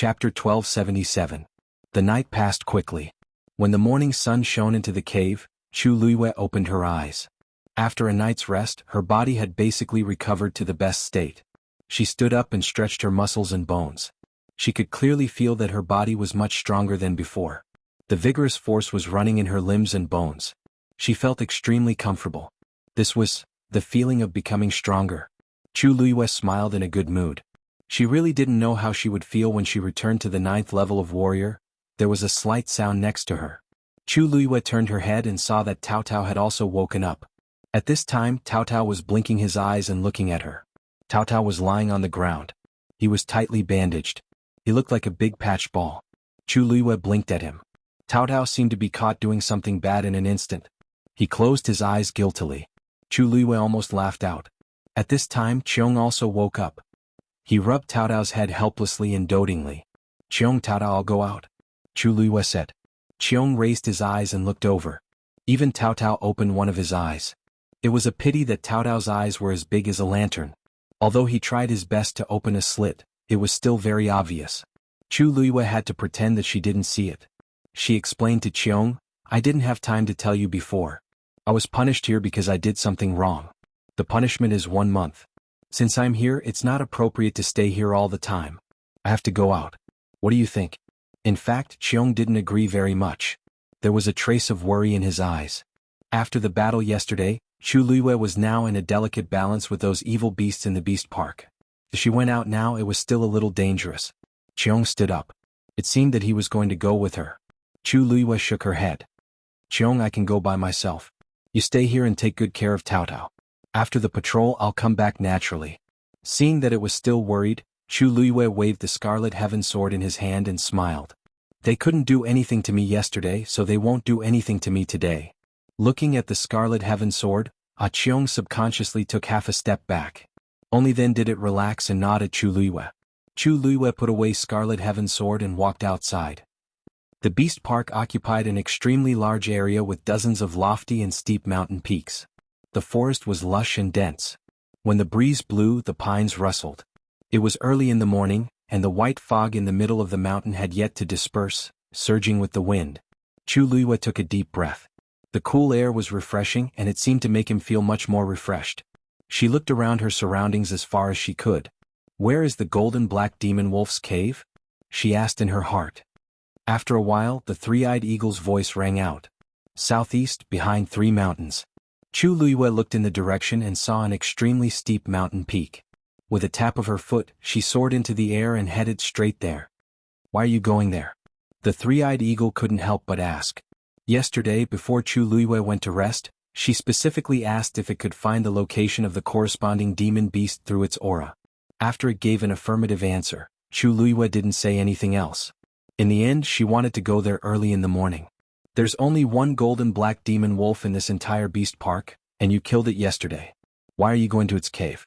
Chapter 1277. The night passed quickly. When the morning sun shone into the cave, Chu Luiyue opened her eyes. After a night's rest, her body had basically recovered to the best state. She stood up and stretched her muscles and bones. She could clearly feel that her body was much stronger than before. The vigorous force was running in her limbs and bones. She felt extremely comfortable. This was the feeling of becoming stronger. Chu Luiyue smiled in a good mood. She really didn't know how she would feel when she returned to the 9th level of warrior. There was a slight sound next to her. Chu Luiyue turned her head and saw that Tao Tao had also woken up. At this time, Tao Tao was blinking his eyes and looking at her. Tao Tao was lying on the ground. He was tightly bandaged. He looked like a big patch ball. Chu Luiyue blinked at him. Tao Tao seemed to be caught doing something bad in an instant. He closed his eyes guiltily. Chu Luiyue almost laughed out. At this time, Cheong also woke up. He rubbed Tao Tao's head helplessly and dotingly. "Cheong, Tao Tao, I'll go out," Chu Luiyue said. Cheong raised his eyes and looked over. Even Tao Tao opened one of his eyes. It was a pity that Tao Tao's eyes were as big as a lantern. Although he tried his best to open a slit, it was still very obvious. Chu Luiyue had to pretend that she didn't see it. She explained to Cheong, "I didn't have time to tell you before. I was punished here because I did something wrong. The punishment is 1 month. Since I'm here, it's not appropriate to stay here all the time. I have to go out. What do you think?" In fact, Cheong didn't agree very much. There was a trace of worry in his eyes. After the battle yesterday, Chu Luiyue was now in a delicate balance with those evil beasts in the beast park. If she went out now, it was still a little dangerous. Cheong stood up. It seemed that he was going to go with her. Chu Luiyue shook her head. "Cheong, I can go by myself. You stay here and take good care of Tao Tao. After the patrol, I'll come back naturally." Seeing that it was still worried, Chu Luiyue waved the Scarlet Heaven Sword in his hand and smiled. "They couldn't do anything to me yesterday, so they won't do anything to me today." Looking at the Scarlet Heaven Sword, Cheong subconsciously took half a step back. Only then did it relax and nod at Chu Luiyue. Chu Luiyue put away Scarlet Heaven Sword and walked outside. The Beast Park occupied an extremely large area with dozens of lofty and steep mountain peaks. The forest was lush and dense. When the breeze blew, the pines rustled. It was early in the morning, and the white fog in the middle of the mountain had yet to disperse, surging with the wind. Chu Luiyue took a deep breath. The cool air was refreshing, and it seemed to make him feel much more refreshed. She looked around her surroundings as far as she could. "Where is the golden black demon wolf's cave?" she asked in her heart. After a while, the three-eyed eagle's voice rang out. "Southeast, behind 3 mountains." Chu Luiyue looked in the direction and saw an extremely steep mountain peak. With a tap of her foot, she soared into the air and headed straight there. "Why are you going there?" the three-eyed eagle couldn't help but ask. Yesterday, before Chu Luiyue went to rest, she specifically asked if it could find the location of the corresponding demon beast through its aura. After it gave an affirmative answer, Chu Luiyue didn't say anything else. In the end, she wanted to go there early in the morning. "There's only one golden black demon wolf in this entire beast park, and you killed it yesterday. Why are you going to its cave?"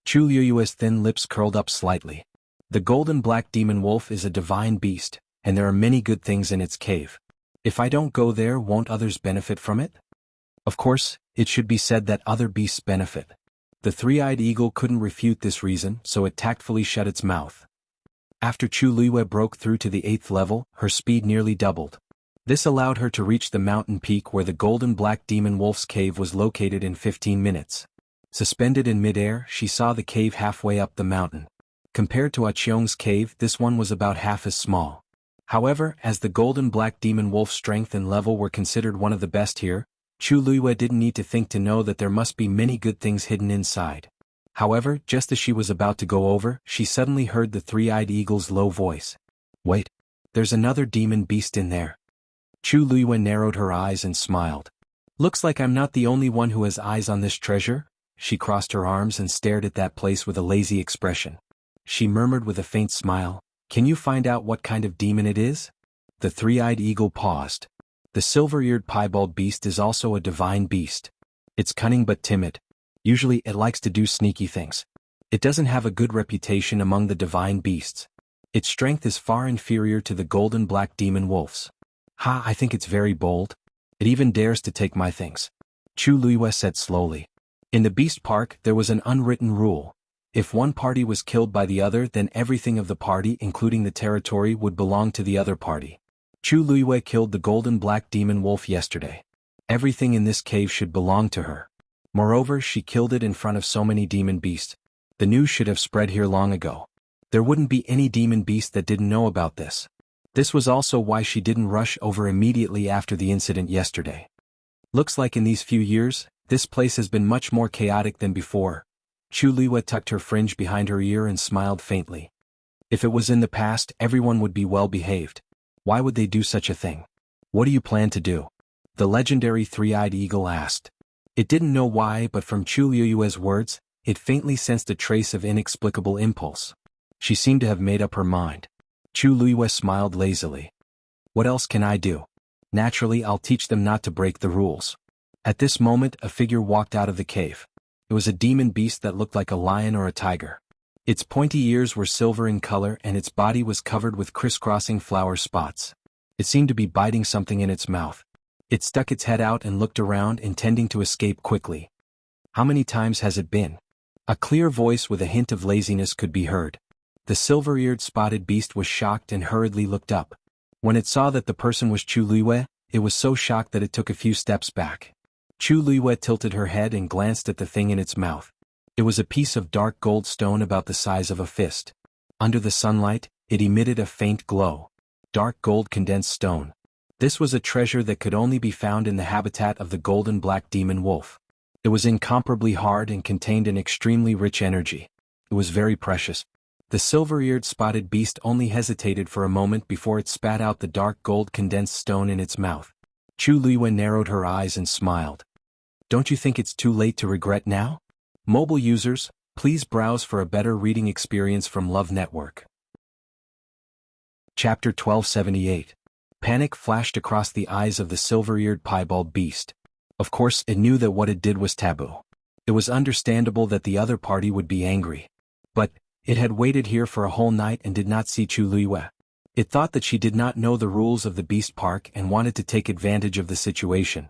Chu Luiyue's thin lips curled up slightly. "The golden black demon wolf is a divine beast, and there are many good things in its cave. If I don't go there, won't others benefit from it?" Of course, it should be said that other beasts benefit. The three-eyed eagle couldn't refute this reason, so it tactfully shut its mouth. After Chu Luiyue broke through to the 8th level, her speed nearly doubled. This allowed her to reach the mountain peak where the golden black demon wolf's cave was located in 15 minutes. Suspended in midair, she saw the cave halfway up the mountain. Compared to Cheong's cave, this one was about half as small. However, as the golden black demon wolf's strength and level were considered one of the best here, Chu Luiyue didn't need to think to know that there must be many good things hidden inside. However, just as she was about to go over, she suddenly heard the three-eyed eagle's low voice. "Wait, there's another demon beast in there." Chu Luiyue narrowed her eyes and smiled. "Looks like I'm not the only one who has eyes on this treasure." She crossed her arms and stared at that place with a lazy expression. She murmured with a faint smile, "Can you find out what kind of demon it is?" The three-eyed eagle paused. "The silver-eared piebald beast is also a divine beast. It's cunning but timid. Usually it likes to do sneaky things. It doesn't have a good reputation among the divine beasts. Its strength is far inferior to the golden black demon wolf's. I think it's very bold. It even dares to take my things," Chu Luiyue said slowly. In the beast park, there was an unwritten rule. If one party was killed by the other, then everything of the party, including the territory, would belong to the other party. Chu Luiyue killed the golden black demon wolf yesterday. Everything in this cave should belong to her. Moreover, she killed it in front of so many demon beasts. The news should have spread here long ago. There wouldn't be any demon beast that didn't know about this. This was also why she didn't rush over immediately after the incident yesterday. Looks like in these few years, this place has been much more chaotic than before. Chu Luiyue tucked her fringe behind her ear and smiled faintly. If it was in the past, everyone would be well behaved. Why would they do such a thing? What do you plan to do? The legendary three-eyed eagle asked. It didn't know why, but from Chu Luiyue's words, it faintly sensed a trace of inexplicable impulse. She seemed to have made up her mind. Chu Luiyue smiled lazily. What else can I do? Naturally, I'll teach them not to break the rules. At this moment, a figure walked out of the cave. It was a demon beast that looked like a lion or a tiger. Its pointy ears were silver in color and its body was covered with crisscrossing flower spots. It seemed to be biting something in its mouth. It stuck its head out and looked around, intending to escape quickly. How many times has it been? A clear voice with a hint of laziness could be heard. The silver-eared spotted beast was shocked and hurriedly looked up. When it saw that the person was Chu Luiyue, it was so shocked that it took a few steps back. Chu Luiyue tilted her head and glanced at the thing in its mouth. It was a piece of dark gold stone about the size of a fist. Under the sunlight, it emitted a faint glow. Dark gold condensed stone. This was a treasure that could only be found in the habitat of the golden black demon wolf. It was incomparably hard and contained an extremely rich energy. It was very precious. The silver-eared spotted beast only hesitated for a moment before it spat out the dark gold condensed stone in its mouth. Chu Luiyue narrowed her eyes and smiled. Don't you think it's too late to regret now? Mobile users, please browse for a better reading experience from Love Network. Chapter 1278. Panic flashed across the eyes of the silver-eared piebald beast. Of course, it knew that what it did was taboo. It was understandable that the other party would be angry. But it had waited here for a whole night and did not see Chu Luiyue. It thought that she did not know the rules of the beast park and wanted to take advantage of the situation.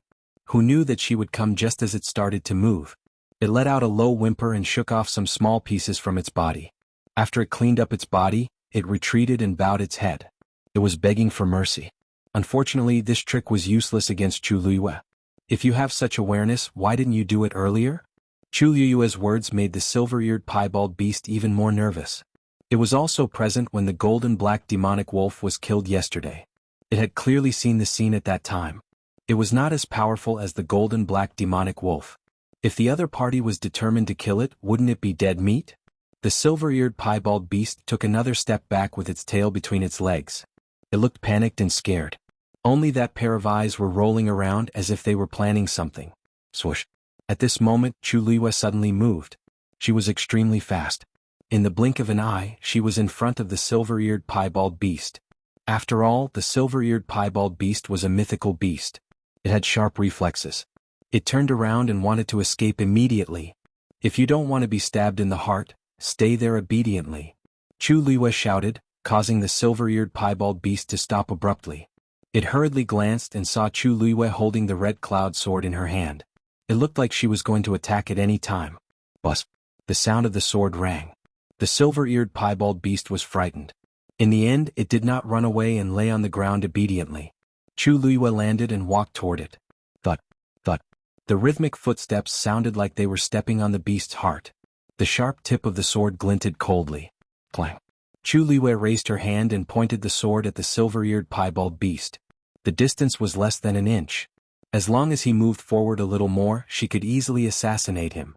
Who knew that she would come just as it started to move? It let out a low whimper and shook off some small pieces from its body. After it cleaned up its body, it retreated and bowed its head. It was begging for mercy. Unfortunately, this trick was useless against Chu Luiyue. If you have such awareness, why didn't you do it earlier? Chu Luiyue's words made the silver-eared piebald beast even more nervous. It was also present when the golden black demonic wolf was killed yesterday. It had clearly seen the scene at that time. It was not as powerful as the golden black demonic wolf. If the other party was determined to kill it, wouldn't it be dead meat? The silver-eared piebald beast took another step back with its tail between its legs. It looked panicked and scared. Only that pair of eyes were rolling around as if they were planning something. Swoosh. At this moment, Chu Luiyue suddenly moved. She was extremely fast. In the blink of an eye, she was in front of the silver-eared piebald beast. After all, the silver-eared piebald beast was a mythical beast. It had sharp reflexes. It turned around and wanted to escape immediately. If you don't want to be stabbed in the heart, stay there obediently. Chu Luiyue shouted, causing the silver-eared piebald beast to stop abruptly. It hurriedly glanced and saw Chu Luiyue holding the red cloud sword in her hand. It looked like she was going to attack at any time. Buzz! The sound of the sword rang. The silver-eared piebald beast was frightened. In the end, it did not run away and lay on the ground obediently. Chu Luiyue landed and walked toward it. Thud, thud. The rhythmic footsteps sounded like they were stepping on the beast's heart. The sharp tip of the sword glinted coldly. Clang. Chu Luiyue raised her hand and pointed the sword at the silver-eared piebald beast. The distance was less than an inch. As long as he moved forward a little more, she could easily assassinate him.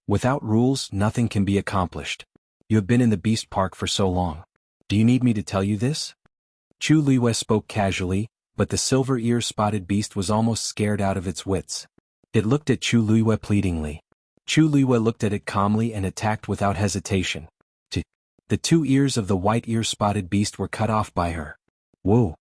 Without rules, nothing can be accomplished. You have been in the beast park for so long. Do you need me to tell you this? Chu Luiyue spoke casually, but the silver-ear spotted beast was almost scared out of its wits. It looked at Chu Luiyue pleadingly. Chu Luiyue looked at it calmly and attacked without hesitation. The two ears of the white-ear spotted beast were cut off by her. Whoa!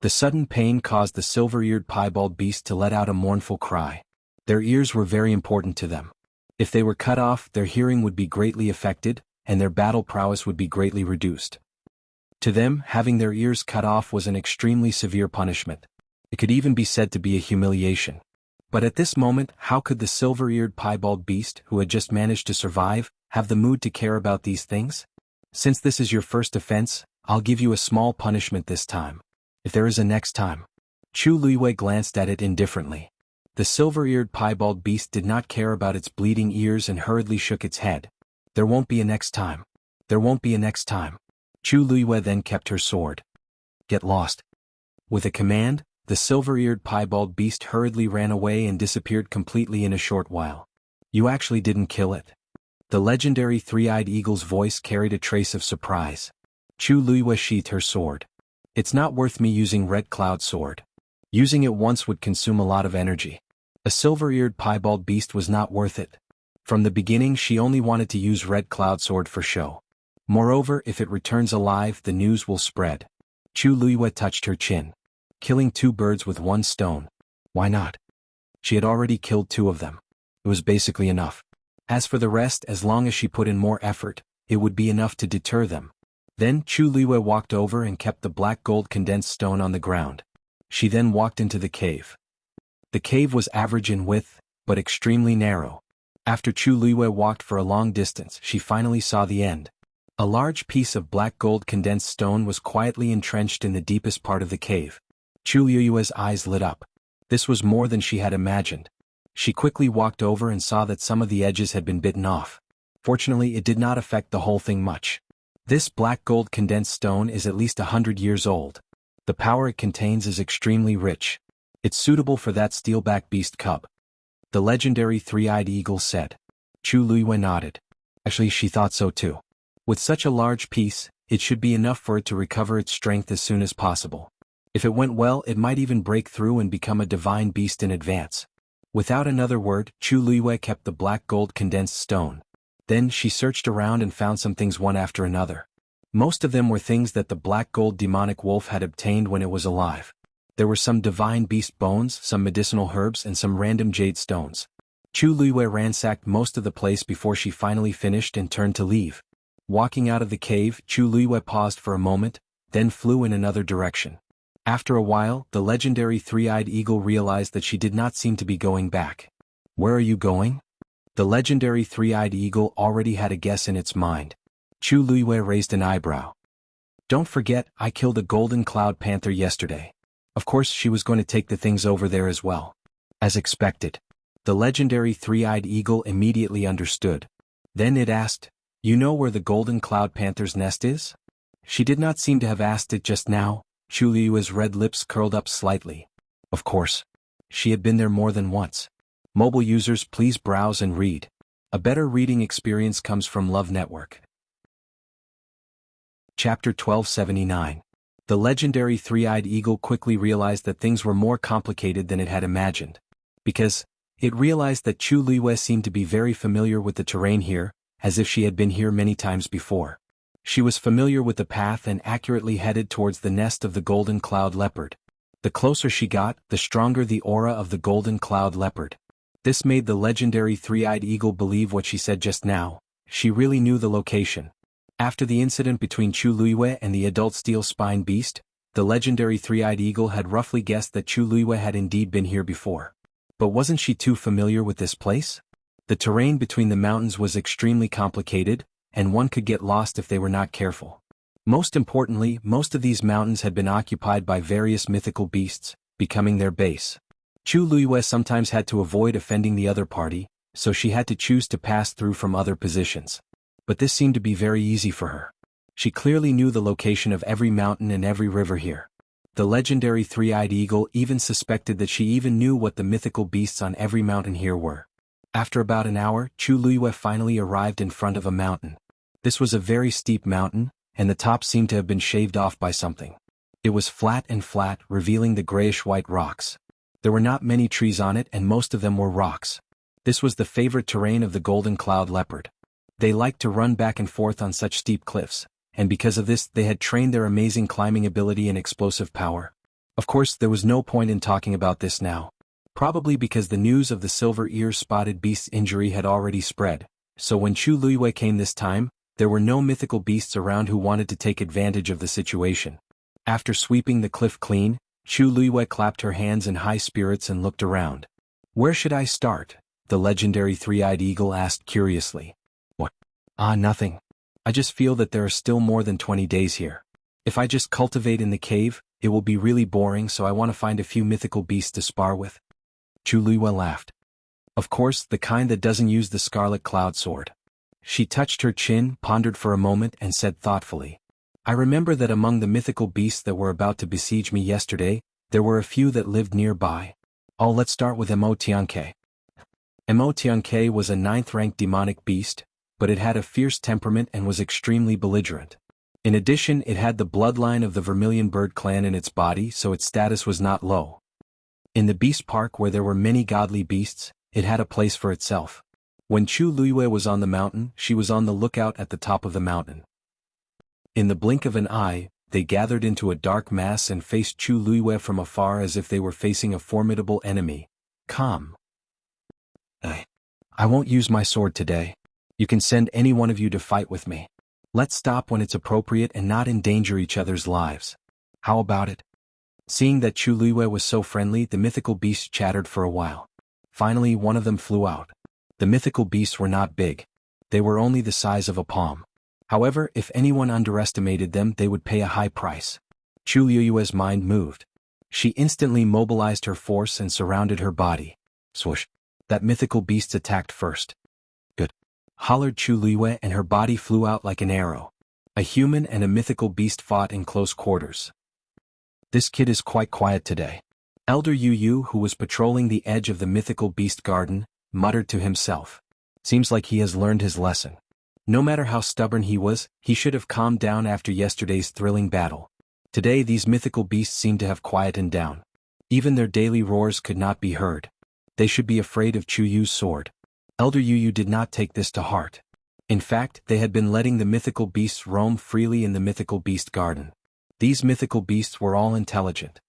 The sudden pain caused the silver-eared piebald beast to let out a mournful cry. Their ears were very important to them. If they were cut off, their hearing would be greatly affected, and their battle prowess would be greatly reduced. To them, having their ears cut off was an extremely severe punishment. It could even be said to be a humiliation. But at this moment, how could the silver-eared piebald beast, who had just managed to survive, have the mood to care about these things? Since this is your first offense, I'll give you a small punishment this time. If there is a next time. Chu Luiwei glanced at it indifferently. The silver-eared piebald beast did not care about its bleeding ears and hurriedly shook its head. There won't be a next time. There won't be a next time. Chu Luiwei then kept her sword. Get lost. With a command, the silver-eared piebald beast hurriedly ran away and disappeared completely in a short while. You actually didn't kill it? The legendary three-eyed eagle's voice carried a trace of surprise. Chu Luiwei sheathed her sword. It's not worth me using Red Cloud Sword. Using it once would consume a lot of energy. A silver-eared piebald beast was not worth it. From the beginning she only wanted to use Red Cloud Sword for show. Moreover, if it returns alive, the news will spread. Chu Luiwei touched her chin. Killing 2 birds with 1 stone. Why not? She had already killed 2 of them. It was basically enough. As for the rest, as long as she put in more effort, it would be enough to deter them. Then Chu Luiwei walked over and kept the black gold condensed stone on the ground. She then walked into the cave. The cave was average in width, but extremely narrow. After Chu Luiwei walked for a long distance, she finally saw the end. A large piece of black gold condensed stone was quietly entrenched in the deepest part of the cave. Chu Luiwei's eyes lit up. This was more than she had imagined. She quickly walked over and saw that some of the edges had been bitten off. Fortunately, it did not affect the whole thing much. This black gold condensed stone is at least 100 years old. The power it contains is extremely rich. It's suitable for that steelback beast cub. The legendary three-eyed eagle said. Chu Luiwei nodded. Actually, she thought so too. With such a large piece, it should be enough for it to recover its strength as soon as possible. If it went well, it might even break through and become a divine beast in advance. Without another word, Chu Luiwei kept the black gold condensed stone. Then she searched around and found some things one after another. Most of them were things that the black gold demonic wolf had obtained when it was alive. There were some divine beast bones, some medicinal herbs, and some random jade stones. Chu Luiwei ransacked most of the place before she finally finished and turned to leave. Walking out of the cave, Chu Luiwei paused for a moment, then flew in another direction. After a while, the legendary three-eyed eagle realized that she did not seem to be going back. Where are you going? The legendary three-eyed eagle already had a guess in its mind. Chu Luiwei raised an eyebrow. Don't forget, I killed a golden cloud panther yesterday. Of course she was going to take the things over there as well. As expected. The legendary three-eyed eagle immediately understood. Then it asked, You know where the golden cloud panther's nest is? She did not seem to have asked it just now. Chu Luiwei's red lips curled up slightly. Of course. She had been there more than once. Mobile users, please browse and read. A better reading experience comes from Love Network. Chapter 1279. The legendary three-eyed eagle quickly realized that things were more complicated than it had imagined. Because it realized that Chu Luiwei seemed to be very familiar with the terrain here, as if she had been here many times before. She was familiar with the path and accurately headed towards the nest of the golden cloud leopard. The closer she got, the stronger the aura of the golden cloud leopard. This made the legendary three-eyed eagle believe what she said just now. She really knew the location. After the incident between Chu Luiwei and the adult steel spine beast, the legendary three-eyed eagle had roughly guessed that Chu Luiwei had indeed been here before. But wasn't she too familiar with this place? The terrain between the mountains was extremely complicated, and one could get lost if they were not careful. Most importantly, most of these mountains had been occupied by various mythical beasts, becoming their base. Chu Luiwei sometimes had to avoid offending the other party, so she had to choose to pass through from other positions. But this seemed to be very easy for her. She clearly knew the location of every mountain and every river here. The legendary three-eyed eagle even suspected that she even knew what the mythical beasts on every mountain here were. After about an hour, Chu Luiwei finally arrived in front of a mountain. This was a very steep mountain, and the top seemed to have been shaved off by something. It was flat, revealing the grayish-white rocks. There were not many trees on it, and most of them were rocks. This was the favorite terrain of the golden cloud leopard. They liked to run back and forth on such steep cliffs, and because of this they had trained their amazing climbing ability and explosive power. Of course, there was no point in talking about this now. Probably because the news of the silver-ear spotted beast's injury had already spread, so when Chu Luiwei came this time, there were no mythical beasts around who wanted to take advantage of the situation. After sweeping the cliff clean, Chu Luiwei clapped her hands in high spirits and looked around. Where should I start? The legendary three-eyed eagle asked curiously. What? Nothing. I just feel that there are still more than 20 days here. If I just cultivate in the cave, it will be really boring, so I want to find a few mythical beasts to spar with. Chu Luiyue laughed. Of course, the kind that doesn't use the scarlet cloud sword. She touched her chin, pondered for a moment, and said thoughtfully, I remember that among the mythical beasts that were about to besiege me yesterday, there were a few that lived nearby. Let's start with Emotianke. Emotianke was a 9th-ranked demonic beast, but it had a fierce temperament and was extremely belligerent. In addition, it had the bloodline of the Vermilion Bird clan in its body, so its status was not low. In the beast park where there were many godly beasts, it had a place for itself. When Chu Luiyue was on the mountain, she was on the lookout at the top of the mountain. In the blink of an eye, they gathered into a dark mass and faced Chu Luiyue from afar as if they were facing a formidable enemy. Calm. I won't use my sword today. You can send any one of you to fight with me. Let's stop when it's appropriate and not endanger each other's lives. How about it? Seeing that Chu Luiyue was so friendly, the mythical beasts chattered for a while. Finally, one of them flew out. The mythical beasts were not big. They were only the size of a palm. However, if anyone underestimated them, they would pay a high price. Chu Luiyue's mind moved. She instantly mobilized her force and surrounded her body. Swoosh. That mythical beast attacked first. Good. Hollered Chu Luiyue, and her body flew out like an arrow. A human and a mythical beast fought in close quarters. This kid is quite quiet today. Elder Yu, who was patrolling the edge of the mythical beast garden, muttered to himself. Seems like he has learned his lesson. No matter how stubborn he was, he should have calmed down after yesterday's thrilling battle. Today these mythical beasts seemed to have quietened down. Even their daily roars could not be heard. They should be afraid of Chu Yu's sword. Elder Yu did not take this to heart. In fact, they had been letting the mythical beasts roam freely in the mythical beast garden. These mythical beasts were all intelligent.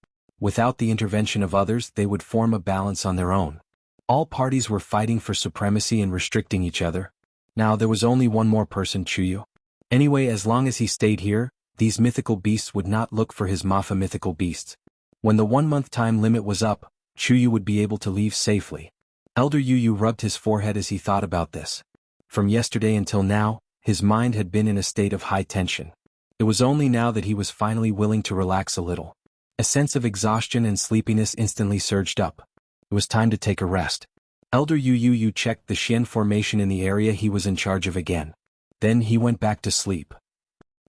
Without the intervention of others, they would form a balance on their own. All parties were fighting for supremacy and restricting each other. Now there was only one more person, Chu Yu. Anyway, as long as he stayed here, these mythical beasts would not look for his Mafa mythical beasts. When the 1-month time limit was up, Chu Yu would be able to leave safely. Elder Yu rubbed his forehead as he thought about this. From yesterday until now, his mind had been in a state of high tension. It was only now that he was finally willing to relax a little. A sense of exhaustion and sleepiness instantly surged up. It was time to take a rest. Elder Yu checked the Xian formation in the area he was in charge of again. Then he went back to sleep.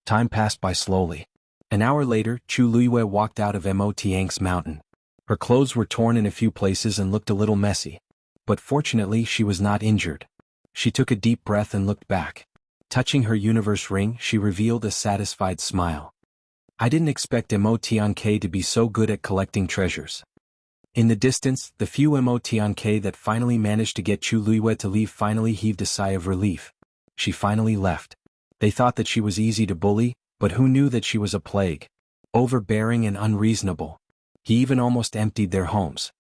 Time passed by slowly. An hour later, Chu Luiyue walked out of Mo Tiang's mountain. Her clothes were torn in a few places and looked a little messy. But fortunately she was not injured. She took a deep breath and looked back. Touching her universe ring, she revealed a satisfied smile. I didn't expect Mo Tianke to be so good at collecting treasures. In the distance, the few Mo Tianke that finally managed to get Chu Luiyue to leave finally heaved a sigh of relief. She finally left. They thought that she was easy to bully, but who knew that she was a plague? Overbearing and unreasonable. He even almost emptied their homes.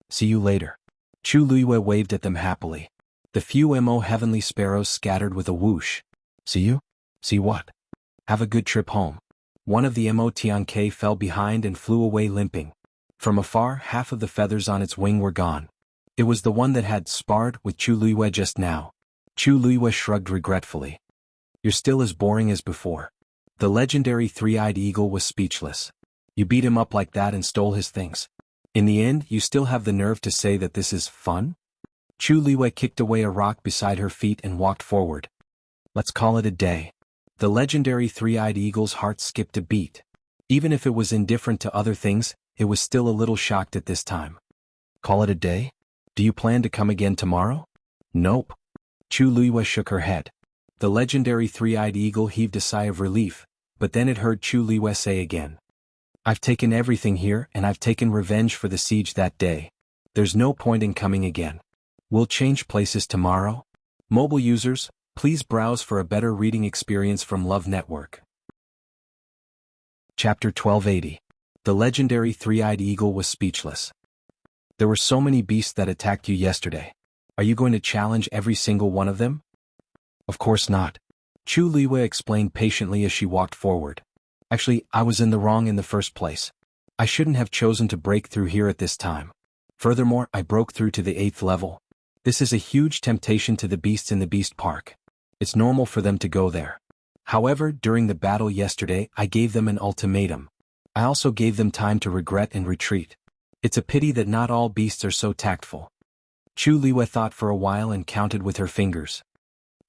See you later. Chu Luiyue waved at them happily. The few Mo heavenly sparrows scattered with a whoosh. See you? See what? Have a good trip home. One of the Mo Tianke fell behind and flew away limping. From afar, half of the feathers on its wing were gone. It was the one that had sparred with Chu Luiyue just now. Chu Luiyue shrugged regretfully. You're still as boring as before. The legendary three-eyed eagle was speechless. You beat him up like that and stole his things. In the end, you still have the nerve to say that this is fun? Chu Luiyue kicked away a rock beside her feet and walked forward. Let's call it a day. The legendary three-eyed eagle's heart skipped a beat. Even if it was indifferent to other things, it was still a little shocked at this time. Call it a day? Do you plan to come again tomorrow? Nope. Chu Luiyue shook her head. The legendary three-eyed eagle heaved a sigh of relief, but then it heard Chu Luiyue say again. I've taken everything here and I've taken revenge for the siege that day. There's no point in coming again. We'll change places tomorrow. Mobile users, please browse for a better reading experience from Love Network. Chapter 1280. The legendary three-eyed eagle was speechless. There were so many beasts that attacked you yesterday. Are you going to challenge every single one of them? Of course not. Chu Luiyue explained patiently as she walked forward. Actually, I was in the wrong in the first place. I shouldn't have chosen to break through here at this time. Furthermore, I broke through to the 8th level. This is a huge temptation to the beasts in the beast park. It's normal for them to go there. However, during the battle yesterday, I gave them an ultimatum. I also gave them time to regret and retreat. It's a pity that not all beasts are so tactful. Chu Liwei thought for a while and counted with her fingers.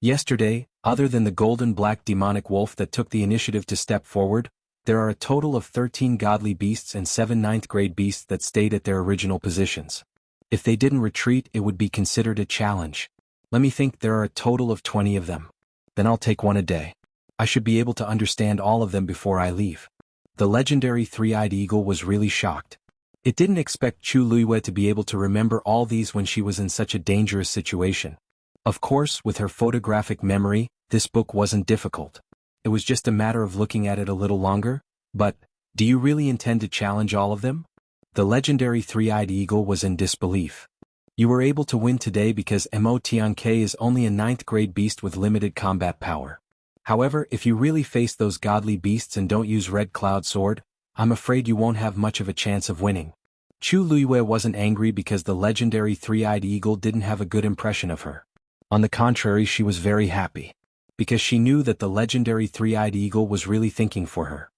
Yesterday, other than the golden-black demonic wolf that took the initiative to step forward, there are a total of 13 godly beasts and 7 ninth-grade beasts that stayed at their original positions. If they didn't retreat, it would be considered a challenge. Let me think, there are a total of 20 of them. Then I'll take one a day. I should be able to understand all of them before I leave. The legendary three-eyed eagle was really shocked. It didn't expect Chu Liwei to be able to remember all these when she was in such a dangerous situation. Of course, with her photographic memory, this book wasn't difficult. It was just a matter of looking at it a little longer. But, do you really intend to challenge all of them? The legendary three-eyed eagle was in disbelief. You were able to win today because Mo Tianke is only a 9th grade beast with limited combat power. However, if you really face those godly beasts and don't use Red Cloud Sword, I'm afraid you won't have much of a chance of winning. Chu Liwei wasn't angry because the legendary three-eyed eagle didn't have a good impression of her. On the contrary, she was very happy, because she knew that the legendary three-eyed eagle was really thinking for her.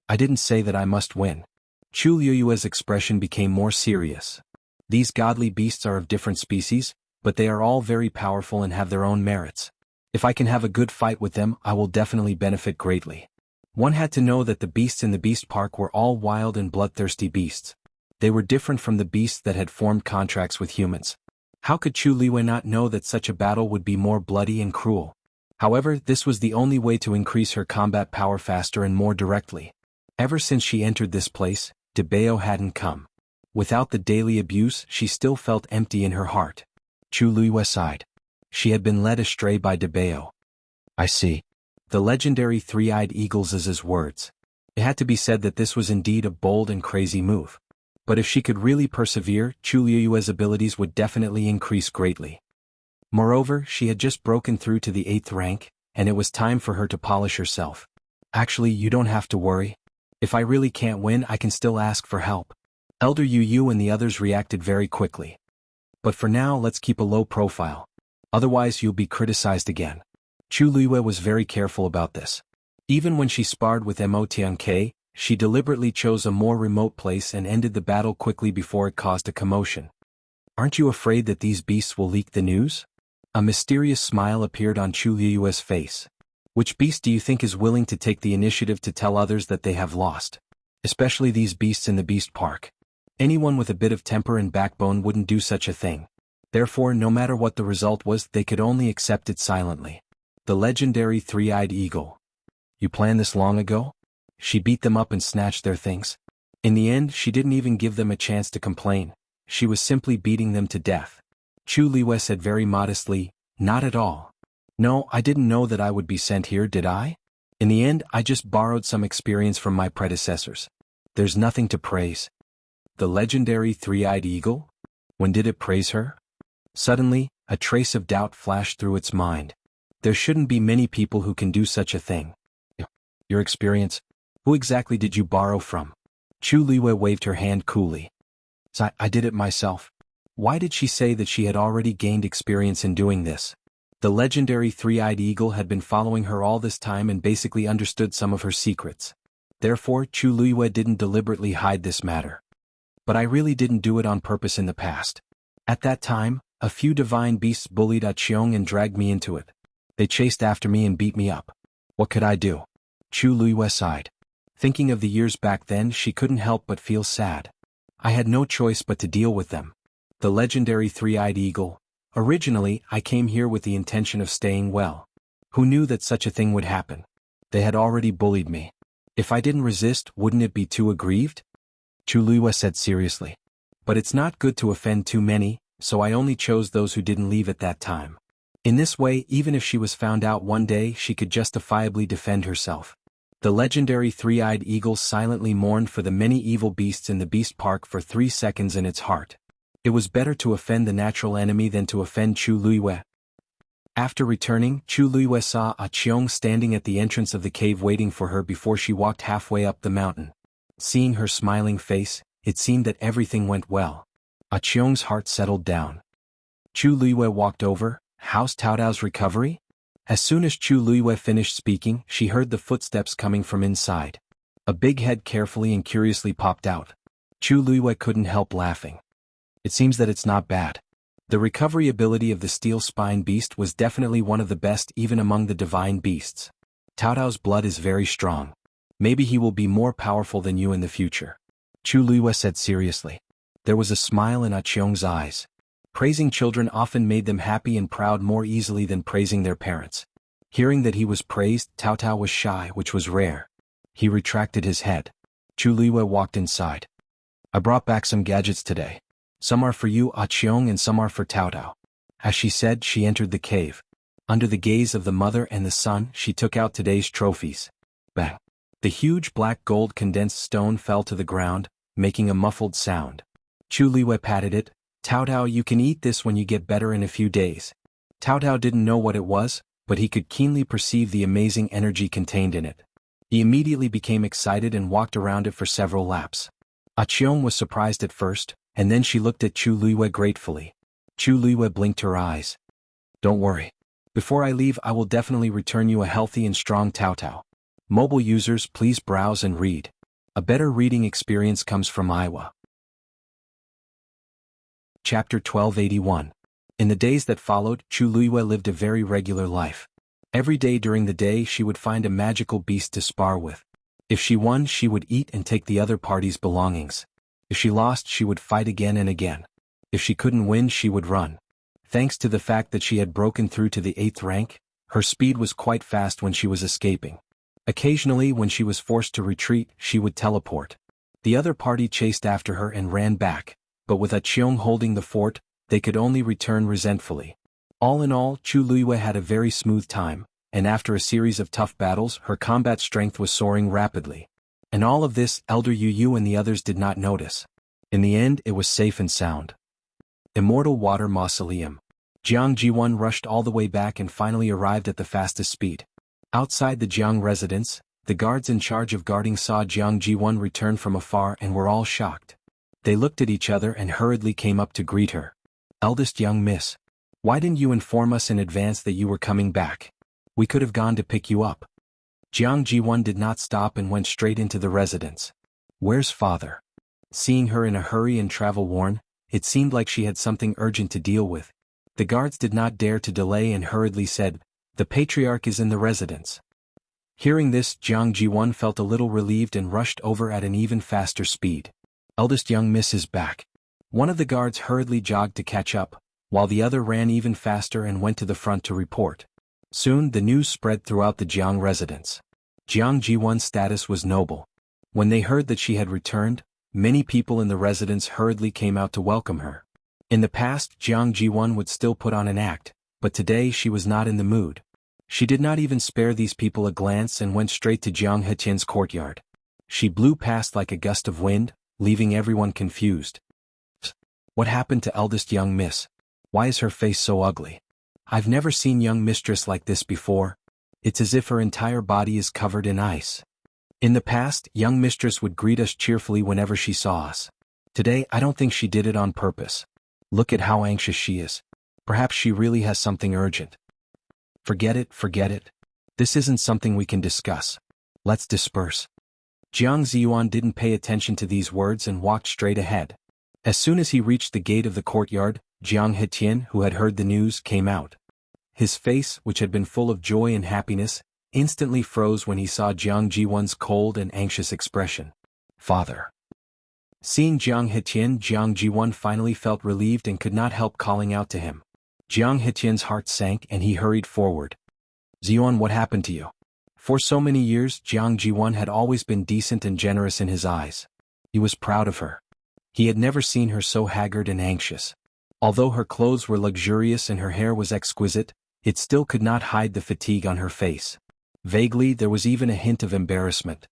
I didn't say that I must win. Chu Liwei's expression became more serious. These godly beasts are of different species, but they are all very powerful and have their own merits. If I can have a good fight with them, I will definitely benefit greatly. One had to know that the beasts in the Beast Park were all wild and bloodthirsty beasts. They were different from the beasts that had formed contracts with humans. How could Chu Liwei not know that such a battle would be more bloody and cruel? However, this was the only way to increase her combat power faster and more directly. Ever since she entered this place, Debao hadn't come. Without the daily abuse, she still felt empty in her heart. Chu Liwei sighed. She had been led astray by Debao. I see. The legendary three-eyed eagle's words. It had to be said that this was indeed a bold and crazy move. But if she could really persevere, Chu Liwei's abilities would definitely increase greatly. Moreover, she had just broken through to the 8th rank, and it was time for her to polish herself. Actually, you don't have to worry. If I really can't win, I can still ask for help. Elder Yu and the others reacted very quickly. But for now, let's keep a low profile. Otherwise, you'll be criticized again. Chu Liwei was very careful about this. Even when she sparred with Mo Tianke, she deliberately chose a more remote place and ended the battle quickly before it caused a commotion. Aren't you afraid that these beasts will leak the news? A mysterious smile appeared on Chu Liwei's face. Which beast do you think is willing to take the initiative to tell others that they have lost? Especially these beasts in the Beast Park. Anyone with a bit of temper and backbone wouldn't do such a thing. Therefore, no matter what the result was, they could only accept it silently. The legendary three-eyed eagle. You planned this long ago? She beat them up and snatched their things. In the end, she didn't even give them a chance to complain. She was simply beating them to death. Chu Liwei said very modestly, not at all. No, I didn't know that I would be sent here, did I? In the end, I just borrowed some experience from my predecessors. There's nothing to praise. The legendary three-eyed eagle? When did it praise her? Suddenly, a trace of doubt flashed through its mind. There shouldn't be many people who can do such a thing. Your experience? Who exactly did you borrow from? Chu Liwei waved her hand coolly. I did it myself. Why did she say that she had already gained experience in doing this? The legendary three-eyed eagle had been following her all this time and basically understood some of her secrets. Therefore, Chu Liwei didn't deliberately hide this matter. But I really didn't do it on purpose in the past. At that time, a few divine beasts bullied Aqiong and dragged me into it. They chased after me and beat me up. What could I do? Chu Liwei sighed. Thinking of the years back then, she couldn't help but feel sad. I had no choice but to deal with them. The legendary three-eyed eagle. Originally, I came here with the intention of staying well. Who knew that such a thing would happen? They had already bullied me. If I didn't resist, wouldn't it be too aggrieved? Chu Liwei said seriously. But it's not good to offend too many, so I only chose those who didn't leave at that time. In this way, even if she was found out one day, she could justifiably defend herself. The legendary three-eyed eagle silently mourned for the many evil beasts in the Beast Park for 3 seconds in its heart. It was better to offend the natural enemy than to offend Chu Liwei. After returning, Chu Liwei saw Aqiong standing at the entrance of the cave waiting for her before she walked halfway up the mountain. Seeing her smiling face, it seemed that everything went well. Aqiong's heart settled down. Chu Liwei walked over. How's Taodao's recovery? As soon as Chu Luiyue finished speaking, she heard the footsteps coming from inside. A big head carefully and curiously popped out. Chu Luiyue couldn't help laughing. It seems that it's not bad. The recovery ability of the steel spine beast was definitely one of the best even among the divine beasts. Tao Tao's blood is very strong. Maybe he will be more powerful than you in the future. Chu Luiyue said seriously. There was a smile in Aqiong's eyes. Praising children often made them happy and proud more easily than praising their parents. Hearing that he was praised, Tao Tao was shy, which was rare. He retracted his head. Chu Luiyue walked inside. I brought back some gadgets today. Some are for you, Aqiong, and some are for Tao Tao. As she said, she entered the cave. Under the gaze of the mother and the son, she took out today's trophies. Bang! The huge black gold condensed stone fell to the ground, making a muffled sound. Chu Luiyue patted it. Tao Tao, you can eat this when you get better in a few days. Tao Tao didn't know what it was, but he could keenly perceive the amazing energy contained in it. He immediately became excited and walked around it for several laps. Aqiong was surprised at first, and then she looked at Chu Luiyue gratefully. Chu Luiyue blinked her eyes. Don't worry. Before I leave, I will definitely return you a healthy and strong Tao Tao. Mobile users, please browse and read. A better reading experience comes from Iowa. Chapter 1281. In the days that followed, Chu Luiyue lived a very regular life. Every day during the day she would find a magical beast to spar with. If she won, she would eat and take the other party's belongings. If she lost, she would fight again and again. If she couldn't win, she would run. Thanks to the fact that she had broken through to the 8th rank, her speed was quite fast when she was escaping. Occasionally, when she was forced to retreat, she would teleport. The other party chased after her and ran back, but with Aqiong holding the fort, they could only return resentfully. All in all, Chu Luiyue had a very smooth time, and after a series of tough battles, her combat strength was soaring rapidly. And all of this, Elder Yu Yu and the others did not notice. In the end, it was safe and sound. Immortal Water Mausoleum. Jiang Jiwan rushed all the way back and finally arrived at the fastest speed. Outside the Jiang residence, the guards in charge of guarding saw Jiang Jiwan return from afar and were all shocked. They looked at each other and hurriedly came up to greet her. Eldest young miss. Why didn't you inform us in advance that you were coming back? We could have gone to pick you up. Jiang Jiwan did not stop and went straight into the residence. Where's father? Seeing her in a hurry and travel-worn, it seemed like she had something urgent to deal with. The guards did not dare to delay and hurriedly said, the patriarch is in the residence. Hearing this, Jiang Jiwan felt a little relieved and rushed over at an even faster speed. Eldest young miss is back. One of the guards hurriedly jogged to catch up, while the other ran even faster and went to the front to report. Soon the news spread throughout the Jiang residence. Jiang Jiwan's status was noble. When they heard that she had returned, many people in the residence hurriedly came out to welcome her. In the past, Jiang Jiwan would still put on an act, but today she was not in the mood. She did not even spare these people a glance and went straight to Jiang Hetian's courtyard. She blew past like a gust of wind, leaving everyone confused. What happened to eldest young miss? Why is her face so ugly? I've never seen young mistress like this before. It's as if her entire body is covered in ice. In the past, young mistress would greet us cheerfully whenever she saw us. Today, I don't think she did it on purpose. Look at how anxious she is. Perhaps she really has something urgent. Forget it, forget it. This isn't something we can discuss. Let's disperse. Jiang Ziyuan didn't pay attention to these words and walked straight ahead. As soon as he reached the gate of the courtyard, Jiang Hetian, who had heard the news, came out. His face, which had been full of joy and happiness, instantly froze when he saw Jiang Jiwan's cold and anxious expression. Father. Seeing Jiang Hetian, Jiang Jiwan finally felt relieved and could not help calling out to him. Jiang Hetian's heart sank and he hurried forward. Ziyuan, what happened to you? For so many years, Jiang Jiwan had always been decent and generous in his eyes. He was proud of her. He had never seen her so haggard and anxious. Although her clothes were luxurious and her hair was exquisite, it still could not hide the fatigue on her face. Vaguely, there was even a hint of embarrassment.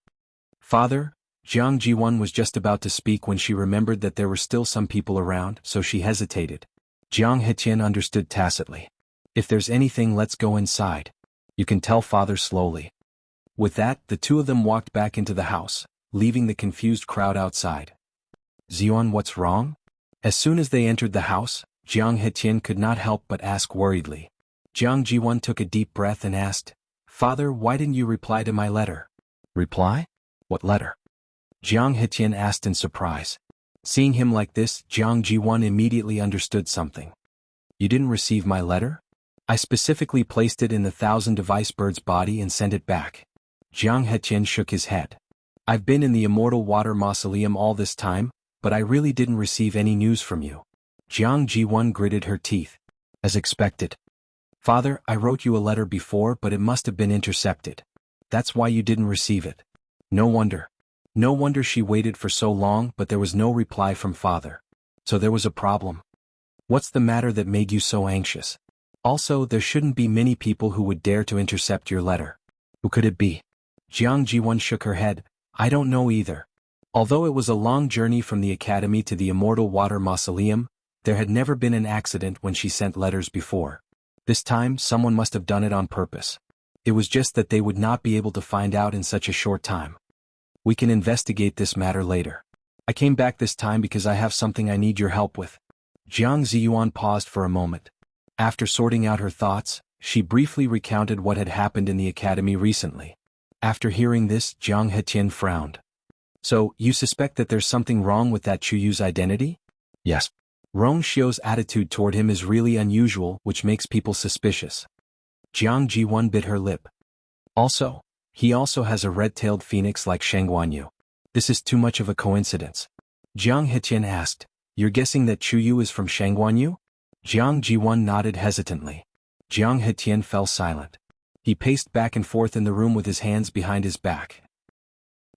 Father, Jiang Jiwan was just about to speak when she remembered that there were still some people around, so she hesitated. Jiang Hetian understood tacitly. If there's anything, let's go inside. You can tell father slowly. With that, the two of them walked back into the house, leaving the confused crowd outside. Ziyuan, what's wrong? As soon as they entered the house, Jiang Hetian could not help but ask worriedly. Jiang Jiwon took a deep breath and asked, "Father, why didn't you reply to my letter?" "Reply? What letter?" Jiang Hetian asked in surprise. Seeing him like this, Jiang Jiwon immediately understood something. "You didn't receive my letter? I specifically placed it in the 1,000-device bird's body and sent it back." Jiang Hetian shook his head. "I've been in the Immortal Water Mausoleum all this time, but I really didn't receive any news from you." Jiang Jiwon gritted her teeth. "As expected. Father, I wrote you a letter before, but it must have been intercepted. That's why you didn't receive it." No wonder. No wonder she waited for so long, but there was no reply from father. So there was a problem. "What's the matter that made you so anxious? Also, there shouldn't be many people who would dare to intercept your letter. Who could it be?" Jiang Jiwon shook her head. "I don't know either." Although it was a long journey from the academy to the Immortal Water Mausoleum, there had never been an accident when she sent letters before. This time, someone must have done it on purpose. It was just that they would not be able to find out in such a short time. "We can investigate this matter later. I came back this time because I have something I need your help with." Jiang Ziyuan paused for a moment. After sorting out her thoughts, she briefly recounted what had happened in the academy recently. After hearing this, Jiang Hetian frowned. "So, you suspect that there's something wrong with that Chuyu's identity?" "Yes. Rong Xiu's attitude toward him is really unusual, which makes people suspicious." Jiang Jiwon bit her lip. He also has a red-tailed phoenix like Sheng Guanyu. This is too much of a coincidence." Jiang Hetian asked, "You're guessing that Chuyu is from Sheng Guanyu?" Jiang Jiwon nodded hesitantly. Jiang Hetian fell silent. He paced back and forth in the room with his hands behind his back.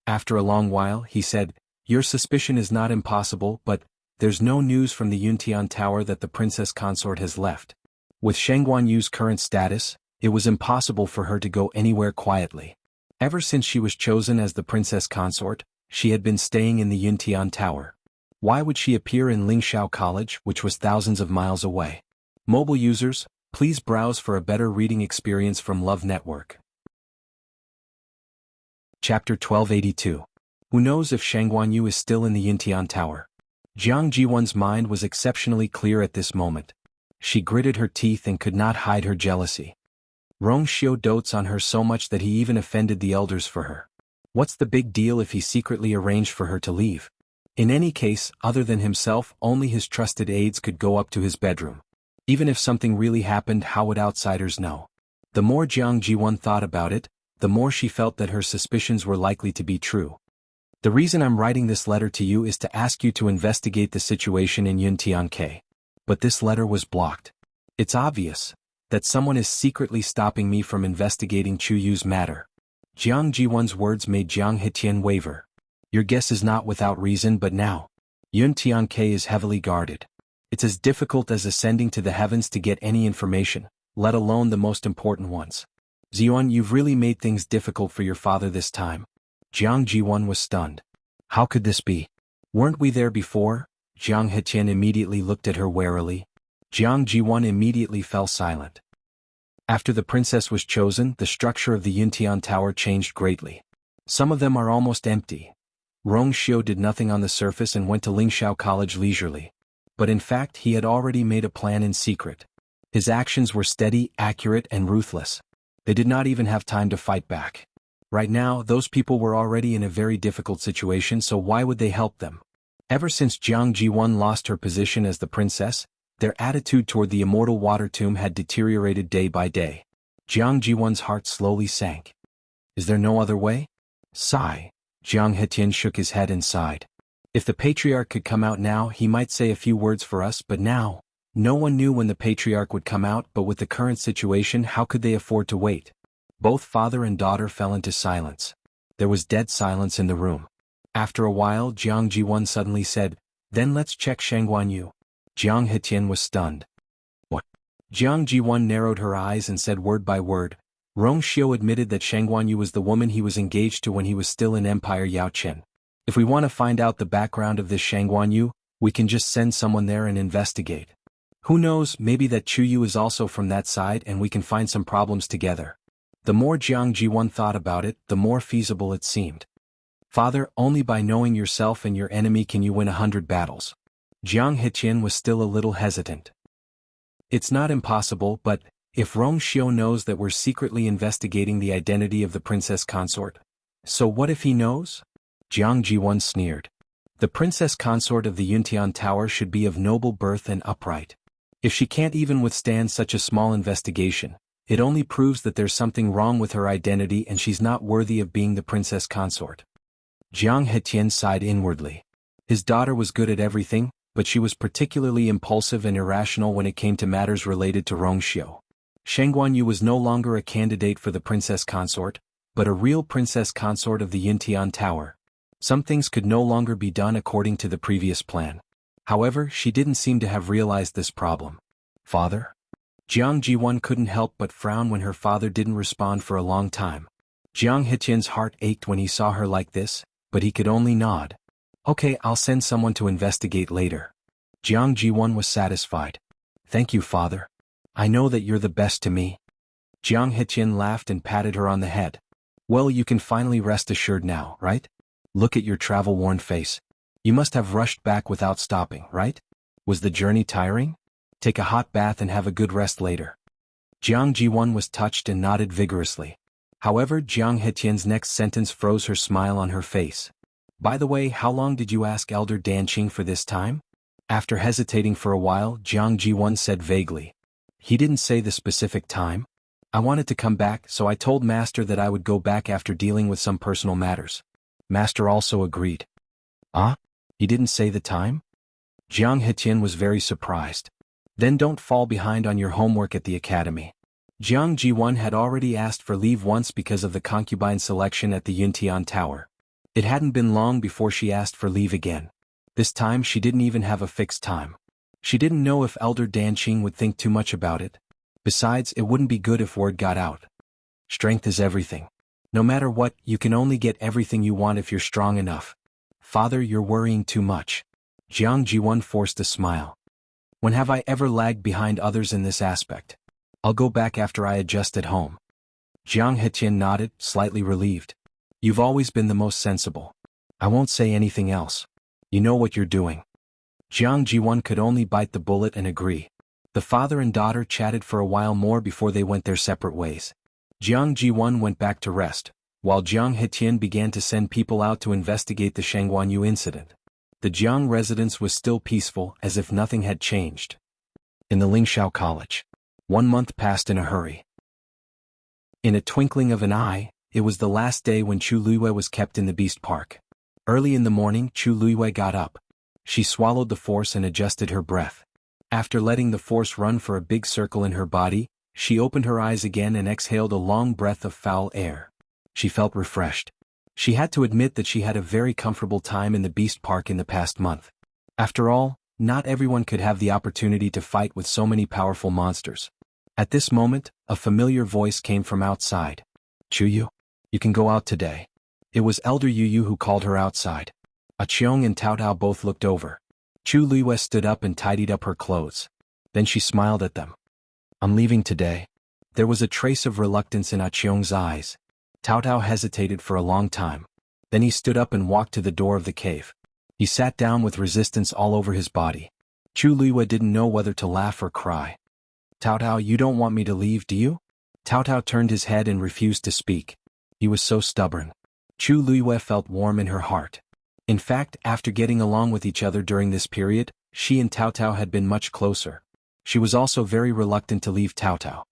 After a long while, he said, "Your suspicion is not impossible, but there's no news from the Yuntian Tower that the princess consort has left. With Sheng Guanyu's current status, it was impossible for her to go anywhere quietly. Ever since she was chosen as the princess consort, she had been staying in the Yuntian Tower. Why would she appear in Lingxiao College, which was thousands of miles away?" Mobile users, please browse for a better reading experience from Love Network. Chapter 1282. Who knows if Sheng Guanyu is still in the Yuntian Tower? Jiang Jiwon's mind was exceptionally clear at this moment. She gritted her teeth and could not hide her jealousy. Rong Xiu dotes on her so much that he even offended the elders for her. What's the big deal if he secretly arranged for her to leave? In any case, other than himself, only his trusted aides could go up to his bedroom. Even if something really happened, how would outsiders know? The more Jiang Jiwon thought about it, the more she felt that her suspicions were likely to be true. "The reason I'm writing this letter to you is to ask you to investigate the situation in Yuntian. But this letter was blocked. It's obvious that someone is secretly stopping me from investigating Chuyu's matter." Jiang Jiwon's words made Jiang Hetian waver. "Your guess is not without reason, but now Yuntian is heavily guarded. It's as difficult as ascending to the heavens to get any information, let alone the most important ones. Ziyuan, you've really made things difficult for your father this time." Jiang Jiwon was stunned. "How could this be? Weren't we there before?" Jiang Hetian immediately looked at her warily. Jiang Jiwon immediately fell silent. After the princess was chosen, the structure of the Yuntian Tower changed greatly. Some of them are almost empty. Rong Xiu did nothing on the surface and went to Lingxiao College leisurely. But in fact, he had already made a plan in secret. His actions were steady, accurate, and ruthless. They did not even have time to fight back. Right now, those people were already in a very difficult situation, so why would they help them? Ever since Jiang Jiwon lost her position as the princess, their attitude toward the immortal water tomb had deteriorated day by day. Jiang Jiwon's heart slowly sank. Is there no other way? Sigh. Jiang Hetian shook his head and sighed. If the patriarch could come out now, he might say a few words for us, but now, no one knew when the patriarch would come out, but with the current situation, how could they afford to wait? Both father and daughter fell into silence. There was dead silence in the room. After a while, Jiang Jiwon suddenly said, "Then let's check Sheng Guanyu." Jiang Hetian was stunned. "What?" Jiang Jiwon narrowed her eyes and said word by word, "Rong Xiu admitted that Sheng Guanyu was the woman he was engaged to when he was still in Empire Yaochen. If we want to find out the background of this Sheng Guanyu, we can just send someone there and investigate. Who knows, maybe that Chuyu is also from that side and we can find some problems together." The more Jiang Jiwon thought about it, the more feasible it seemed. "Father, only by knowing yourself and your enemy can you win 100 battles." Jiang Hetian was still a little hesitant. "It's not impossible, but If Rong Xiu knows that we're secretly investigating the identity of the princess consort, so what if he knows? Jiang Jiwon sneered. The princess consort of the Yuntian Tower should be of noble birth and upright. If she can't even withstand such a small investigation, it only proves that there's something wrong with her identity and she's not worthy of being the princess consort. Jiang Hetien sighed inwardly. His daughter was good at everything, but she was particularly impulsive and irrational when it came to matters related to Rong Xiu. Sheng Guanyu was no longer a candidate for the princess consort, but a real princess consort of the Yuntian Tower. Some things could no longer be done according to the previous plan. However, she didn't seem to have realized this problem. Father? Jiang Jiwon couldn't help but frown when her father didn't respond for a long time. Jiang Hetian's heart ached when he saw her like this, but he could only nod. Okay, I'll send someone to investigate later. Jiang Jiwon was satisfied. Thank you, father. I know that you're the best to me. Jiang Hetian laughed and patted her on the head. Well, you can finally rest assured now, right? Look at your travel-worn face. You must have rushed back without stopping, right? Was the journey tiring? Take a hot bath and have a good rest later. Jiang Jiwon was touched and nodded vigorously. However, Jiang Hetian's next sentence froze her smile on her face. By the way, how long did you ask Elder Danqing for this time? After hesitating for a while, Jiang Jiwon said vaguely. He didn't say the specific time. I wanted to come back, so I told Master that I would go back after dealing with some personal matters. Master also agreed. Ah? He didn't say the time? Jiang Hetien was very surprised. Then don't fall behind on your homework at the academy. Jiang Jiwon had already asked for leave once because of the concubine selection at the Yuntian Tower. It hadn't been long before she asked for leave again. This time she didn't even have a fixed time. She didn't know if Elder Danqing would think too much about it. Besides, it wouldn't be good if word got out. Strength is everything. No matter what, you can only get everything you want if you're strong enough. Father, you're worrying too much. Jiang Jiwon forced a smile. When have I ever lagged behind others in this aspect? I'll go back after I adjust at home. Jiang Hetien nodded, slightly relieved. You've always been the most sensible. I won't say anything else. You know what you're doing. Jiang Jiwon could only bite the bullet and agree. The father and daughter chatted for a while more before they went their separate ways. Jiang Jiwon went back to rest, while Jiang Hetien began to send people out to investigate the Shengguanyu incident. The Jiang residence was still peaceful, as if nothing had changed. In the Lingxiao College. 1 month passed in a hurry. In a twinkling of an eye, it was the last day when Chu Luiyue was kept in the Beast Park. Early in the morning, Chu Luiyue got up. She swallowed the force and adjusted her breath. After letting the force run for a big circle in her body, she opened her eyes again and exhaled a long breath of foul air. She felt refreshed. She had to admit that she had a very comfortable time in the Beast Park in the past month. After all, not everyone could have the opportunity to fight with so many powerful monsters. At this moment, a familiar voice came from outside. Chu Yu, you can go out today. It was Elder Yu Yu who called her outside. Qiong and Tao Tao both looked over. Chu Luiyue stood up and tidied up her clothes. Then she smiled at them. I'm leaving today. There was a trace of reluctance in Qiong's eyes. Tao Tao hesitated for a long time. Then he stood up and walked to the door of the cave. He sat down with resistance all over his body. Chu Luiyue didn't know whether to laugh or cry. Tao Tao, you don't want me to leave, do you? Tao Tao turned his head and refused to speak. He was so stubborn. Chu Luiyue felt warm in her heart. In fact, after getting along with each other during this period, she and Tao Tao had been much closer. She was also very reluctant to leave Tao Tao.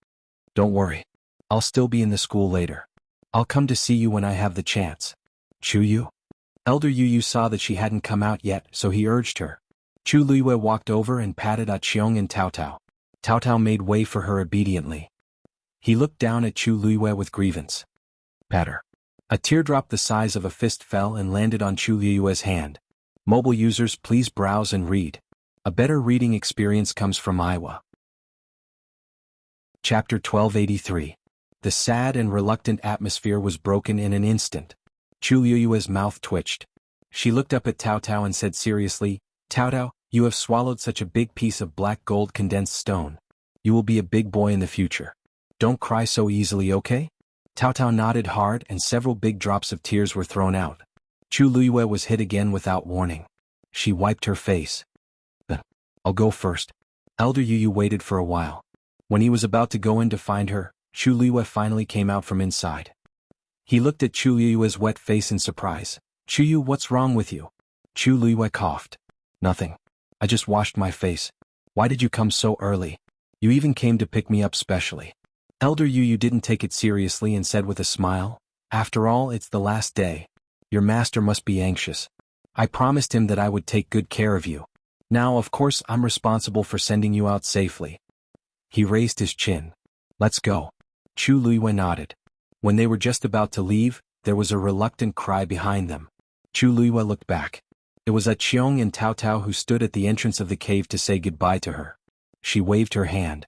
Don't worry. I'll still be in the school later. I'll come to see you when I have the chance. Chu Yu? Elder Yu Yu saw that she hadn't come out yet, so he urged her. Chu Luiyue walked over and patted Qiong and Tao Tao. Tao Tao made way for her obediently. He looked down at Chu Luiyue with grievance. Patter. A teardrop the size of a fist fell and landed on Chu Luiyue's hand. Mobile users, please browse and read. A better reading experience comes from Iowa. Chapter 1283. The sad and reluctant atmosphere was broken in an instant. Chu Luiyue's mouth twitched. She looked up at Tao Tao and said seriously, Tao Tao, you have swallowed such a big piece of black gold condensed stone. You will be a big boy in the future. Don't cry so easily, okay? Tao Tao nodded hard and several big drops of tears were thrown out. Chu Luiyue was hit again without warning. She wiped her face. I'll go first. Elder Yu Yu waited for a while. When he was about to go in to find her, Chu Liyue finally came out from inside. He looked at Chu Liyue's wet face in surprise. "Chu Yu, what's wrong with you?" Chu Liyue coughed. "Nothing. I just washed my face. Why did you come so early? You even came to pick me up specially." Elder Yu didn't take it seriously and said with a smile, "After all, it's the last day. Your master must be anxious. I promised him that I would take good care of you. Now, of course, I'm responsible for sending you out safely." He raised his chin. "Let's go." Chu Liyue nodded. When they were just about to leave, there was a reluctant cry behind them. Chu Liyue looked back. It was Chiong and Tao Tao who stood at the entrance of the cave to say goodbye to her. She waved her hand.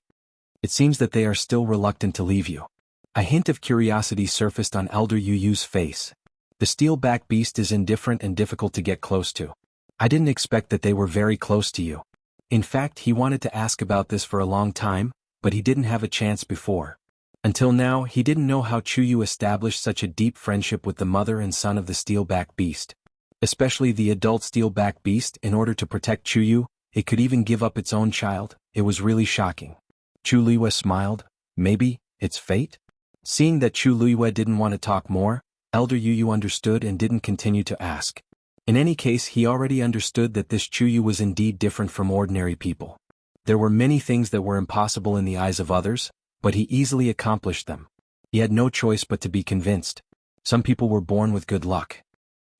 "It seems that they are still reluctant to leave you." A hint of curiosity surfaced on Elder Yu's face. "The steel-back beast is indifferent and difficult to get close to. I didn't expect that they were very close to you. In fact, he wanted to ask about this for a long time, but he didn't have a chance before. Until now, he didn't know how Chu Yu established such a deep friendship with the mother and son of the steel-back beast. Especially the adult steel-back beast. In order to protect Chu Yu, it could even give up its own child. It was really shocking." Chu Liyue smiled. "Maybe it's fate?" Seeing that Chu Liyue didn't want to talk more, Elder Yu understood and didn't continue to ask. In any case, he already understood that this Chu Yu was indeed different from ordinary people. There were many things that were impossible in the eyes of others, but he easily accomplished them. He had no choice but to be convinced. Some people were born with good luck.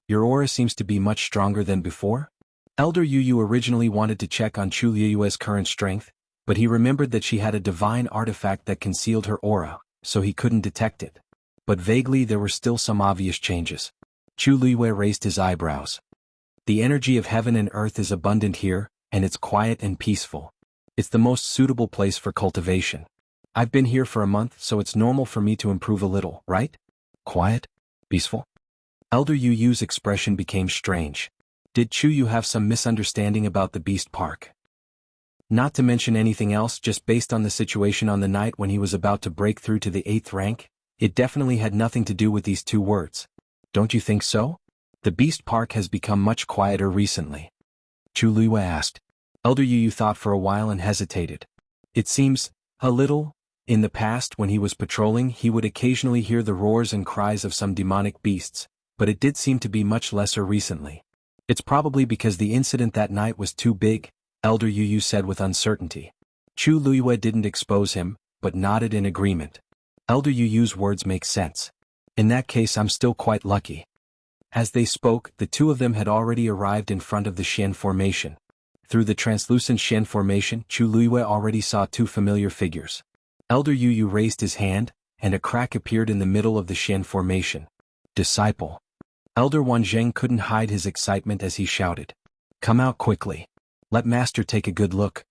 "Your aura seems to be much stronger than before?" Elder Yu originally wanted to check on Chu Liyue's current strength, but he remembered that she had a divine artifact that concealed her aura, so he couldn't detect it. But vaguely there were still some obvious changes. Chu Liyue raised his eyebrows. "The energy of heaven and earth is abundant here, and it's quiet and peaceful. It's the most suitable place for cultivation. I've been here for a month, so it's normal for me to improve a little, right?" "Quiet? Peaceful?" Elder Yu's expression became strange. Did Chu Yu have some misunderstanding about the Beast Park? Not to mention anything else, just based on the situation on the night when he was about to break through to the 8th rank, it definitely had nothing to do with these two words. "Don't you think so? The Beast Park has become much quieter recently." Chu Liyue asked. Elder Yu thought for a while and hesitated. "It seems, a little. In the past, when he was patrolling, he would occasionally hear the roars and cries of some demonic beasts, but it did seem to be much lesser recently. It's probably because the incident that night was too big," Elder Yu said with uncertainty. Chu Liyue didn't expose him, but nodded in agreement. Elder Yu's words make sense. "In that case, I'm still quite lucky." As they spoke, the two of them had already arrived in front of the Xian formation. Through the translucent Xian formation, Chu Liyue already saw two familiar figures. Elder Yu raised his hand, and a crack appeared in the middle of the Xian formation. "Disciple." Elder Wanzheng couldn't hide his excitement as he shouted. "Come out quickly. Let Master take a good look."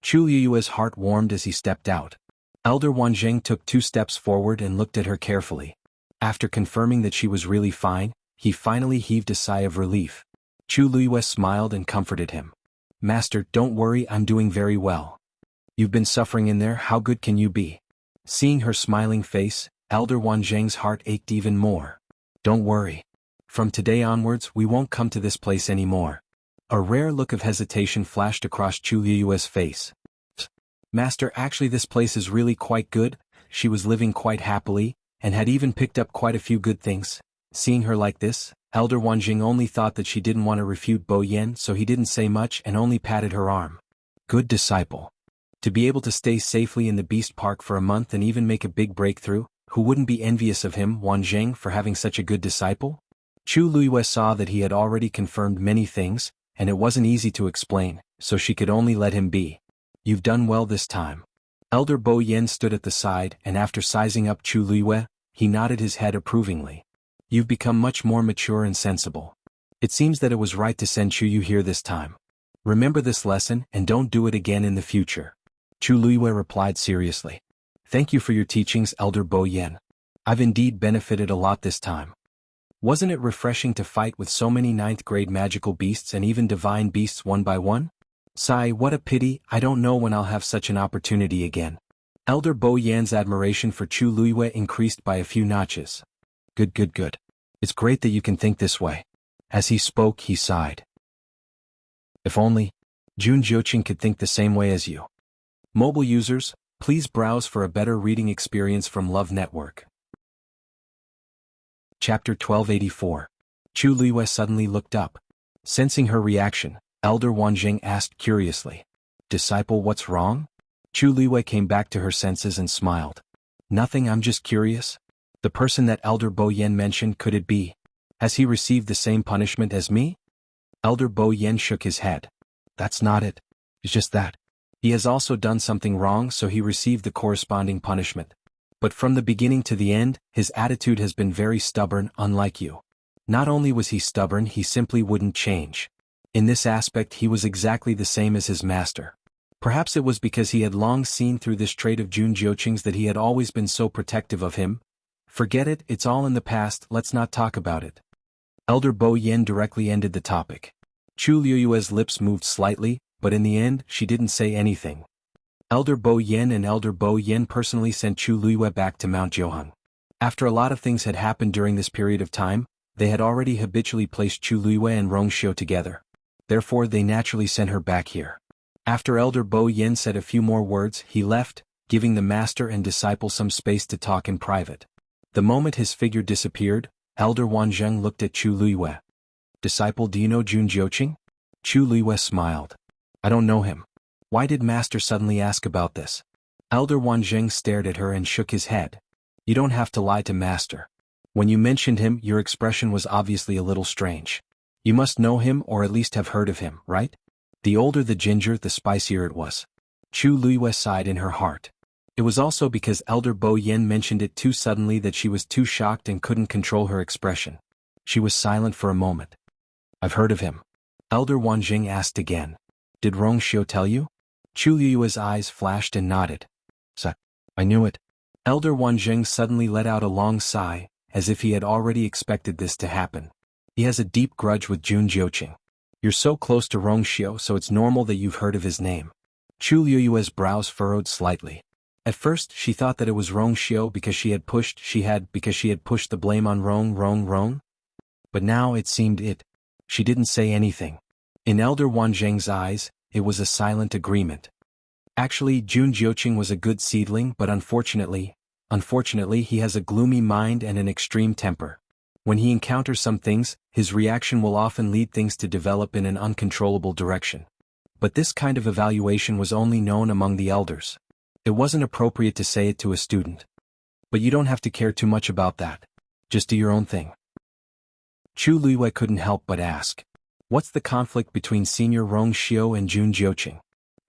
Chu Liyue's heart warmed as he stepped out. Elder Wanzheng took 2 steps forward and looked at her carefully. After confirming that she was really fine, he finally heaved a sigh of relief. Chu Liyue smiled and comforted him. "Master, don't worry, I'm doing very well. You've been suffering in there, how good can you be?" Seeing her smiling face, Elder Wanzheng's heart ached even more. "Don't worry. From today onwards, we won't come to this place anymore." A rare look of hesitation flashed across Chu Liyue's face. "Master, actually this place is really quite good." She was living quite happily, and had even picked up quite a few good things. Seeing her like this, Elder Wanjing only thought that she didn't want to refute Bo Yen, so he didn't say much and only patted her arm. Good disciple. To be able to stay safely in the Beast Park for a month and even make a big breakthrough, who wouldn't be envious of him, Wanzheng, for having such a good disciple? Chu Luiyue saw that he had already confirmed many things, and it wasn't easy to explain, so she could only let him be. You've done well this time. Elder Bo Yen stood at the side, and after sizing up Chu Luiyue, he nodded his head approvingly. You've become much more mature and sensible. It seems that it was right to send Chu Yu here this time. Remember this lesson and don't do it again in the future. Chu Luiyue replied seriously. Thank you for your teachings, Elder Bo Yen. I've indeed benefited a lot this time. Wasn't it refreshing to fight with so many 9th grade magical beasts and even divine beasts one by one? Sigh, what a pity, I don't know when I'll have such an opportunity again. Elder Bo Yan's admiration for Chu Luiyue increased by a few notches. Good. It's great that you can think this way. As he spoke, he sighed. If only Jun Jiuqing could think the same way as you. Mobile users, Please browse for a better reading experience from Love Network. Chapter 1284. Chu Luiyue suddenly looked up. Sensing her reaction, Elder Wanjing asked curiously, "Disciple, what's wrong?" Chu Luiyue came back to her senses and smiled. "Nothing, I'm just curious. The person that Elder Bo Yen mentioned, could it be? Has he received the same punishment as me?" Elder Bo Yen shook his head. "That's not it. It's just that he has also done something wrong, so he received the corresponding punishment. But from the beginning to the end, his attitude has been very stubborn, unlike you. Not only was he stubborn, he simply wouldn't change. In this aspect he was exactly the same as his master. Perhaps it was because he had long seen through this trait of Jun Jiuqing's that he had always been so protective of him. Forget it, it's all in the past, let's not talk about it." Elder Bo Yen directly ended the topic. Chu Luiyue's lips moved slightly, but in the end, she didn't say anything. Elder Bo Yen and Elder Bo Yen personally sent Chu Luiyue back to Mount Jiuheng. After a lot of things had happened during this period of time, they had already habitually placed Chu Luiyue and Rongxiu together. Therefore they naturally sent her back here. After Elder Bo Yen said a few more words, he left, giving the master and disciple some space to talk in private. The moment his figure disappeared, Elder Wanzheng looked at Chu Luiyue. "Disciple, do you know Jun Jiuqing?" Chu Luiyue smiled. "I don't know him. Why did master suddenly ask about this?" Elder Wanzheng stared at her and shook his head. "You don't have to lie to master. When you mentioned him, your expression was obviously a little strange. You must know him or at least have heard of him, right? The older the ginger, the spicier it was." Chu Luiyue sighed in her heart. It was also because Elder Bo Yen mentioned it too suddenly that she was too shocked and couldn't control her expression. She was silent for a moment. "I've heard of him." Elder Wanjing asked again. "Did Rongxiu tell you?" Chu Luiyue's eyes flashed and nodded. "So, I knew it." Elder Wanjing suddenly let out a long sigh, as if he had already expected this to happen. "He has a deep grudge with Jun Jiuqing. You're so close to Rongxiu, so it's normal that you've heard of his name." Chu Luiyue's brows furrowed slightly. At first she thought that it was Rongxiu because she had pushed the blame on Rong. But now it seemed it. She didn't say anything. In Elder Wanzheng's eyes, it was a silent agreement. Actually, Jun Jiuqing was a good seedling, but unfortunately, he has a gloomy mind and an extreme temper. When he encounters some things, his reaction will often lead things to develop in an uncontrollable direction. But this kind of evaluation was only known among the elders. It wasn't appropriate to say it to a student. But you don't have to care too much about that. Just do your own thing. Chu Luiyue couldn't help but ask, "What's the conflict between Senior Rongxiu and Jun Jiuqing?"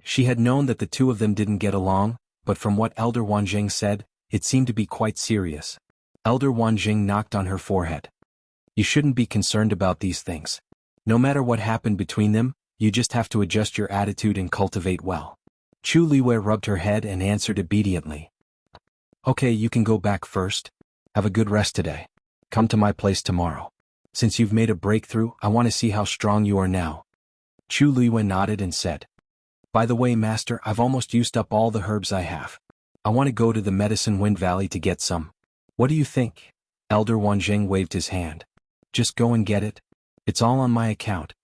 She had known that the two of them didn't get along, but from what Elder Wanjing said, it seemed to be quite serious. Elder Wanjing knocked on her forehead. "You shouldn't be concerned about these things. No matter what happened between them, you just have to adjust your attitude and cultivate well." Chu Luiyue rubbed her head and answered obediently. "Okay, you can go back first. Have a good rest today. Come to my place tomorrow. Since you've made a breakthrough, I want to see how strong you are now." Chu Luiyue nodded and said, "By the way, master, I've almost used up all the herbs I have. I want to go to the Medicine Wind Valley to get some. What do you think?" Elder Wanjing waved his hand. "Just go and get it. It's all on my account."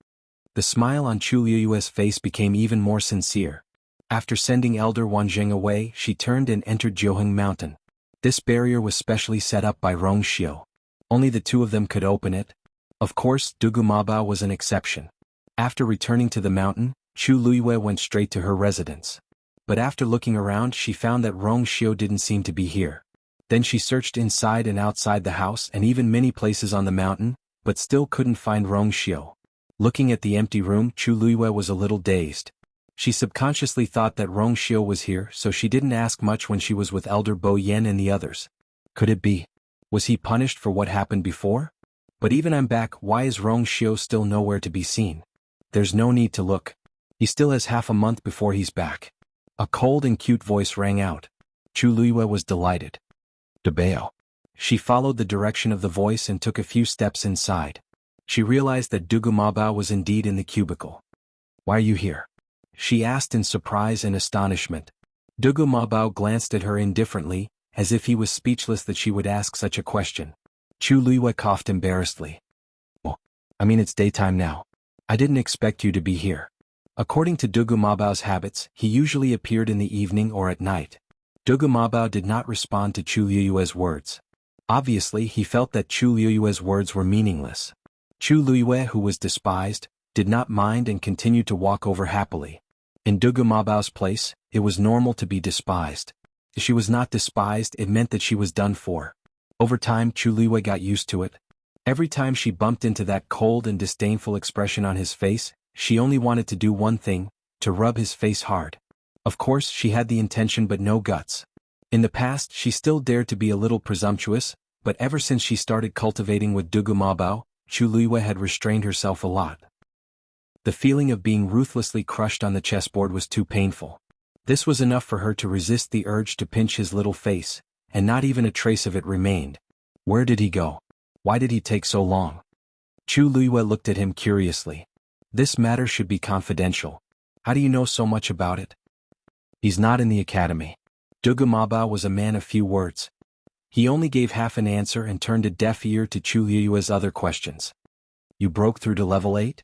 The smile on Chu Luiyue's face became even more sincere. After sending Elder Wanjing away, she turned and entered Jiuheng Mountain. This barrier was specially set up by Rongxiu. Only the two of them could open it. Of course, Dugu Mabao was an exception. After returning to the mountain, Chu Luiyue went straight to her residence. But after looking around, she found that Rongxiu didn't seem to be here. Then she searched inside and outside the house and even many places on the mountain, but still couldn't find Rongxiu. Looking at the empty room, Chu Luiyue was a little dazed. She subconsciously thought that Rongxiu was here, so she didn't ask much when she was with Elder Bo Yen and the others. Could it be? Was he punished for what happened before? But even I'm back, why is Rongxiu still nowhere to be seen? There's no need to look. He still has half a month before he's back. A cold and cute voice rang out. Chu Luiyue was delighted. "Debao." She followed the direction of the voice and took a few steps inside. She realized that Dugu Mabao was indeed in the cubicle. "Why are you here?" she asked in surprise and astonishment. Dugu Mabao glanced at her indifferently, as if he was speechless that she would ask such a question. Chu Luiyue coughed embarrassedly. "Oh, I mean it's daytime now. I didn't expect you to be here." According to Dugu Mabao's habits, he usually appeared in the evening or at night. Dugu Mabao did not respond to Chu Liyue's words. Obviously, he felt that Chu Liyue's words were meaningless. Chu Liyue, who was despised, did not mind and continued to walk over happily. In Dugu Mabao's place, it was normal to be despised. If she was not despised, it meant that she was done for. Over time, Chu Liyue got used to it. Every time she bumped into that cold and disdainful expression on his face, she only wanted to do one thing, to rub his face hard. Of course, she had the intention but no guts. In the past, she still dared to be a little presumptuous, but ever since she started cultivating with Dugu Mabao, Chu Liyue had restrained herself a lot. The feeling of being ruthlessly crushed on the chessboard was too painful. This was enough for her to resist the urge to pinch his little face, and not even a trace of it remained. Where did he go? Why did he take so long? Chu Liyue looked at him curiously. This matter should be confidential. How do you know so much about it? He's not in the academy. Dugu Mabao was a man of few words. He only gave half an answer and turned a deaf ear to Chu Liyue's other questions. You broke through to level 8?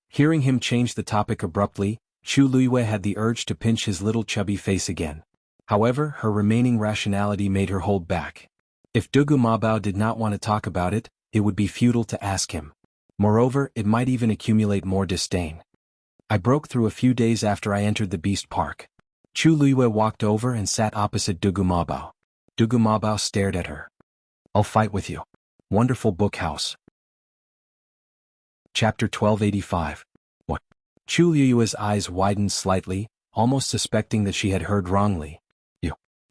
Hearing him change the topic abruptly, Chu Liyue had the urge to pinch his little chubby face again. However, her remaining rationality made her hold back. If Dugu Mabao did not want to talk about it, it would be futile to ask him. Moreover, it might even accumulate more disdain. I broke through a few days after I entered the Beast Park. Chu Liyue walked over and sat opposite Dugu Mabao. Dugu Mabao stared at her. I'll fight with you. Wonderful book house. Chapter 1285. What? Chu Liyue's eyes widened slightly, almost suspecting that she had heard wrongly.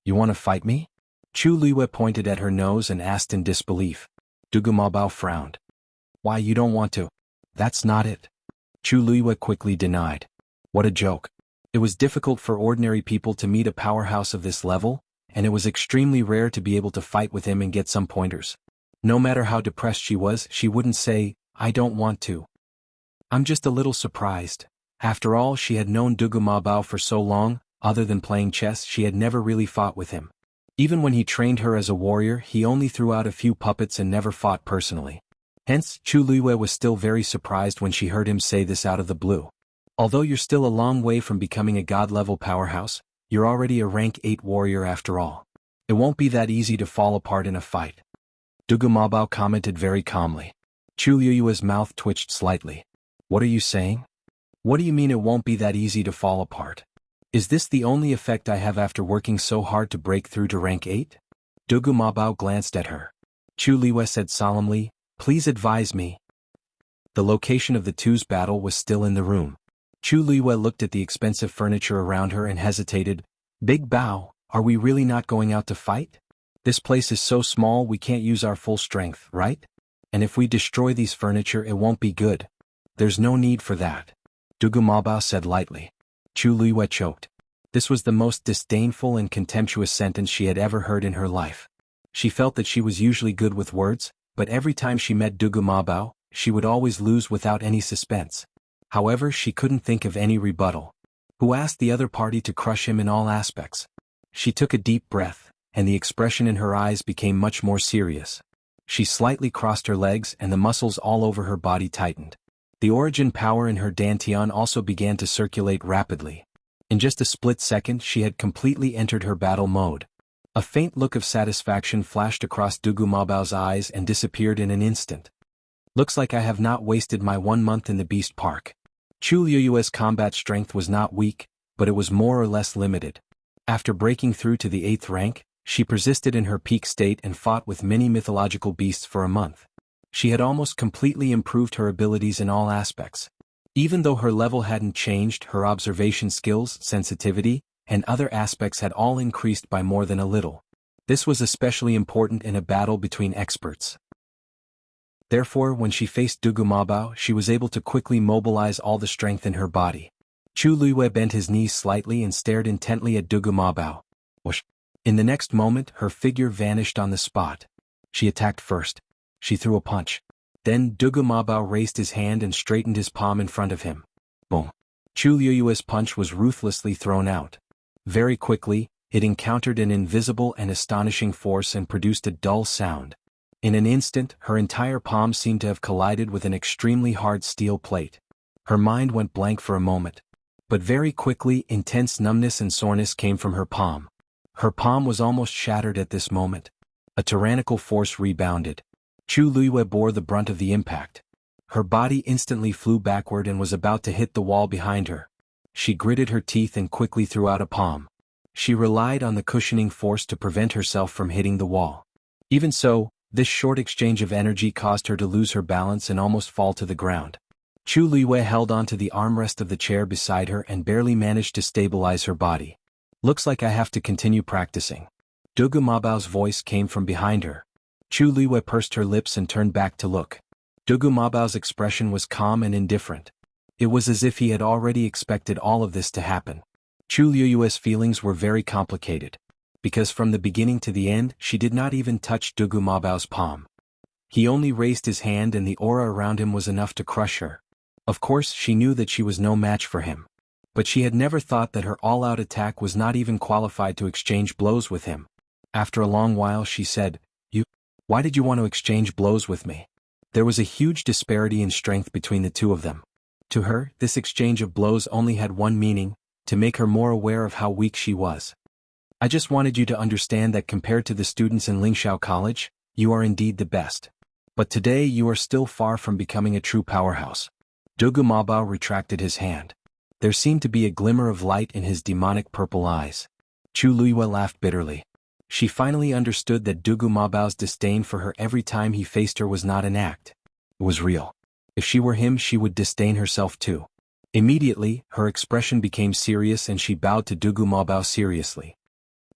You want to fight me? Chu Liyue pointed at her nose and asked in disbelief. Dugu Mabao frowned. Why, you don't want to? That's not it. Chu Liyue quickly denied. What a joke. It was difficult for ordinary people to meet a powerhouse of this level, and it was extremely rare to be able to fight with him and get some pointers. No matter how depressed she was, she wouldn't say, I don't want to. I'm just a little surprised. After all, she had known Dugu Mabao for so long, other than playing chess, she had never really fought with him. Even when he trained her as a warrior, he only threw out a few puppets and never fought personally. Hence, Chu Liyue was still very surprised when she heard him say this out of the blue. Although you're still a long way from becoming a god-level powerhouse, you're already a rank 8 warrior after all. It won't be that easy to fall apart in a fight. Dugu Mabao commented very calmly. Chu Liyue's mouth twitched slightly. What are you saying? What do you mean it won't be that easy to fall apart? Is this the only effect I have after working so hard to break through to rank 8? Dugu Mabao glanced at her. Chu Liyue said solemnly, Please advise me. The location of the two's battle was still in the room. Chu Liyue looked at the expensive furniture around her and hesitated. Big Bao, are we really not going out to fight? This place is so small we can't use our full strength, right? And if we destroy these furniture it won't be good. There's no need for that. Dugu Mabao said lightly. Chu Liyue choked. This was the most disdainful and contemptuous sentence she had ever heard in her life. She felt that she was usually good with words, but every time she met Dugu Mabao, she would always lose without any suspense. However, she couldn't think of any rebuttal. Who asked the other party to crush him in all aspects? She took a deep breath, and the expression in her eyes became much more serious. She slightly crossed her legs and the muscles all over her body tightened. The origin power in her dantian also began to circulate rapidly. In just a split second she had completely entered her battle mode. A faint look of satisfaction flashed across Dugu Mabao's eyes and disappeared in an instant. Looks like I have not wasted my 1 month in the Beast Park. Chu Liyue's combat strength was not weak, but it was more or less limited. After breaking through to the 8th rank, she persisted in her peak state and fought with many mythological beasts for a month. She had almost completely improved her abilities in all aspects. Even though her level hadn't changed, her observation skills, sensitivity, and other aspects had all increased by more than a little. This was especially important in a battle between experts. Therefore, when she faced Dugu Mabao, she was able to quickly mobilize all the strength in her body. Chu Liyue bent his knees slightly and stared intently at Dugu Mabao. Whoosh! In the next moment, her figure vanished on the spot. She attacked first. She threw a punch. Then Dugu Mabao raised his hand and straightened his palm in front of him. Boom! Chu Liyue's punch was ruthlessly thrown out. Very quickly, it encountered an invisible and astonishing force and produced a dull sound. In an instant, her entire palm seemed to have collided with an extremely hard steel plate. Her mind went blank for a moment. But very quickly, intense numbness and soreness came from her palm. Her palm was almost shattered at this moment. A tyrannical force rebounded. Chu Luiyue bore the brunt of the impact. Her body instantly flew backward and was about to hit the wall behind her. She gritted her teeth and quickly threw out a palm. She relied on the cushioning force to prevent herself from hitting the wall. Even so, this short exchange of energy caused her to lose her balance and almost fall to the ground. Chu Luiyue held onto the armrest of the chair beside her and barely managed to stabilize her body. Looks like I have to continue practicing. Dugu Mabao's voice came from behind her. Chu Luiyue pursed her lips and turned back to look. Dugu Mabao's expression was calm and indifferent. It was as if he had already expected all of this to happen. Chu Luiyue's feelings were very complicated, because from the beginning to the end she did not even touch Dugu Mabao's palm. He only raised his hand and the aura around him was enough to crush her. Of course she knew that she was no match for him. But she had never thought that her all-out attack was not even qualified to exchange blows with him. After a long while she said, Why did you want to exchange blows with me? There was a huge disparity in strength between the two of them. To her, this exchange of blows only had one meaning, to make her more aware of how weak she was. I just wanted you to understand that compared to the students in Lingxiao College, you are indeed the best. But today you are still far from becoming a true powerhouse. Dugu Mabao retracted his hand. There seemed to be a glimmer of light in his demonic purple eyes. Chu Luiyue laughed bitterly. She finally understood that Dugu Mabao's disdain for her every time he faced her was not an act. It was real. If she were him she would disdain herself too. Immediately, her expression became serious and she bowed to Dugu Mabao seriously.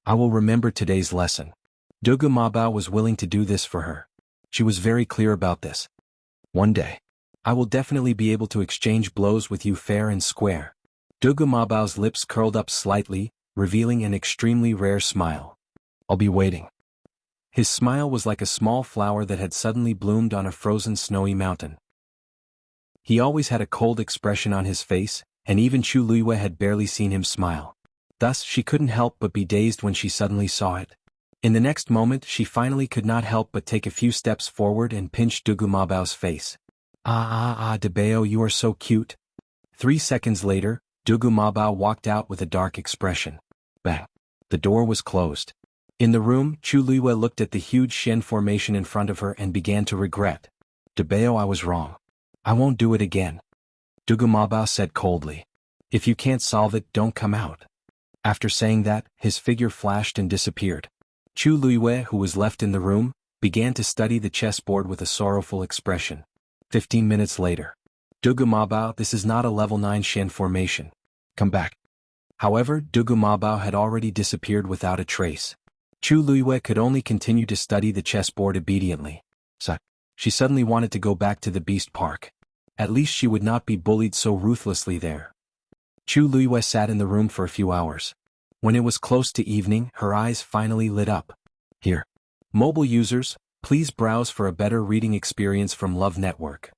I will remember today's lesson. Dugu Mabao was willing to do this for her. She was very clear about this. One day, I will definitely be able to exchange blows with you fair and square. Dugu Mabao's lips curled up slightly, revealing an extremely rare smile. I'll be waiting. His smile was like a small flower that had suddenly bloomed on a frozen snowy mountain. He always had a cold expression on his face, and even Chu Luiyue had barely seen him smile. Thus, she couldn't help but be dazed when she suddenly saw it. In the next moment, she finally could not help but take a few steps forward and pinch Dugu Mabao's face. Debao, you are so cute. 3 seconds later, Dugu Mabao walked out with a dark expression. Bang! The door was closed. In the room, Chu Luiyue looked at the huge Shen formation in front of her and began to regret. Debao, I was wrong. I won't do it again. Dugu Mabao said coldly. If you can't solve it, don't come out. After saying that, his figure flashed and disappeared. Chu Luiyue, who was left in the room, began to study the chessboard with a sorrowful expression. 15 minutes later. Dugu Mabao, this is not a level 9 Shen formation. Come back. However, Dugu Mabao had already disappeared without a trace. Chu Luiyue could only continue to study the chessboard obediently. She suddenly wanted to go back to the Beast Park. At least she would not be bullied so ruthlessly there. Chu Luiyue sat in the room for a few hours. When it was close to evening, her eyes finally lit up. Here. Mobile users, please browse for a better reading experience from Love Network.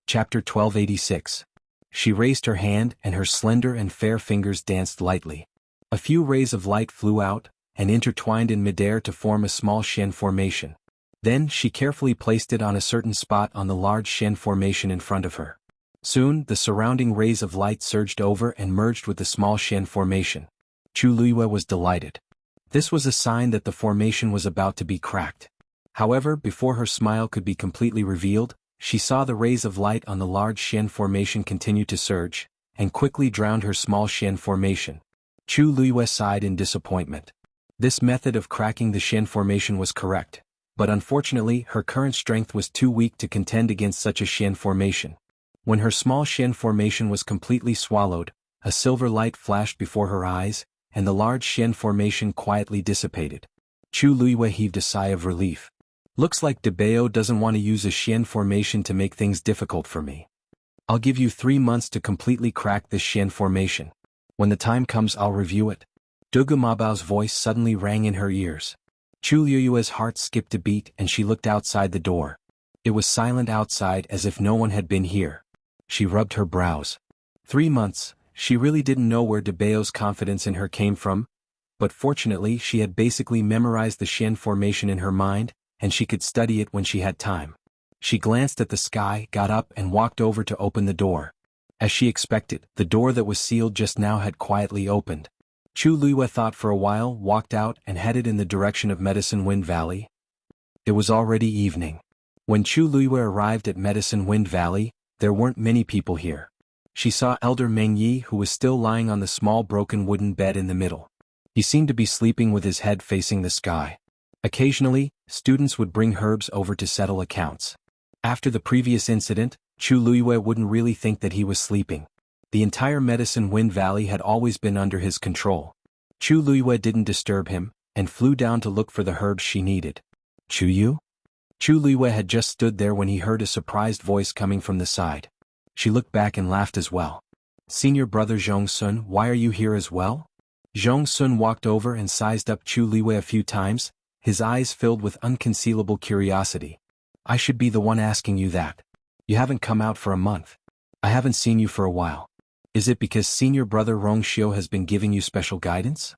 Chapter 1286. She raised her hand and her slender and fair fingers danced lightly. A few rays of light flew out and intertwined in midair to form a small Shen formation. Then she carefully placed it on a certain spot on the large Shen formation in front of her. Soon, the surrounding rays of light surged over and merged with the small Shen formation. Chu Luiyue was delighted. This was a sign that the formation was about to be cracked. However, before her smile could be completely revealed, she saw the rays of light on the large Shen formation continue to surge, and quickly drowned her small Shen formation. Chu Luiyue sighed in disappointment. This method of cracking the Shen formation was correct, but unfortunately her current strength was too weak to contend against such a Shen formation. When her small Shen formation was completely swallowed, a silver light flashed before her eyes, and the large Shen formation quietly dissipated. Chu Luiyue heaved a sigh of relief. Looks like Debao doesn't want to use a Shen formation to make things difficult for me. I'll give you 3 months to completely crack this Shen formation. When the time comes I'll review it. Dugu Mabao's voice suddenly rang in her ears. Chu Luiyue's heart skipped a beat and she looked outside the door. It was silent outside as if no one had been here. She rubbed her brows. 3 months, she really didn't know where Debao's confidence in her came from, but fortunately she had basically memorized the Shen formation in her mind, and she could study it when she had time. She glanced at the sky, got up and walked over to open the door. As she expected, the door that was sealed just now had quietly opened. Chu Luiyue thought for a while, walked out and headed in the direction of Medicine Wind Valley. It was already evening. When Chu Luiyue arrived at Medicine Wind Valley, there weren't many people here. She saw Elder Meng Yi, who was still lying on the small broken wooden bed in the middle. He seemed to be sleeping with his head facing the sky. Occasionally, students would bring herbs over to settle accounts. After the previous incident, Chu Luiyue wouldn't really think that he was sleeping. The entire Medicine Wind Valley had always been under his control. Chu Luiyue didn't disturb him, and flew down to look for the herbs she needed. Chu Yu? Chu Luiyue had just stood there when he heard a surprised voice coming from the side. She looked back and laughed as well. Senior brother Zhong Sun, why are you here as well? Zhong Sun walked over and sized up Chu Luiyue a few times, his eyes filled with unconcealable curiosity. I should be the one asking you that. You haven't come out for a month. I haven't seen you for a while. Is it because senior brother Rong Xiu has been giving you special guidance?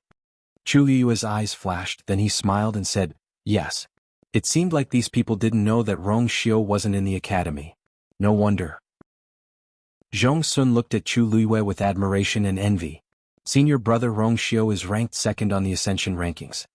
Chu Luiyue's eyes flashed, then he smiled and said, yes. It seemed like these people didn't know that Rong Xiu wasn't in the academy. No wonder. Zhong Sun looked at Chu Luiyue with admiration and envy. Senior brother Rong Xiu is ranked second on the Ascension rankings.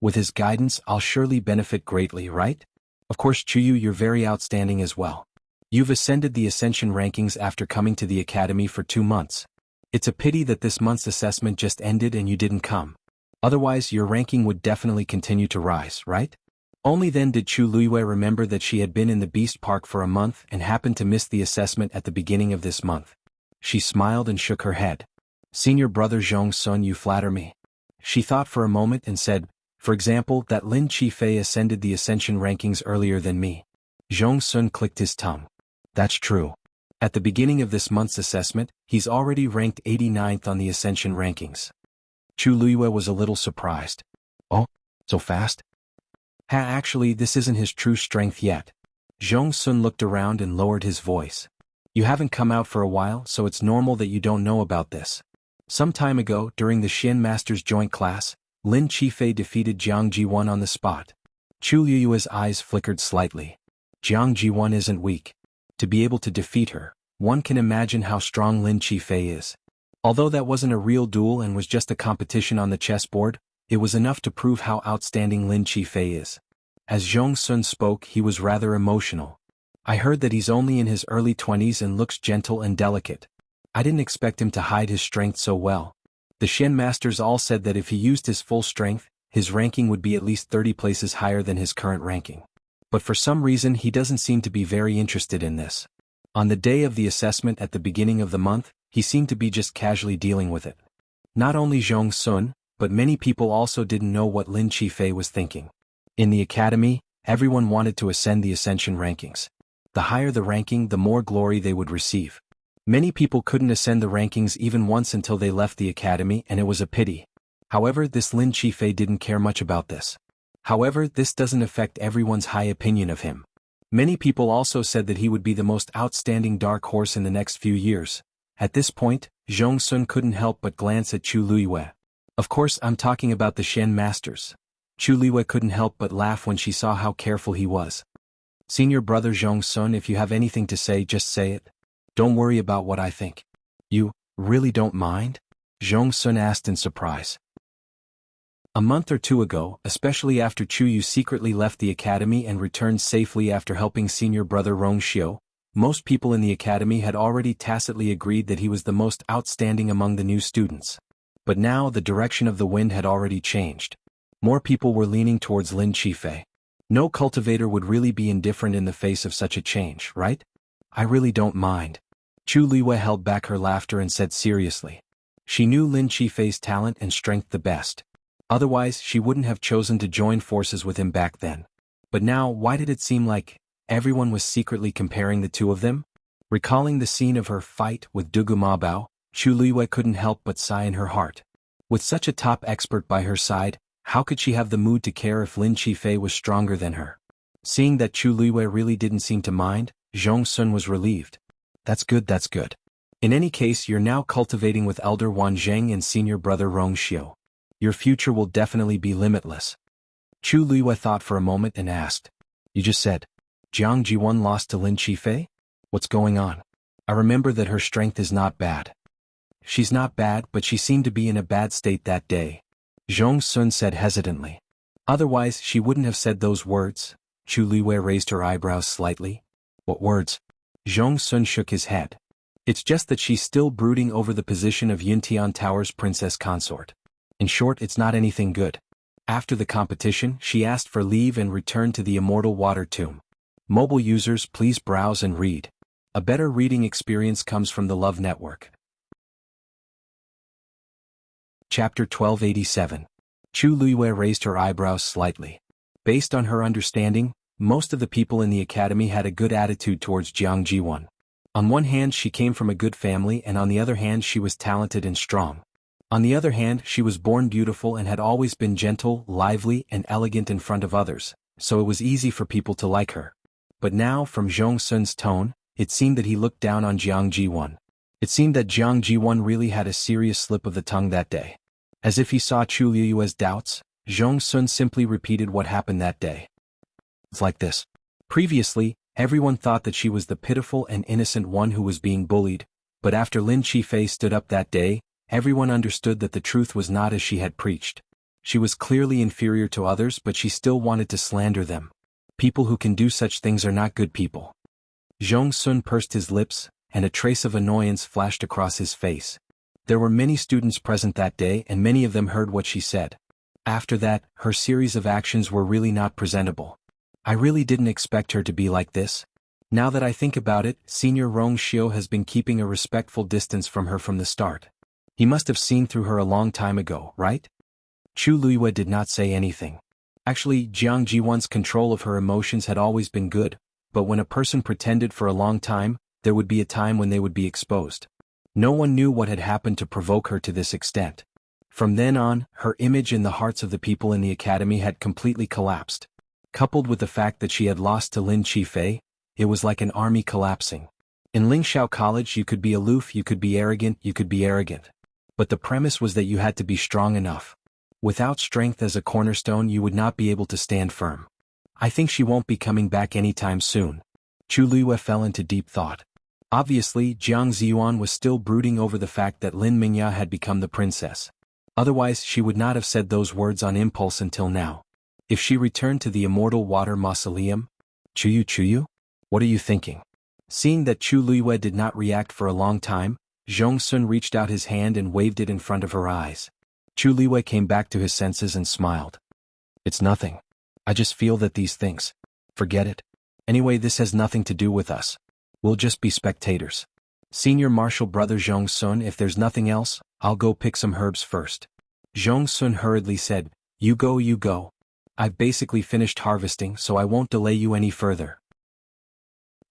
With his guidance, I'll surely benefit greatly, right? Of course, Chu Yu, you're very outstanding as well. You've ascended the Ascension rankings after coming to the academy for 2 months. It's a pity that this month's assessment just ended and you didn't come. Otherwise, your ranking would definitely continue to rise, right? Only then did Chu Luiyue remember that she had been in the Beast Park for a month and happened to miss the assessment at the beginning of this month. She smiled and shook her head. Senior brother Zhong Sun, you flatter me. She thought for a moment and said, for example, that Lin Qifei ascended the Ascension rankings earlier than me. Zhong Sun clicked his tongue. That's true. At the beginning of this month's assessment, he's already ranked 89th on the Ascension rankings. Chu Luiyue was a little surprised. Oh, so fast? Actually, this isn't his true strength yet. Zhong Sun looked around and lowered his voice. You haven't come out for a while, so it's normal that you don't know about this. Some time ago, during the Xian Masters joint class, Lin Qifei defeated Jiang Jiwan on the spot. Chu Luiyue's eyes flickered slightly. Jiang Jiwan isn't weak. To be able to defeat her, one can imagine how strong Lin Qifei is. Although that wasn't a real duel and was just a competition on the chessboard, it was enough to prove how outstanding Lin Qifei is. As Zhong Sun spoke, he was rather emotional. I heard that he's only in his early 20s and looks gentle and delicate. I didn't expect him to hide his strength so well. The Xian Masters all said that if he used his full strength, his ranking would be at least 30 places higher than his current ranking. But for some reason he doesn't seem to be very interested in this. On the day of the assessment at the beginning of the month, he seemed to be just casually dealing with it. Not only Zhong Sun, but many people also didn't know what Lin Qifei was thinking. In the academy, everyone wanted to ascend the Ascension rankings. The higher the ranking, the more glory they would receive. Many people couldn't ascend the rankings even once until they left the academy, and it was a pity. However, this Lin Qifei didn't care much about this. However, this doesn't affect everyone's high opinion of him. Many people also said that he would be the most outstanding dark horse in the next few years. At this point, Zhong Sun couldn't help but glance at Chu Luiyue. Of course, I'm talking about the Xian Masters. Chu Luiyue couldn't help but laugh when she saw how careful he was. Senior brother Zhong Sun, if you have anything to say, just say it. Don't worry about what I think. You really don't mind? Zhong Sun asked in surprise. A month or 2 ago, especially after Chu Yu secretly left the academy and returned safely after helping senior brother Rong Xiu, most people in the academy had already tacitly agreed that he was the most outstanding among the new students. But now the direction of the wind had already changed. More people were leaning towards Lin Qifei. No cultivator would really be indifferent in the face of such a change, right? I really don't mind. Chu Luiyue held back her laughter and said seriously. She knew Lin Qifei's talent and strength the best. Otherwise, she wouldn't have chosen to join forces with him back then. But now, why did it seem like everyone was secretly comparing the two of them? Recalling the scene of her fight with Dugu Mabao, Chu Luiyue couldn't help but sigh in her heart. With such a top expert by her side, how could she have the mood to care if Lin Qifei was stronger than her? Seeing that Chu Luiyue really didn't seem to mind, Zhong Sun was relieved. That's good, that's good. In any case, you're now cultivating with Elder Wan Zheng and senior brother Rong Xiu. Your future will definitely be limitless. Chu Luiyue thought for a moment and asked, you just said, Jiang Jiwan lost to Lin Qifei? What's going on? I remember that her strength is not bad. She's not bad, but she seemed to be in a bad state that day. Zhong Sun said hesitantly. Otherwise she wouldn't have said those words. Chu Liwei raised her eyebrows slightly. What words? Zhong Sun shook his head. It's just that she's still brooding over the position of Yuntian Tower's princess consort. In short, it's not anything good. After the competition, she asked for leave and returned to the Immortal Water Tomb. Mobile users, please browse and read. A better reading experience comes from the Love Network. Chapter 1287. Chu Liwei raised her eyebrows slightly. Based on her understanding, most of the people in the academy had a good attitude towards Jiang Jiwon. On one hand, she came from a good family, and on the other hand, she was talented and strong. On the other hand, she was born beautiful and had always been gentle, lively, and elegant in front of others, so it was easy for people to like her. But now, from Zhong Sun's tone, it seemed that he looked down on Jiang Jiwon. It seemed that Jiang Jiwon really had a serious slip of the tongue that day. As if he saw Chu Liue's doubts, Zhong Sun simply repeated what happened that day. It's like this. Previously, everyone thought that she was the pitiful and innocent one who was being bullied, but after Lin Qifei stood up that day, everyone understood that the truth was not as she had preached. She was clearly inferior to others, but she still wanted to slander them. People who can do such things are not good people. Zhong Sun pursed his lips, and a trace of annoyance flashed across his face. There were many students present that day, and many of them heard what she said. After that, her series of actions were really not presentable. I really didn't expect her to be like this. Now that I think about it, Senior Rong Xiu has been keeping a respectful distance from her from the start. He must have seen through her a long time ago, right? Chu Liwei did not say anything. Actually, Jiang Jiwon's control of her emotions had always been good, but when a person pretended for a long time, there would be a time when they would be exposed. No one knew what had happened to provoke her to this extent. From then on, her image in the hearts of the people in the academy had completely collapsed. Coupled with the fact that she had lost to Lin Qifei, it was like an army collapsing. In Lingxiao College you could be aloof, you could be arrogant, But the premise was that you had to be strong enough. Without strength as a cornerstone you would not be able to stand firm. I think she won't be coming back anytime soon. Chu Liwei fell into deep thought. Obviously, Jiang Ziyuan was still brooding over the fact that Lin Mingya had become the princess. Otherwise she would not have said those words on impulse until now. If she returned to the Immortal Water Mausoleum? Chuyu? What are you thinking? Seeing that Chu Liwei did not react for a long time, Zhong Sun reached out his hand and waved it in front of her eyes. Chu Liwei came back to his senses and smiled. It's nothing. I just feel that these things. Forget it. Anyway, this has nothing to do with us. We'll just be spectators. Senior Marshal Brother Zhong Sun, if there's nothing else, I'll go pick some herbs first. Zhong Sun hurriedly said, You go. I've basically finished harvesting, so I won't delay you any further.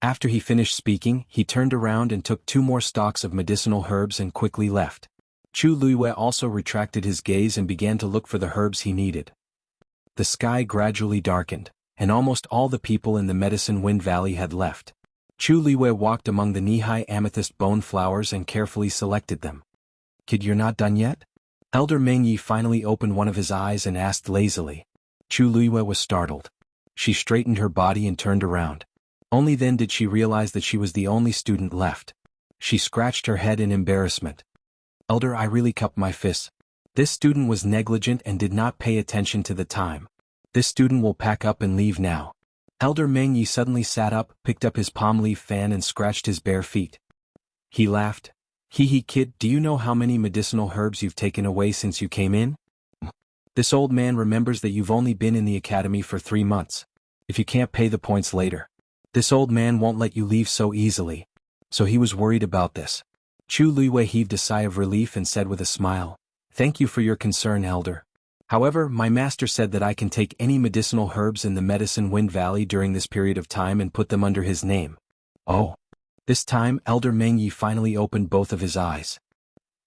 After he finished speaking, he turned around and took 2 more stalks of medicinal herbs and quickly left. Chu Liwei also retracted his gaze and began to look for the herbs he needed. The sky gradually darkened, and almost all the people in the Medicine Wind Valley had left. Chu Liwei walked among the knee-high amethyst bone flowers and carefully selected them. Kid, you're not done yet? Elder Meng Yi finally opened one of his eyes and asked lazily. Chu Liwei was startled. She straightened her body and turned around. Only then did she realize that she was the only student left. She scratched her head in embarrassment. Elder, I really cupped my fists. This student was negligent and did not pay attention to the time. This student will pack up and leave now. Elder Meng Yi suddenly sat up, picked up his palm leaf fan and scratched his bare feet. He laughed. Hee kid, do you know how many medicinal herbs you've taken away since you came in? This old man remembers that you've only been in the academy for 3 months. If you can't pay the points later, this old man won't let you leave so easily. So he was worried about this. Chu Liwei heaved a sigh of relief and said with a smile, Thank you for your concern, Elder. However, my master said that I can take any medicinal herbs in the Medicine Wind Valley during this period of time and put them under his name. Oh. This time, Elder Meng Yi finally opened both of his eyes.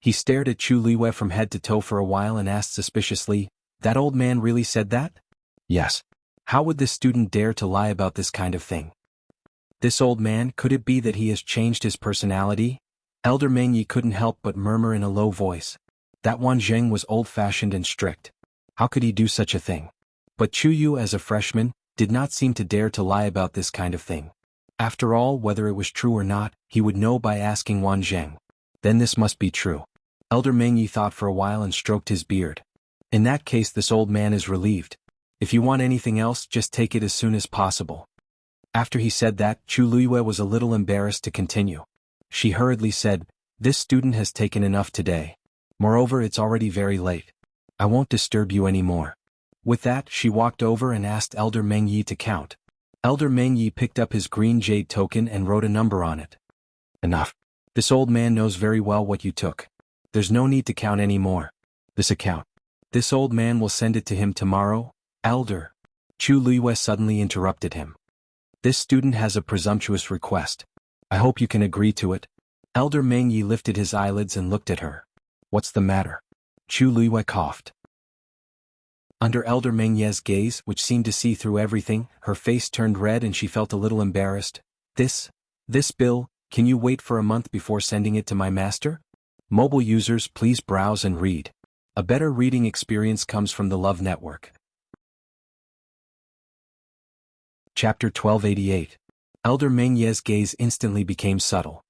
He stared at Chu Liwei from head to toe for a while and asked suspiciously, That old man really said that? Yes. How would this student dare to lie about this kind of thing? This old man, could it be that he has changed his personality? Elder Meng Yi couldn't help but murmur in a low voice. That Wan Zheng was old-fashioned and strict. How could he do such a thing? But Chu Yu, as a freshman, did not seem to dare to lie about this kind of thing. After all, whether it was true or not, he would know by asking Wan Zheng. Then this must be true. Elder Mengyi thought for a while and stroked his beard. In that case, this old man is relieved. If you want anything else, just take it as soon as possible. After he said that, Chu Luiyue was a little embarrassed to continue. She hurriedly said, "This student has taken enough today. Moreover, it's already very late. I won't disturb you anymore." With that, she walked over and asked Elder Mengyi to count. Elder Mengyi picked up his green jade token and wrote a number on it. "Enough. This old man knows very well what you took. There's no need to count anymore. This account. This old man will send it to him tomorrow, Elder." Chu Luiyue suddenly interrupted him. "This student has a presumptuous request. I hope you can agree to it." Elder Mengyi lifted his eyelids and looked at her. "What's the matter?" Chu Luiyue coughed. Under Elder Mengyi's gaze, which seemed to see through everything, her face turned red and she felt a little embarrassed. This bill, can you wait for a month before sending it to my master? Mobile users, please browse and read. A better reading experience comes from the Love Network. Chapter 1288. Elder Mengyi's gaze instantly became subtle.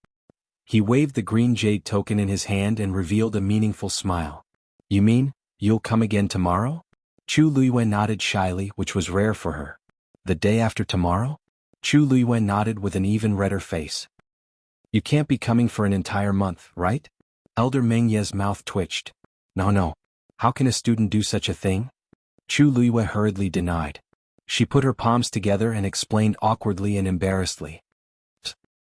He waved the green jade token in his hand and revealed a meaningful smile. "You mean, you'll come again tomorrow?" Chu Luiyue nodded shyly, which was rare for her. "The day after tomorrow?" Chu Luiyue nodded with an even redder face. "You can't be coming for an entire month, right?" Elder Mengyi's mouth twitched. No. How can a student do such a thing?" Chu Luiyue hurriedly denied. She put her palms together and explained awkwardly and embarrassedly.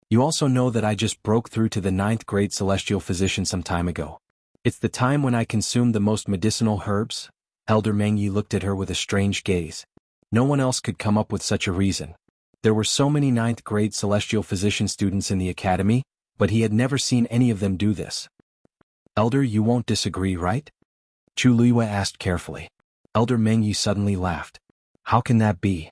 "You also know that I just broke through to the 9th grade celestial physician some time ago. It's the time when I consumed the most medicinal herbs." Elder Mengyi looked at her with a strange gaze. No one else could come up with such a reason. There were so many 9th grade celestial physician students in the academy, but he had never seen any of them do this. "Elder, you won't disagree, right?" Chu Luiyue asked carefully. Elder Mengyi suddenly laughed. "How can that be?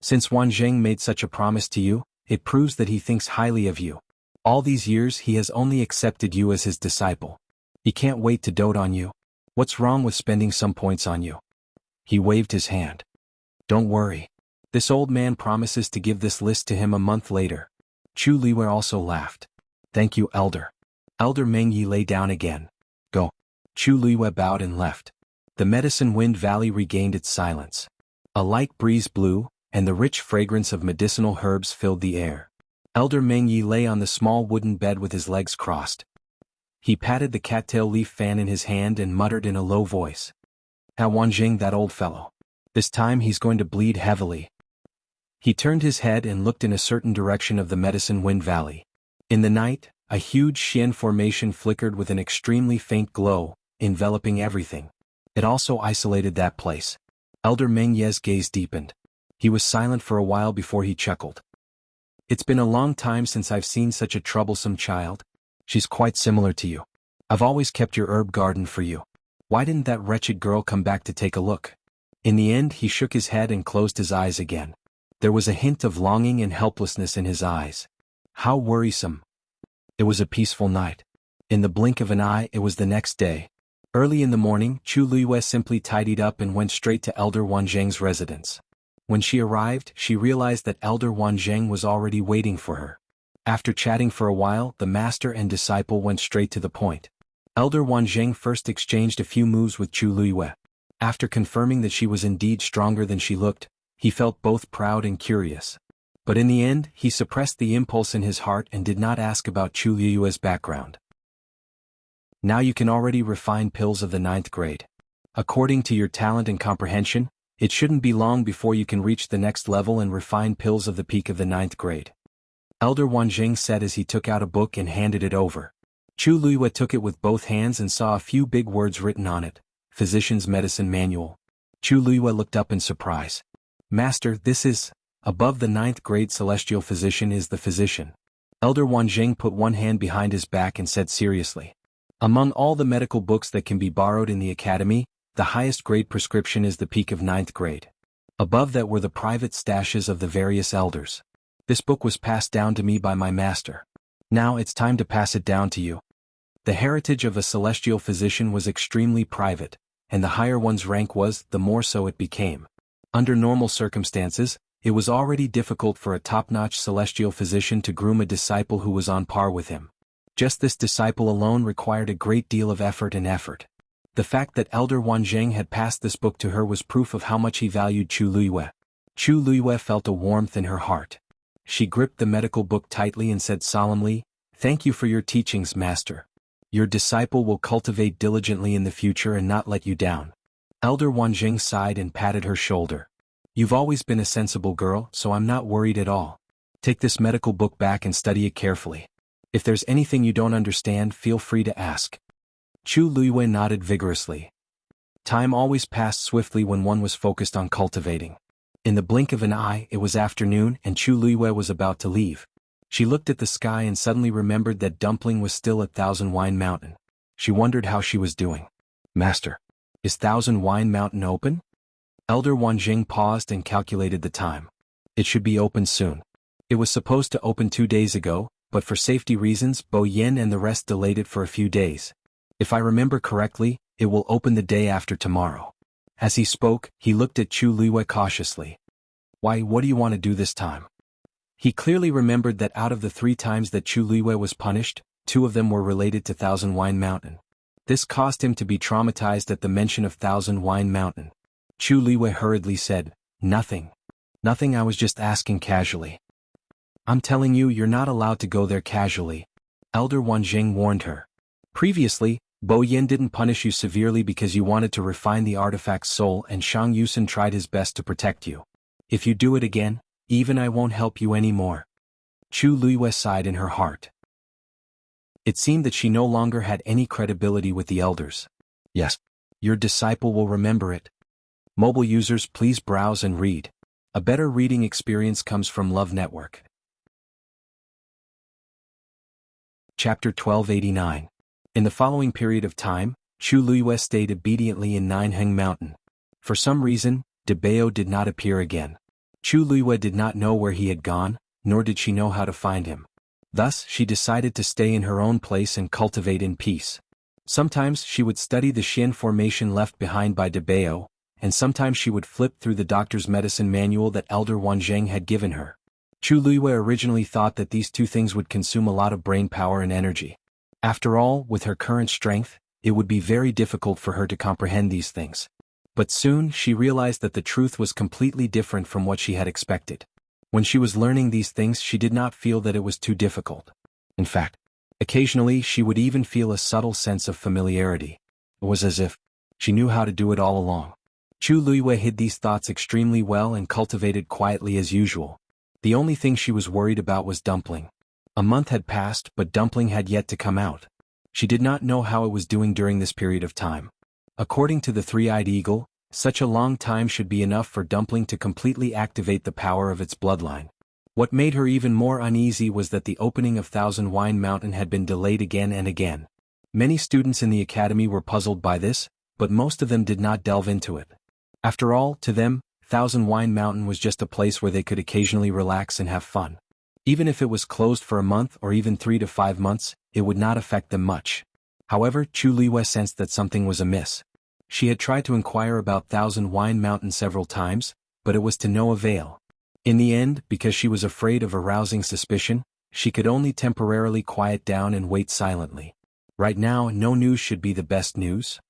Since Wanzheng made such a promise to you, it proves that he thinks highly of you. All these years he has only accepted you as his disciple. He can't wait to dote on you. What's wrong with spending some points on you?" He waved his hand. "Don't worry. This old man promises to give this list to him a month later." Chu Luiyue also laughed. "Thank you, Elder." Elder Mengyi lay down again. "Go." Chu Luiyue bowed and left. The Medicine Wind Valley regained its silence. A light breeze blew, and the rich fragrance of medicinal herbs filled the air. Elder Mengyi lay on the small wooden bed with his legs crossed. He patted the cattail leaf fan in his hand and muttered in a low voice. "How Wanzheng, that old fellow. This time he's going to bleed heavily." He turned his head and looked in a certain direction of the Medicine Wind Valley. In the night, a huge Xian formation flickered with an extremely faint glow, enveloping everything. It also isolated that place. Elder Mengyi's gaze deepened. He was silent for a while before he chuckled. "It's been a long time since I've seen such a troublesome child. She's quite similar to you. I've always kept your herb garden for you. Why didn't that wretched girl come back to take a look?" In the end, he shook his head and closed his eyes again. There was a hint of longing and helplessness in his eyes. How worrisome. It was a peaceful night. In the blink of an eye, it was the next day. Early in the morning, Chu Luiyue simply tidied up and went straight to Elder Wanzheng's residence. When she arrived, she realized that Elder Wanzheng was already waiting for her. After chatting for a while, the master and disciple went straight to the point. Elder Wanzheng first exchanged a few moves with Chu Luiyue. After confirming that she was indeed stronger than she looked, he felt both proud and curious. But in the end, he suppressed the impulse in his heart and did not ask about Chu Luiyue's background. "Now you can already refine pills of the 9th grade. According to your talent and comprehension, it shouldn't be long before you can reach the next level and refine pills of the peak of the 9th grade." Elder Wanzheng said as he took out a book and handed it over. Chu Luiyue took it with both hands and saw a few big words written on it, "Physician's Medicine Manual." Chu Luiyue looked up in surprise. "Master, this is..." Above the 9th grade celestial physician is the physician. Elder Wanzheng put one hand behind his back and said seriously. "Among all the medical books that can be borrowed in the academy, the highest grade prescription is the peak of 9th grade. Above that were the private stashes of the various elders. This book was passed down to me by my master. Now it's time to pass it down to you." The heritage of a celestial physician was extremely private, and the higher one's rank was, the more so it became. Under normal circumstances, it was already difficult for a top-notch celestial physician to groom a disciple who was on par with him. Just this disciple alone required a great deal of effort. The fact that Elder Wanzheng had passed this book to her was proof of how much he valued Chu Luiyue. Chu Luiyue felt a warmth in her heart. She gripped the medical book tightly and said solemnly, "Thank you for your teachings, Master. Your disciple will cultivate diligently in the future and not let you down." Elder Wanzheng sighed and patted her shoulder. "You've always been a sensible girl, so I'm not worried at all. Take this medical book back and study it carefully. If there's anything you don't understand, feel free to ask." Chu Luiyue nodded vigorously. Time always passed swiftly when one was focused on cultivating. In the blink of an eye, it was afternoon and Chu Luiyue was about to leave. She looked at the sky and suddenly remembered that Dumpling was still at Thousand Wine Mountain. She wondered how she was doing. "Master, is Thousand Wine Mountain open?" Elder Wanzheng paused and calculated the time. "It should be open soon. It was supposed to open 2 days ago, but for safety reasons Bo Yin and the rest delayed it for a few days. If I remember correctly, it will open the day after tomorrow." As he spoke, he looked at Chu Luiyue cautiously. "Why, what do you want to do this time?" He clearly remembered that out of the 3 times that Chu Luiyue was punished, 2 of them were related to Thousand Wine Mountain. This caused him to be traumatized at the mention of Thousand Wine Mountain. Chu Luiyue hurriedly said, "Nothing. Nothing, I was just asking casually." "I'm telling you, you're not allowed to go there casually," Elder Wanzheng warned her. "Previously, Bo Yin didn't punish you severely because you wanted to refine the artifact's soul and Shang Yusen tried his best to protect you. If you do it again, even I won't help you anymore." Chu Luiyue sighed in her heart. It seemed that she no longer had any credibility with the elders. "Yes. Your disciple will remember it." Mobile users, please browse and read. A better reading experience comes from Love Network. Chapter 1289. In the following period of time, Chu Luiyue stayed obediently in Ninheng Mountain. For some reason, De Bao did not appear again. Chu Luiyue did not know where he had gone, nor did she know how to find him. Thus, she decided to stay in her own place and cultivate in peace. Sometimes she would study the Xian formation left behind by De Bao, and sometimes she would flip through the doctor's medicine manual that Elder Wanzheng had given her. Chu Luiyue originally thought that these 2 things would consume a lot of brain power and energy. After all, with her current strength, it would be very difficult for her to comprehend these things. But soon she realized that the truth was completely different from what she had expected. When she was learning these things, she did not feel that it was too difficult. In fact, occasionally she would even feel a subtle sense of familiarity. It was as if she knew how to do it all along. Chu Luiyue hid these thoughts extremely well and cultivated quietly as usual. The only thing she was worried about was Dumpling. A month had passed, but Dumpling had yet to come out. She did not know how it was doing during this period of time. According to the Three-Eyed Eagle, such a long time should be enough for Dumpling to completely activate the power of its bloodline. What made her even more uneasy was that the opening of Thousand Wine Mountain had been delayed again and again. Many students in the academy were puzzled by this, but most of them did not delve into it. After all, to them, Thousand Wine Mountain was just a place where they could occasionally relax and have fun. Even if it was closed for a month or even 3 to 5 months, it would not affect them much. However, Chu Luiyue sensed that something was amiss. She had tried to inquire about Thousand Wine Mountain several times, but it was to no avail. In the end, because she was afraid of arousing suspicion, she could only temporarily quiet down and wait silently. Right now, no news should be the best news.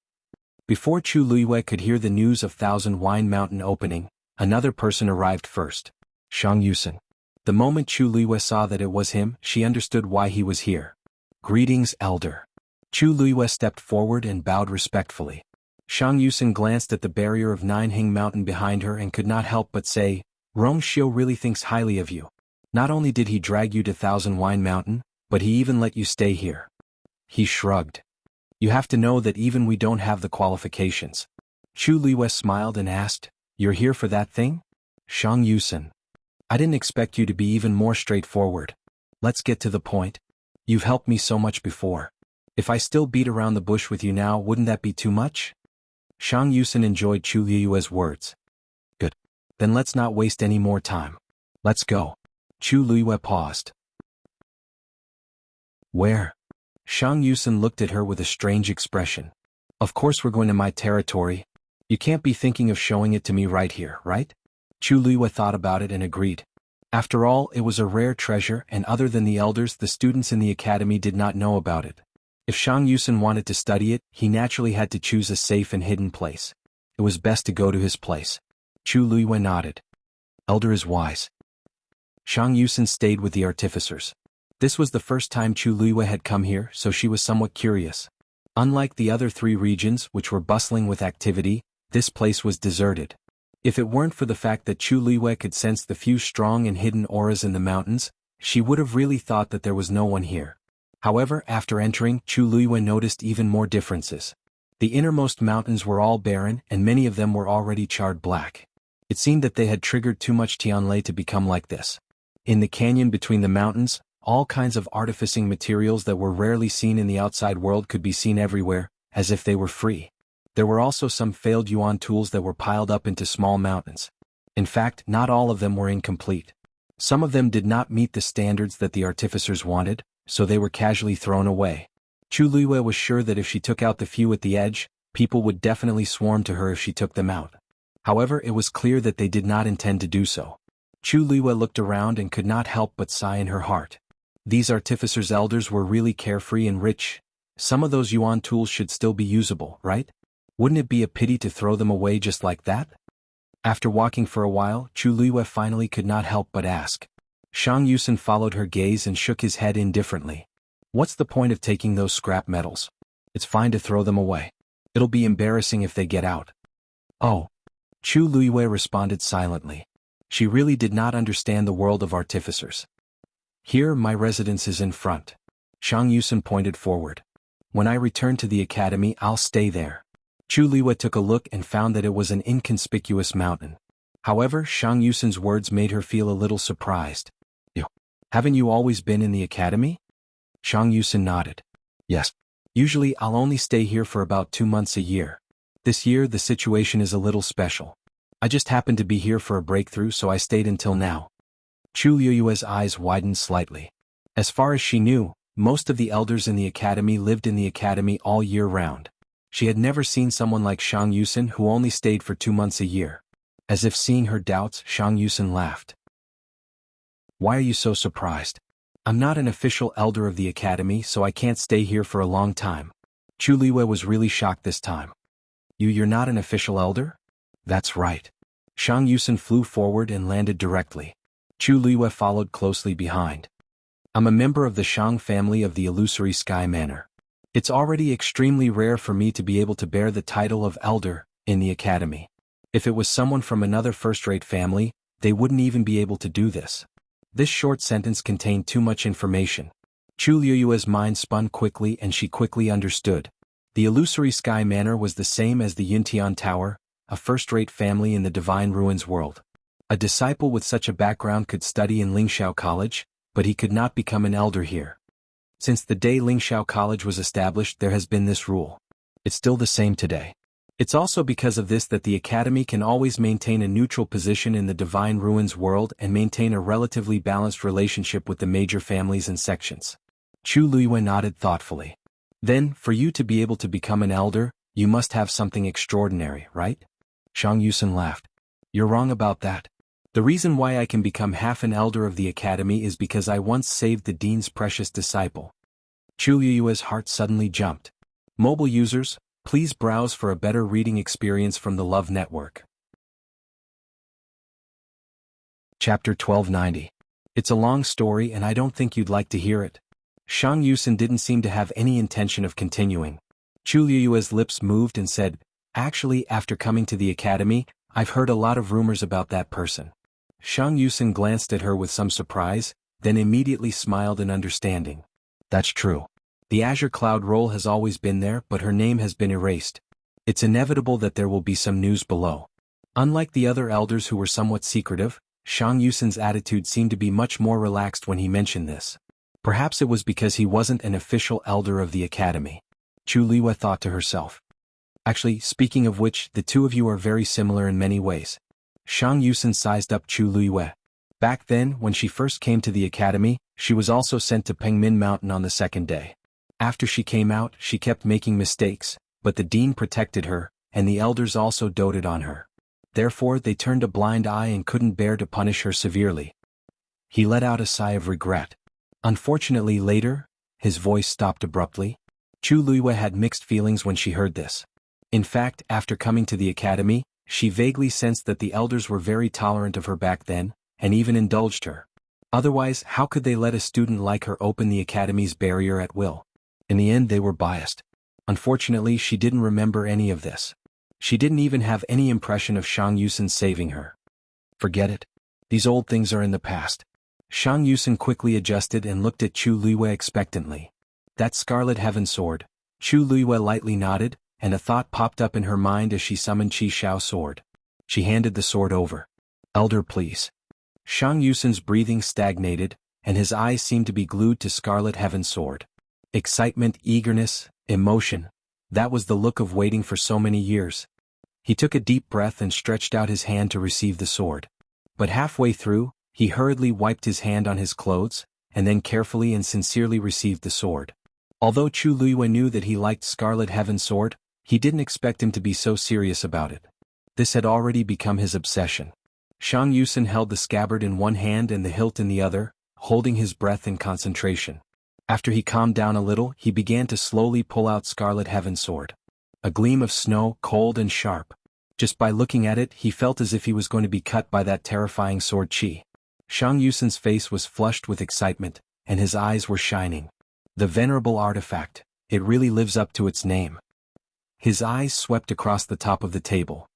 Before Chu Luiyue could hear the news of Thousand Wine Mountain opening, another person arrived first. Shang Yusen. The moment Chu Luiyue saw that it was him, she understood why he was here. "Greetings, Elder." Chu Luiyue stepped forward and bowed respectfully. Shang Yusen glanced at the barrier of Ninheng Mountain behind her and could not help but say, "Rong Xiu really thinks highly of you. Not only did he drag you to Thousand Wine Mountain, but he even let you stay here." He shrugged. "You have to know that even we don't have the qualifications." Chu Luiyue smiled and asked, "You're here for that thing?" Shang Yusen. "I didn't expect you to be even more straightforward. Let's get to the point. You've helped me so much before. If I still beat around the bush with you now, wouldn't that be too much?" Shang Yusen enjoyed Chu Luiyue's words. "Good. Then let's not waste any more time. Let's go." Chu Luiyue paused. "Where?" Shang Yusen looked at her with a strange expression. "Of course we're going to my territory. You can't be thinking of showing it to me right here, right?" Chu Luiyue thought about it and agreed. After all, it was a rare treasure, and other than the elders, the students in the academy did not know about it. If Shang Yusen wanted to study it, he naturally had to choose a safe and hidden place. It was best to go to his place. Chu Luiyue nodded. Elder is wise. Shang Yusen stayed with the artificers. This was the first time Chu Luiyue had come here, so she was somewhat curious. Unlike the other 3 regions, which were bustling with activity, this place was deserted. If it weren't for the fact that Chu Luiyue could sense the few strong and hidden auras in the mountains, she would have really thought that there was no one here. However, after entering, Chu Luiyue noticed even more differences. The innermost mountains were all barren, and many of them were already charred black. It seemed that they had triggered too much Tianlei to become like this. In the canyon between the mountains, all kinds of artificing materials that were rarely seen in the outside world could be seen everywhere, as if they were free. There were also some failed yuan tools that were piled up into small mountains. In fact, not all of them were incomplete. Some of them did not meet the standards that the artificers wanted, so they were casually thrown away. Chu Luiyue was sure that if she took out the few at the edge, people would definitely swarm to her if she took them out. However, it was clear that they did not intend to do so. Chu Luiyue looked around and could not help but sigh in her heart. These artificers' elders were really carefree and rich. Some of those yuan tools should still be usable, right? Wouldn't it be a pity to throw them away just like that? After walking for a while, Chu Luiyue finally could not help but ask. Shang Yusen followed her gaze and shook his head indifferently. What's the point of taking those scrap metals? It's fine to throw them away. It'll be embarrassing if they get out. Oh. Chu Luiyue responded silently. She really did not understand the world of artificers. Here, my residence is in front. Shang Yusen pointed forward. When I return to the academy, I'll stay there. Chu Luiyue took a look and found that it was an inconspicuous mountain. However, Shang Yusen's words made her feel a little surprised. Haven't you always been in the academy? Shang Yusen nodded. Yes. Usually I'll only stay here for about 2 months a year. This year the situation is a little special. I just happened to be here for a breakthrough, so I stayed until now. Chu Luiyue's eyes widened slightly. As far as she knew, most of the elders in the academy lived in the academy all year round. She had never seen someone like Shang Yusen who only stayed for 2 months a year. As if seeing her doubts, Shang Yusen laughed. Why are you so surprised? I'm not an official elder of the academy, so I can't stay here for a long time. Chu Luiyue was really shocked this time. You're not an official elder? That's right. Shang Yusen flew forward and landed directly. Chu Luiyue followed closely behind. I'm a member of the Shang family of the Illusory Sky Manor. It's already extremely rare for me to be able to bear the title of elder in the academy. If it was someone from another first-rate family, they wouldn't even be able to do this. This short sentence contained too much information. Chu Luiyue's mind spun quickly and she quickly understood. The Illusory Sky Manor was the same as the Yuntian Tower, a first-rate family in the Divine Ruins world. A disciple with such a background could study in Lingxiao College, but he could not become an elder here. Since the day Lingxiao College was established, there has been this rule. It's still the same today. It's also because of this that the Academy can always maintain a neutral position in the Divine Ruins world and maintain a relatively balanced relationship with the major families and sections. Chu Luiyue nodded thoughtfully. Then, for you to be able to become an elder, you must have something extraordinary, right? Shang Yusen laughed. You're wrong about that. The reason why I can become half an elder of the Academy is because I once saved the Dean's precious disciple. Chu Luiyue's heart suddenly jumped. Mobile users, please browse for a better reading experience from the Love Network. Chapter 1290. It's a long story and I don't think you'd like to hear it. Shang Yusen didn't seem to have any intention of continuing. Chu Luiyue's lips moved and said, Actually, after coming to the academy, I've heard a lot of rumors about that person. Shang Yusen glanced at her with some surprise, then immediately smiled in understanding. That's true. The Azure Cloud role has always been there, but her name has been erased. It's inevitable that there will be some news below. Unlike the other elders who were somewhat secretive, Shang Yusen's attitude seemed to be much more relaxed when he mentioned this. Perhaps it was because he wasn't an official elder of the academy. Chu Luiyue thought to herself. Actually, speaking of which, the two of you are very similar in many ways. Shang Yusen sized up Chu Luiyue. Back then, when she first came to the academy, she was also sent to Pengmin Mountain on the second day. After she came out, she kept making mistakes, but the dean protected her, and the elders also doted on her. Therefore, they turned a blind eye and couldn't bear to punish her severely. He let out a sigh of regret. Unfortunately later, his voice stopped abruptly. Chu Luiyue had mixed feelings when she heard this. In fact, after coming to the academy, she vaguely sensed that the elders were very tolerant of her back then, and even indulged her. Otherwise, how could they let a student like her open the academy's barrier at will? In the end, they were biased. Unfortunately, she didn't remember any of this. She didn't even have any impression of Shang Yusen saving her. Forget it. These old things are in the past. Shang Yusen quickly adjusted and looked at Chu Luiyue expectantly. That Scarlet Heaven Sword. Chu Luiyue lightly nodded, and a thought popped up in her mind as she summoned Qi Xiao Sword. She handed the sword over. Elder, please. Shang Yusen's breathing stagnated, and his eyes seemed to be glued to Scarlet Heaven Sword. Excitement, eagerness, emotion. That was the look of waiting for so many years. He took a deep breath and stretched out his hand to receive the sword. But halfway through, he hurriedly wiped his hand on his clothes, and then carefully and sincerely received the sword. Although Chu Luiyue knew that he liked Scarlet Heaven Sword, he didn't expect him to be so serious about it. This had already become his obsession. Shang Yusen held the scabbard in one hand and the hilt in the other, holding his breath in concentration. After he calmed down a little, he began to slowly pull out Scarlet Heaven Sword. A gleam of snow, cold and sharp. Just by looking at it, he felt as if he was going to be cut by that terrifying sword Qi. Shang Yusen's face was flushed with excitement, and his eyes were shining. The venerable artifact, it really lives up to its name. His eyes swept across the top of the table.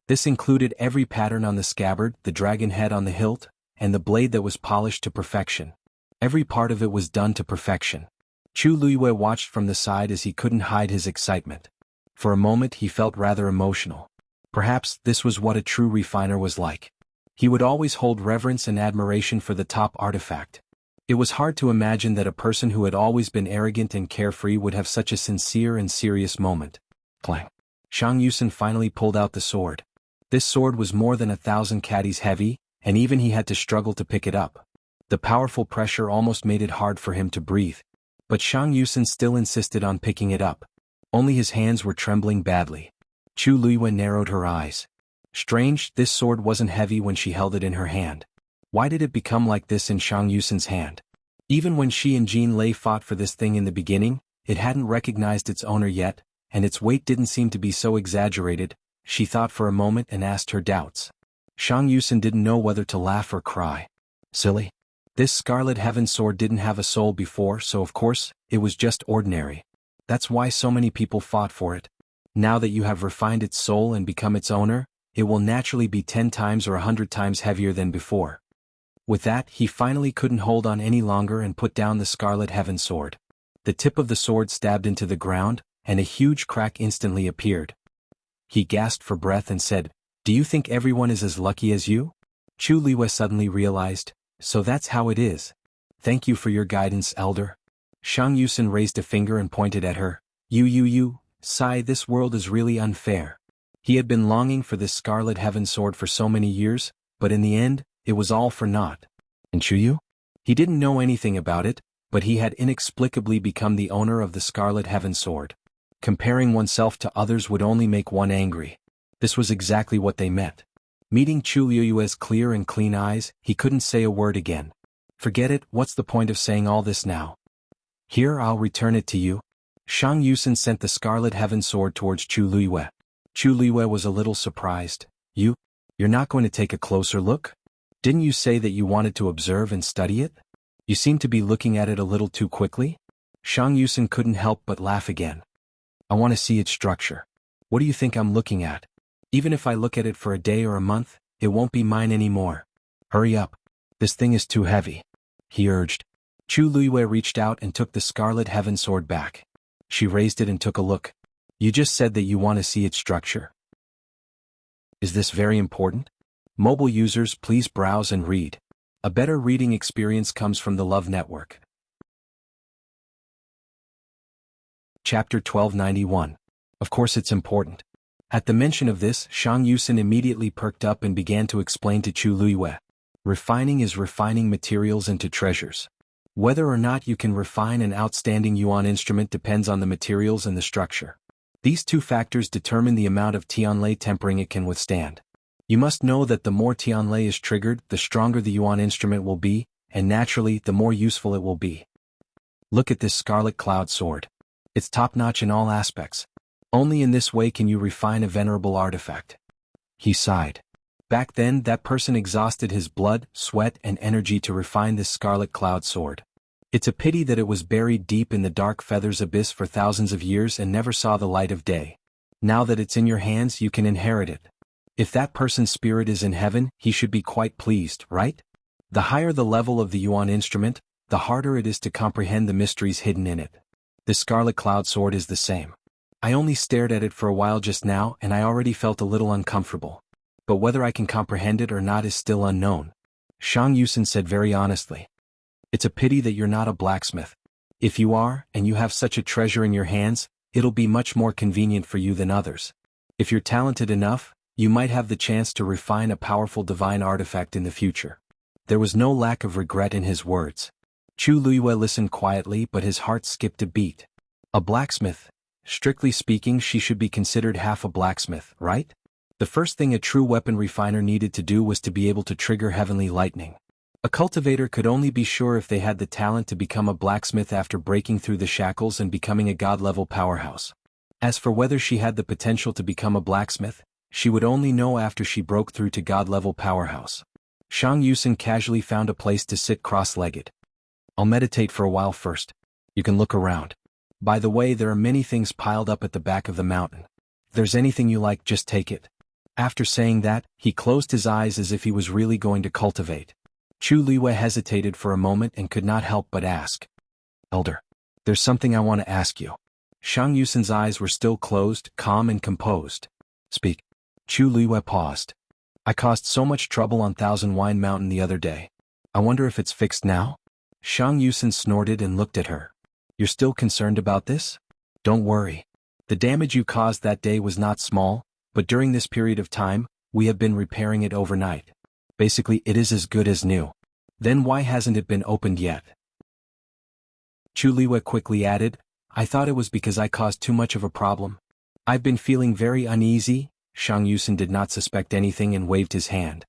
This included every pattern on the scabbard, the dragon head on the hilt, and the blade that was polished to perfection. Every part of it was done to perfection. Chu Luiyue watched from the side as he couldn't hide his excitement. For a moment he felt rather emotional. Perhaps this was what a true refiner was like. He would always hold reverence and admiration for the top artifact. It was hard to imagine that a person who had always been arrogant and carefree would have such a sincere and serious moment. Clang. Shang Yusen finally pulled out the sword. This sword was more than 1,000 caddies heavy, and even he had to struggle to pick it up. The powerful pressure almost made it hard for him to breathe. But Shang Yusen still insisted on picking it up. Only his hands were trembling badly. Chu Luiyue narrowed her eyes. Strange, this sword wasn't heavy when she held it in her hand. Why did it become like this in Shang Yusen's hand? Even when she and Jean Lei fought for this thing in the beginning, it hadn't recognized its owner yet, and its weight didn't seem to be so exaggerated. She thought for a moment and asked her doubts. Shang Yusen didn't know whether to laugh or cry. Silly. This Scarlet Heaven Sword didn't have a soul before, so of course, it was just ordinary. That's why so many people fought for it. Now that you have refined its soul and become its owner, it will naturally be 10 times or 100 times heavier than before. With that, he finally couldn't hold on any longer and put down the Scarlet Heaven Sword. The tip of the sword stabbed into the ground, and a huge crack instantly appeared. He gasped for breath and said, "Do you think everyone is as lucky as you?" Chu Luiyue suddenly realized, "So that's how it is. Thank you for your guidance, Elder." Shang Yusen raised a finger and pointed at her. You, sigh, this world is really unfair." He had been longing for this Scarlet Heaven Sword for so many years, but in the end, it was all for naught. And Chuyu? He didn't know anything about it, but he had inexplicably become the owner of the Scarlet Heaven Sword. Comparing oneself to others would only make one angry. This was exactly what they meant. Meeting Chu Luiyue's clear and clean eyes, he couldn't say a word again. Forget it, what's the point of saying all this now? Here, I'll return it to you. Shang Yusen sent the Scarlet Heaven Sword towards Chu Luiyue. Chu Luiyue was a little surprised. You're not going to take a closer look? Didn't you say that you wanted to observe and study it? You seem to be looking at it a little too quickly? Shang Yusen couldn't help but laugh again. I want to see its structure. What do you think I'm looking at? Even if I look at it for a day or a month, it won't be mine anymore. Hurry up. This thing is too heavy, he urged. Chu Luiyue reached out and took the Scarlet Heaven Sword back. She raised it and took a look. You just said that you want to see its structure. Is this very important? Mobile users, please browse and read. A better reading experience comes from the Love Network. Chapter 1291. Of course it's important. At the mention of this, Shang Yusen immediately perked up and began to explain to Chu Luiyue. Refining is refining materials into treasures. Whether or not you can refine an outstanding yuan instrument depends on the materials and the structure. These two factors determine the amount of tianlei tempering it can withstand. You must know that the more Tianlei is triggered, the stronger the Yuan instrument will be, and naturally the more useful it will be. Look at this Scarlet Cloud sword. It's top-notch in all aspects. Only in this way can you refine a venerable artifact. He sighed. Back then, that person exhausted his blood, sweat, and energy to refine this Scarlet Cloud sword. It's a pity that it was buried deep in the dark feathers abyss for thousands of years and never saw the light of day. Now that it's in your hands, you can inherit it. If that person's spirit is in heaven, he should be quite pleased, right? The higher the level of the Yuan instrument, the harder it is to comprehend the mysteries hidden in it. The Scarlet Cloud sword is the same. I only stared at it for a while just now and I already felt a little uncomfortable. But whether I can comprehend it or not is still unknown. Shang Yusen said very honestly. It's a pity that you're not a blacksmith. If you are, and you have such a treasure in your hands, it'll be much more convenient for you than others. If you're talented enough, you might have the chance to refine a powerful divine artifact in the future. There was no lack of regret in his words. Chu Luiyue listened quietly, but his heart skipped a beat. A blacksmith? Strictly speaking, she should be considered half a blacksmith, right? The first thing a true weapon refiner needed to do was to be able to trigger heavenly lightning. A cultivator could only be sure if they had the talent to become a blacksmith after breaking through the shackles and becoming a god-level powerhouse. As for whether she had the potential to become a blacksmith, she would only know after she broke through to god-level powerhouse. Shang Yusen casually found a place to sit cross-legged. I'll meditate for a while first. You can look around. By the way, there are many things piled up at the back of the mountain. If there's anything you like, just take it. After saying that, he closed his eyes as if he was really going to cultivate. Chu Luiyue hesitated for a moment and could not help but ask. Elder, there's something I want to ask you. Shang Yusen's eyes were still closed, calm and composed. Speak. Chu Luiyue paused. I caused so much trouble on Thousand Wine Mountain the other day. I wonder if it's fixed now? Shang Yusen snorted and looked at her. You're still concerned about this? Don't worry. The damage you caused that day was not small, but during this period of time, we have been repairing it overnight. Basically, it is as good as new. Then why hasn't it been opened yet? Chu Luiyue quickly added, I thought it was because I caused too much of a problem. I've been feeling very uneasy. Shang Yusen did not suspect anything and waved his hand.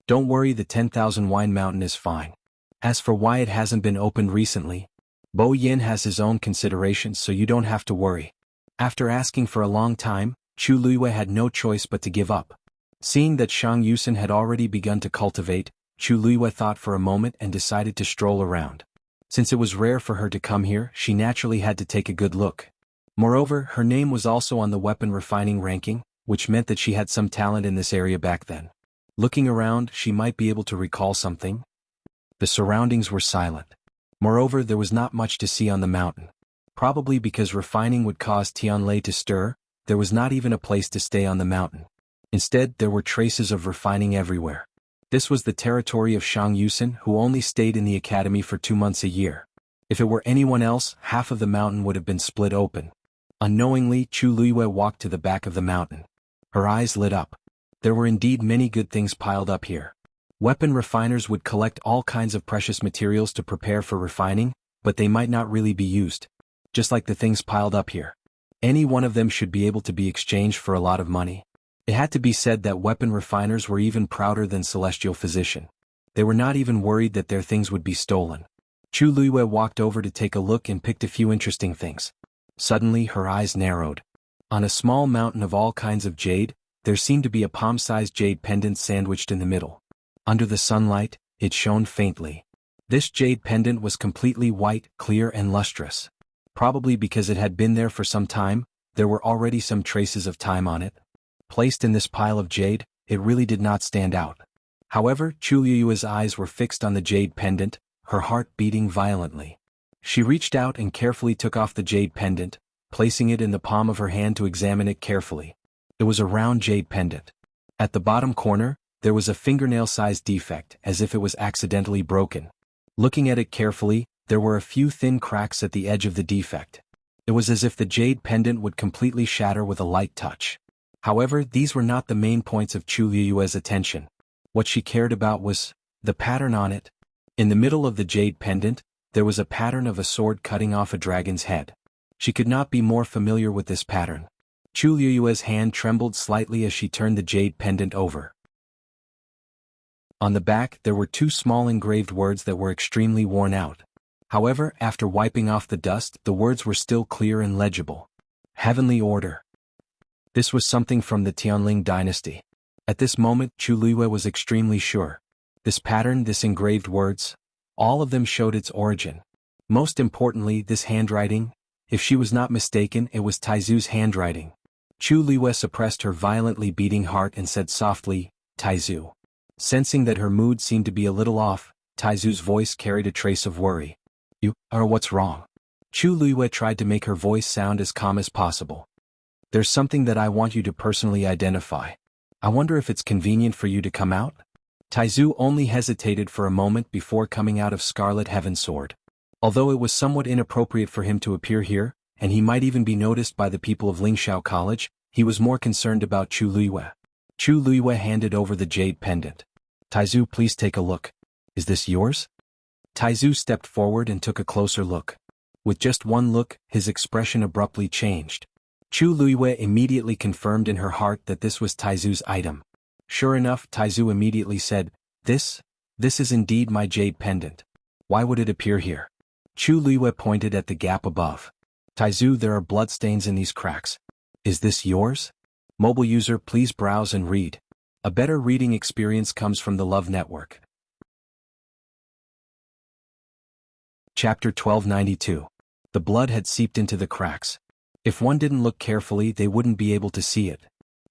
Don't worry, the 10,000 Wine Mountain is fine. As for why it hasn't been opened recently, Bo Yin has his own considerations, so you don't have to worry. After asking for a long time, Chu Luiyue had no choice but to give up. Seeing that Shang Yusen had already begun to cultivate, Chu Luiyue thought for a moment and decided to stroll around. Since it was rare for her to come here, she naturally had to take a good look. Moreover, her name was also on the weapon refining ranking, which meant that she had some talent in this area back then. Looking around, she might be able to recall something. The surroundings were silent. Moreover, there was not much to see on the mountain. Probably because refining would cause Tianlei to stir, there was not even a place to stay on the mountain. Instead, there were traces of refining everywhere. This was the territory of Shang Yusen, who only stayed in the academy for 2 months a year. If it were anyone else, half of the mountain would have been split open. Unknowingly, Chu Luiyue walked to the back of the mountain. Her eyes lit up. There were indeed many good things piled up here. Weapon refiners would collect all kinds of precious materials to prepare for refining, but they might not really be used. Just like the things piled up here. Any one of them should be able to be exchanged for a lot of money. It had to be said that weapon refiners were even prouder than Celestial Physician. They were not even worried that their things would be stolen. Chu Luiyue walked over to take a look and picked a few interesting things. Suddenly, her eyes narrowed. On a small mountain of all kinds of jade, there seemed to be a palm-sized jade pendant sandwiched in the middle. Under the sunlight, it shone faintly. This jade pendant was completely white, clear and lustrous. Probably because it had been there for some time, there were already some traces of time on it. Placed in this pile of jade, it really did not stand out. However, Chu Luiyue's eyes were fixed on the jade pendant, her heart beating violently. She reached out and carefully took off the jade pendant, placing it in the palm of her hand to examine it carefully. It was a round jade pendant. At the bottom corner, there was a fingernail-sized defect, as if it was accidentally broken. Looking at it carefully, there were a few thin cracks at the edge of the defect. It was as if the jade pendant would completely shatter with a light touch. However, these were not the main points of Chu Luiyue's attention. What she cared about was the pattern on it. In the middle of the jade pendant, there was a pattern of a sword cutting off a dragon's head. She could not be more familiar with this pattern. Chu Luiyue's hand trembled slightly as she turned the jade pendant over. On the back there were two small engraved words that were extremely worn out. However, after wiping off the dust, the words were still clear and legible. Heavenly Order. This was something from the Tianling dynasty. At this moment, Chu Luiyue was extremely sure. This pattern, this engraved words, all of them showed its origin. Most importantly, this handwriting, if she was not mistaken, it was Taizu's handwriting. Chu Luiyue suppressed her violently beating heart and said softly, "Taizu." Sensing that her mood seemed to be a little off, Taizu's voice carried a trace of worry. "You, or what's wrong?" Chu Luiyue tried to make her voice sound as calm as possible. "There's something that I want you to personally identify. I wonder if it's convenient for you to come out?" Taizu only hesitated for a moment before coming out of Scarlet Heaven's Sword. Although it was somewhat inappropriate for him to appear here, and he might even be noticed by the people of Lingxiao College, he was more concerned about Chu Luiyue. Chu Luiyue handed over the jade pendant. "Taizu, please take a look. Is this yours?" Taizu stepped forward and took a closer look. With just one look, his expression abruptly changed. Chu Luiyue immediately confirmed in her heart that this was Taizu's item. Sure enough, Taizu immediately said, This is indeed my jade pendant. Why would it appear here?" Chu Luiyue pointed at the gap above. "Taizu, there are bloodstains in these cracks. Is this yours?" Mobile user, please browse and read. A better reading experience comes from the Love Network. Chapter 1292. The blood had seeped into the cracks. If one didn't look carefully, they wouldn't be able to see it.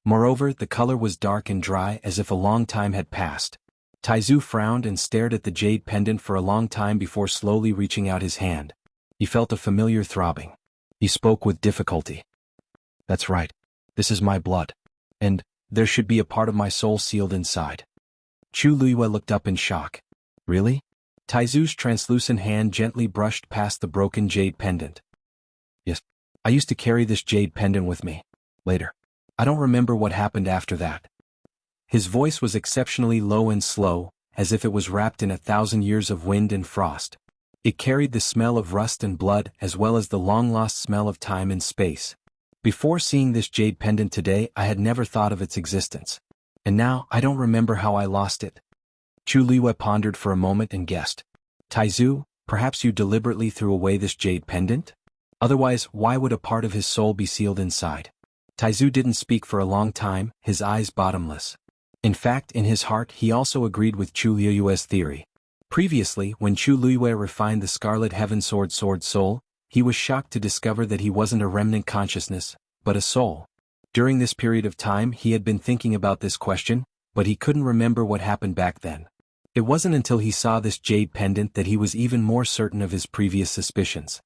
Moreover, the color was dark and dry, as if a long time had passed. Taizu frowned and stared at the jade pendant for a long time before slowly reaching out his hand. He felt a familiar throbbing. He spoke with difficulty. "That's right. This is my blood. And there should be a part of my soul sealed inside." Chu Luiyue looked up in shock. "Really?" Taizu's translucent hand gently brushed past the broken jade pendant. "Yes. I used to carry this jade pendant with me. Later. I don't remember what happened after that." His voice was exceptionally low and slow, as if it was wrapped in 1,000 years of wind and frost. It carried the smell of rust and blood as well as the long-lost smell of time and space. "Before seeing this jade pendant today, I had never thought of its existence. And now, I don't remember how I lost it." Chu Luiyue pondered for a moment and guessed. "Taizu, perhaps you deliberately threw away this jade pendant? Otherwise, why would a part of his soul be sealed inside?" Taizu didn't speak for a long time, his eyes bottomless. In fact, in his heart, he also agreed with Chu Luiyue's theory. Previously, when Chu Luiyue refined the Scarlet Heaven Sword soul, he was shocked to discover that he wasn't a remnant consciousness, but a soul. During this period of time, he had been thinking about this question, but he couldn't remember what happened back then. It wasn't until he saw this jade pendant that he was even more certain of his previous suspicions.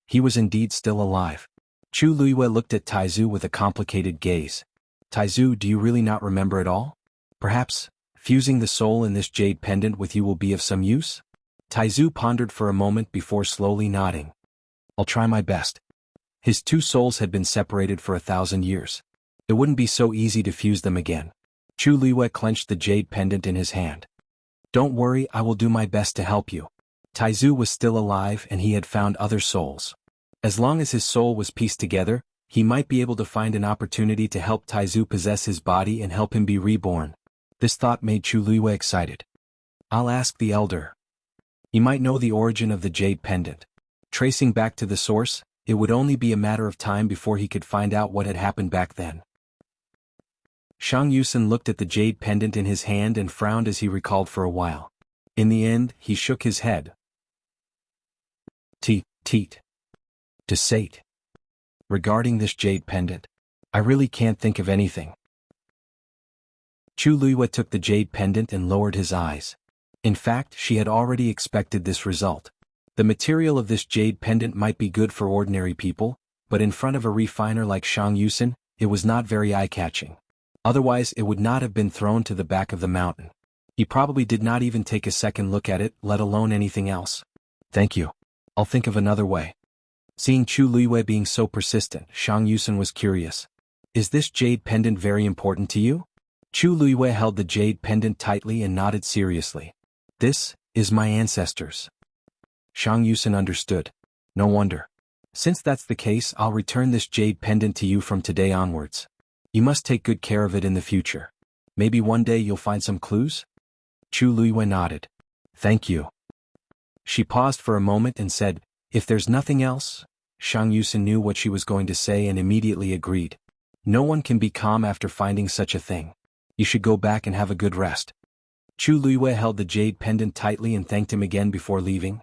He was indeed still alive. Chu Luiyue looked at Taizu with a complicated gaze. "Taizu, do you really not remember at all? Perhaps, fusing the soul in this jade pendant with you will be of some use?" Taizu pondered for a moment before slowly nodding. "I'll try my best." His two souls had been separated for 1,000 years. It wouldn't be so easy to fuse them again. Chu Luiyue clenched the jade pendant in his hand. "Don't worry, I will do my best to help you." Taizu was still alive and he had found other souls. As long as his soul was pieced together, he might be able to find an opportunity to help Taizu possess his body and help him be reborn. This thought made Chu Luiyue excited. "I'll ask the elder. He might know the origin of the jade pendant. Tracing back to the source, it would only be a matter of time before he could find out what had happened back then." Shang Yusen looked at the jade pendant in his hand and frowned as he recalled for a while. In the end, he shook his head. Teet. To Sate. Regarding this jade pendant, I really can't think of anything." Chu Luiyue took the jade pendant and lowered his eyes. In fact, she had already expected this result. The material of this jade pendant might be good for ordinary people, but in front of a refiner like Shang Yusen, it was not very eye-catching. Otherwise, it would not have been thrown to the back of the mountain. He probably did not even take a second look at it, let alone anything else. "Thank you. I'll think of another way." Seeing Chu Luiyue being so persistent, Shang Yusen was curious. "Is this jade pendant very important to you?" Chu Luiyue held the jade pendant tightly and nodded seriously. "This is my ancestors." Shang Yusen understood. "No wonder. Since that's the case, I'll return this jade pendant to you from today onwards. You must take good care of it in the future. Maybe one day you'll find some clues?" Chu Luiyue nodded. Thank you. She paused for a moment and said, if there's nothing else? Shang Yusin knew what she was going to say and immediately agreed. No one can be calm after finding such a thing. You should go back and have a good rest. Chu Luiyue held the jade pendant tightly and thanked him again before leaving.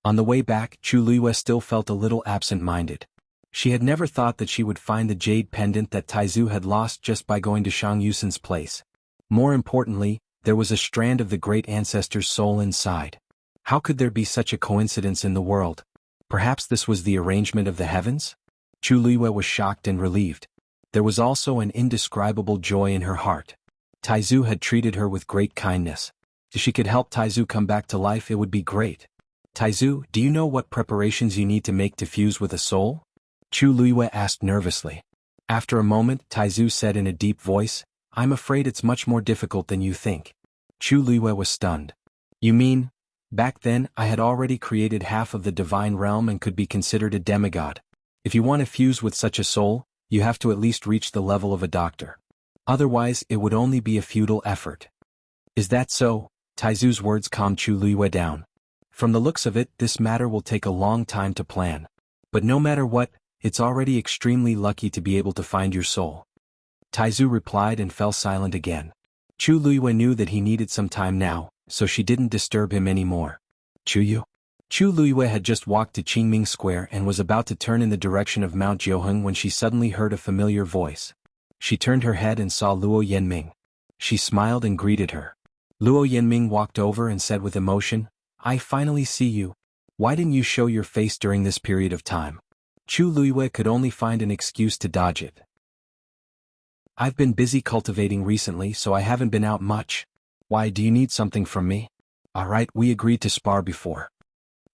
On the way back, Chu Luiyue still felt a little absent-minded. She had never thought that she would find the jade pendant that Taizu had lost just by going to Shang Yusin's place. More importantly, there was a strand of the great ancestor's soul inside. How could there be such a coincidence in the world? Perhaps this was the arrangement of the heavens? Chu Luiyue was shocked and relieved. There was also an indescribable joy in her heart. Taizu had treated her with great kindness. If she could help Taizu come back to life, it would be great. Taizu, do you know what preparations you need to make to fuse with a soul? Chu Luiyue asked nervously. After a moment, Taizu said in a deep voice, I'm afraid it's much more difficult than you think. Chu Luiyue was stunned. You mean? Back then, I had already created half of the divine realm and could be considered a demigod. If you want to fuse with such a soul, you have to at least reach the level of a doctor. Otherwise, it would only be a futile effort. Is that so? Taizu's words calmed Chu Luiyue down. From the looks of it, this matter will take a long time to plan. But no matter what, it's already extremely lucky to be able to find your soul. Taizu replied and fell silent again. Chu Luiyue knew that he needed some time now, so she didn't disturb him anymore. Chu Luiyue had just walked to Qingming Square and was about to turn in the direction of Mount Jiuheng when she suddenly heard a familiar voice. She turned her head and saw Luo Yanming. She smiled and greeted her. Luo Yanming walked over and said with emotion, I finally see you. Why didn't you show your face during this period of time? Chu Luiyue could only find an excuse to dodge it. I've been busy cultivating recently, so I haven't been out much. Why, do you need something from me? Alright, we agreed to spar before.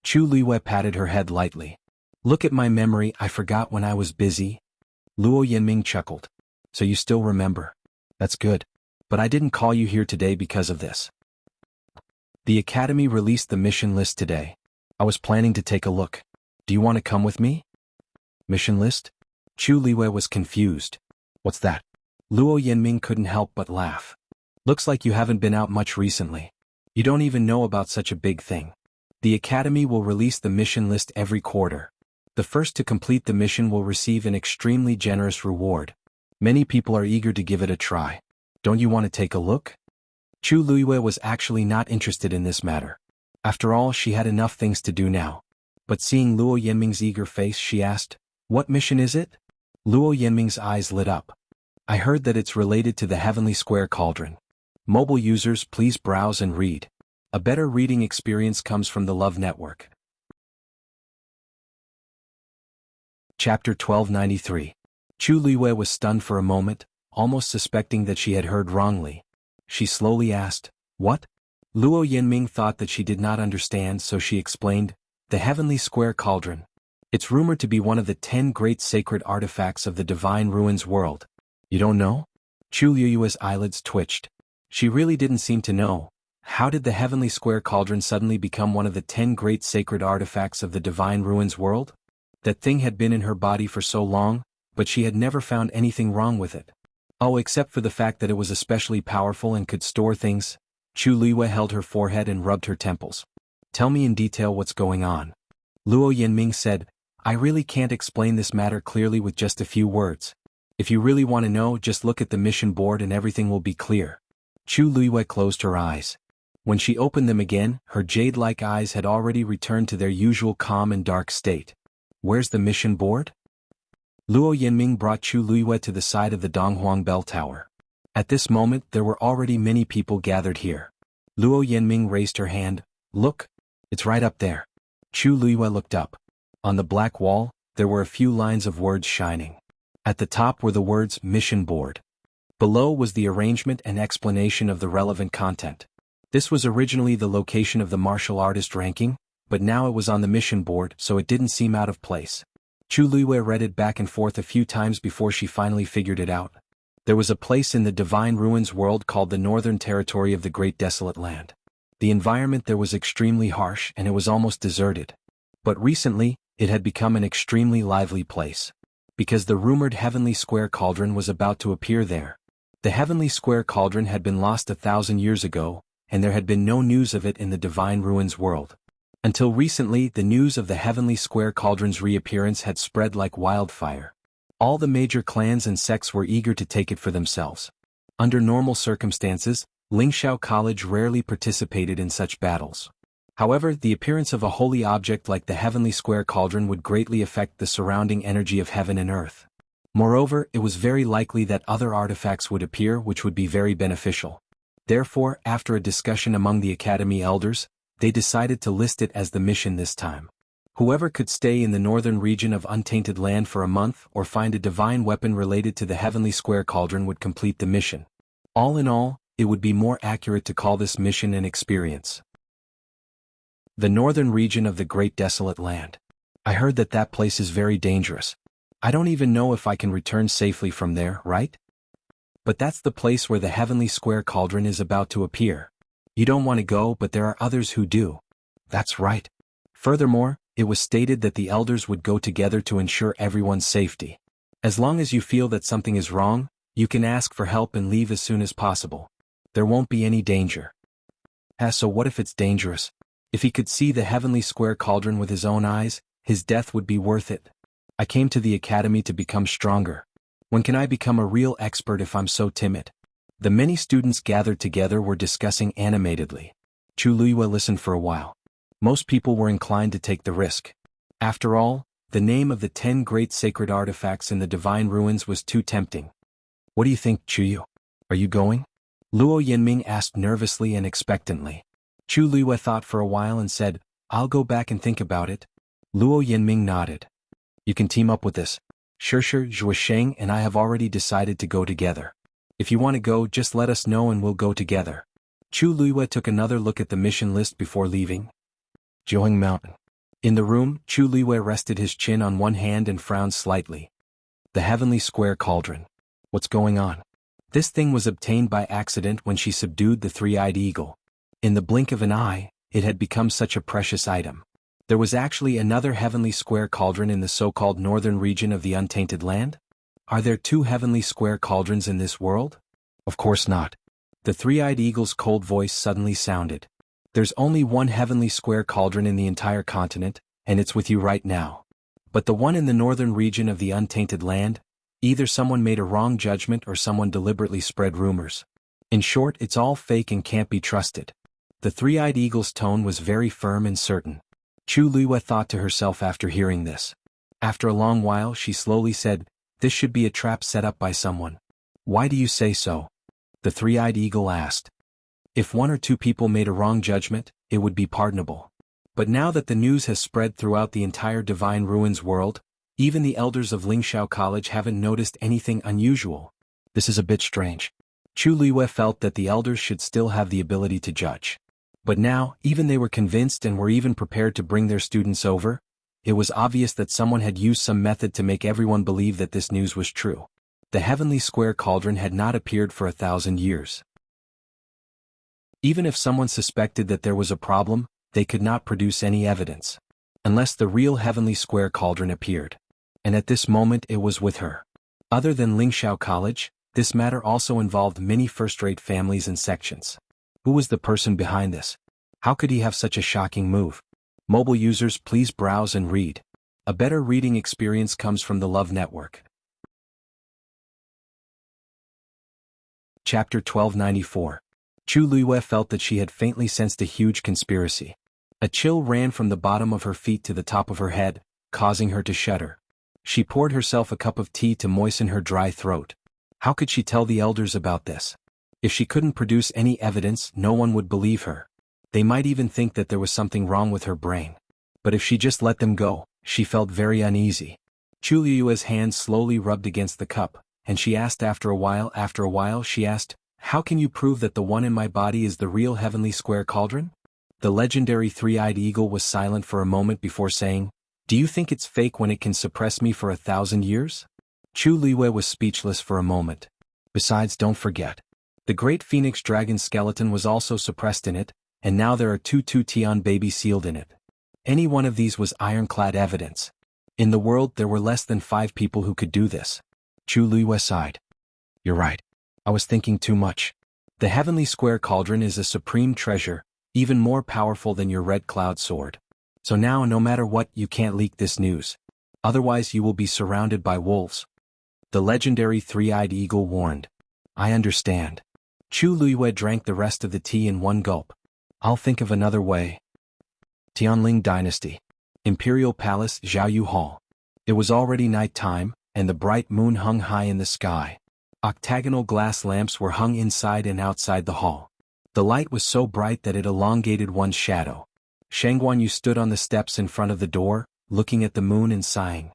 Chu Luiyue patted her head lightly. Look at my memory, I forgot when I was busy. Luo Yanming chuckled. So you still remember? That's good. But I didn't call you here today because of this. The Academy released the mission list today. I was planning to take a look. Do you want to come with me? Mission list? Chu Luiyue was confused. What's that? Luo Yanming couldn't help but laugh. Looks like you haven't been out much recently. You don't even know about such a big thing. The Academy will release the mission list every quarter. The first to complete the mission will receive an extremely generous reward. Many people are eager to give it a try. Don't you want to take a look? Chu Luiyue was actually not interested in this matter. After all, she had enough things to do now. But seeing Luo Yanming's eager face, she asked, What mission is it? Luo Yanming's eyes lit up. I heard that it's related to the Heavenly Square Cauldron. Mobile users, please browse and read. A better reading experience comes from the Love Network. Chapter 1293. Chu Luiyue was stunned for a moment, almost suspecting that she had heard wrongly. She slowly asked, What? Luo Yanming thought that she did not understand, so she explained, The Heavenly Square Cauldron. It's rumored to be one of the 10 great sacred artifacts of the Divine Ruins world. You don't know? Chu Luiyue's eyelids twitched. She really didn't seem to know. How did the Heavenly Square Cauldron suddenly become one of the 10 great sacred artifacts of the Divine Ruins world? That thing had been in her body for so long, but she had never found anything wrong with it. Oh, except for the fact that it was especially powerful and could store things. Chu Luiyue held her forehead and rubbed her temples. Tell me in detail what's going on. Luo Yanming said, I really can't explain this matter clearly with just a few words. If you really want to know, just look at the mission board and everything will be clear. Chu Luiyue closed her eyes. When she opened them again, her jade-like eyes had already returned to their usual calm and dark state. Where's the mission board? Luo Yanming brought Chu Luiyue to the side of the Donghuang Bell Tower. At this moment, there were already many people gathered here. Luo Yanming raised her hand. Look, it's right up there. Chu Luiyue looked up. On the black wall, there were a few lines of words shining. At the top were the words Mission Board. Below was the arrangement and explanation of the relevant content. This was originally the location of the martial artist ranking, but now it was on the mission board, so it didn't seem out of place. Chu Luiyue read it back and forth a few times before she finally figured it out. There was a place in the Divine Ruins world called the Northern Territory of the Great Desolate Land. The environment there was extremely harsh and it was almost deserted. But recently, it had become an extremely lively place. Because the rumored Heavenly Square Cauldron was about to appear there. The Heavenly Square Cauldron had been lost 1,000 years ago, and there had been no news of it in the Divine Ruins world. Until recently, the news of the Heavenly Square Cauldron's reappearance had spread like wildfire. All the major clans and sects were eager to take it for themselves. Under normal circumstances, Lingxiao College rarely participated in such battles. However, the appearance of a holy object like the Heavenly Square Cauldron would greatly affect the surrounding energy of heaven and earth. Moreover, it was very likely that other artifacts would appear which would be very beneficial. Therefore, after a discussion among the Academy elders, they decided to list it as the mission this time. Whoever could stay in the northern region of Untainted Land for a month or find a divine weapon related to the Heavenly Square Cauldron would complete the mission. All in all, it would be more accurate to call this mission an experience. The northern region of the Great Desolate Land. I heard that that place is very dangerous. I don't even know if I can return safely from there, right? But that's the place where the Heavenly Square Cauldron is about to appear. You don't want to go, but there are others who do. That's right. Furthermore, it was stated that the elders would go together to ensure everyone's safety. As long as you feel that something is wrong, you can ask for help and leave as soon as possible. There won't be any danger. So what if it's dangerous? If he could see the Heavenly Square Cauldron with his own eyes, his death would be worth it. I came to the academy to become stronger. When can I become a real expert if I'm so timid? The many students gathered together were discussing animatedly. Chu Luiyue listened for a while. Most people were inclined to take the risk. After all, the name of the 10 great sacred artifacts in the Divine Ruins was too tempting. What do you think, Chuyu? Are you going? Luo Yinming asked nervously and expectantly. Chu Luiyue thought for a while and said, I'll go back and think about it. Luo Yinming nodded. You can team up with this. Shisher, Zhuosheng and I have already decided to go together. If you want to go, just let us know and we'll go together. Chu Luiyue took another look at the mission list before leaving. Jiuheng Mountain. In the room, Chu Luiyue rested his chin on one hand and frowned slightly. The Heavenly Square Cauldron. What's going on? This thing was obtained by accident when she subdued the three-eyed eagle. In the blink of an eye, it had become such a precious item. There was actually another Heavenly Square Cauldron in the so-called northern region of the Untainted Land? Are there 2 Heavenly Square Cauldrons in this world? Of course not. The three-eyed eagle's cold voice suddenly sounded. There's only one Heavenly Square Cauldron in the entire continent, and it's with you right now. But the one in the northern region of the Untainted Land? Either someone made a wrong judgment or someone deliberately spread rumors. In short, it's all fake and can't be trusted. The three-eyed eagle's tone was very firm and certain. Chu Luiyue thought to herself after hearing this. After a long while she slowly said, This should be a trap set up by someone. Why do you say so? The three-eyed eagle asked. If 1 or 2 people made a wrong judgment, it would be pardonable. But now that the news has spread throughout the entire Divine Ruins world, even the elders of Lingxiao College haven't noticed anything unusual. This is a bit strange. Chu Luiyue felt that the elders should still have the ability to judge. But now, even they were convinced and were even prepared to bring their students over. It was obvious that someone had used some method to make everyone believe that this news was true. The Heavenly Square Cauldron had not appeared for 1,000 years. Even if someone suspected that there was a problem, they could not produce any evidence. Unless the real Heavenly Square Cauldron appeared. And at this moment it was with her. Other than Lingxiao College, this matter also involved many first-rate families and sections. Who was the person behind this? How could he have such a shocking move? Mobile users, please browse and read. A better reading experience comes from the Love Network. Chapter 1294. Chu Luiyue felt that she had faintly sensed a huge conspiracy. A chill ran from the bottom of her feet to the top of her head, causing her to shudder. She poured herself a cup of tea to moisten her dry throat. How could she tell the elders about this? If she couldn't produce any evidence, no one would believe her. They might even think that there was something wrong with her brain. But if she just let them go, she felt very uneasy. Chu Luiyue's hand slowly rubbed against the cup, and she asked after a while, she asked, How can you prove that the one in my body is the real Heavenly Square Cauldron? The legendary three-eyed eagle was silent for a moment before saying, Do you think it's fake when it can suppress me for 1,000 years? Chu Luiyue was speechless for a moment. Besides, don't forget. The great phoenix dragon skeleton was also suppressed in it, and now there are 2 Tian babies sealed in it. Any one of these was ironclad evidence. In the world there were less than 5 people who could do this. Chu Luiyue sighed. You're right. I was thinking too much. The heavenly square cauldron is a supreme treasure, even more powerful than your red cloud sword. So now no matter what, you can't leak this news. Otherwise you will be surrounded by wolves. The legendary three-eyed eagle warned. I understand. Chu Luiyue drank the rest of the tea in one gulp. I'll think of another way. Tianling Dynasty. Imperial Palace, Zhaoyu Hall. It was already night time, and the bright moon hung high in the sky. Octagonal glass lamps were hung inside and outside the hall. The light was so bright that it elongated one's shadow. Shang Guanyu stood on the steps in front of the door, looking at the moon and sighing.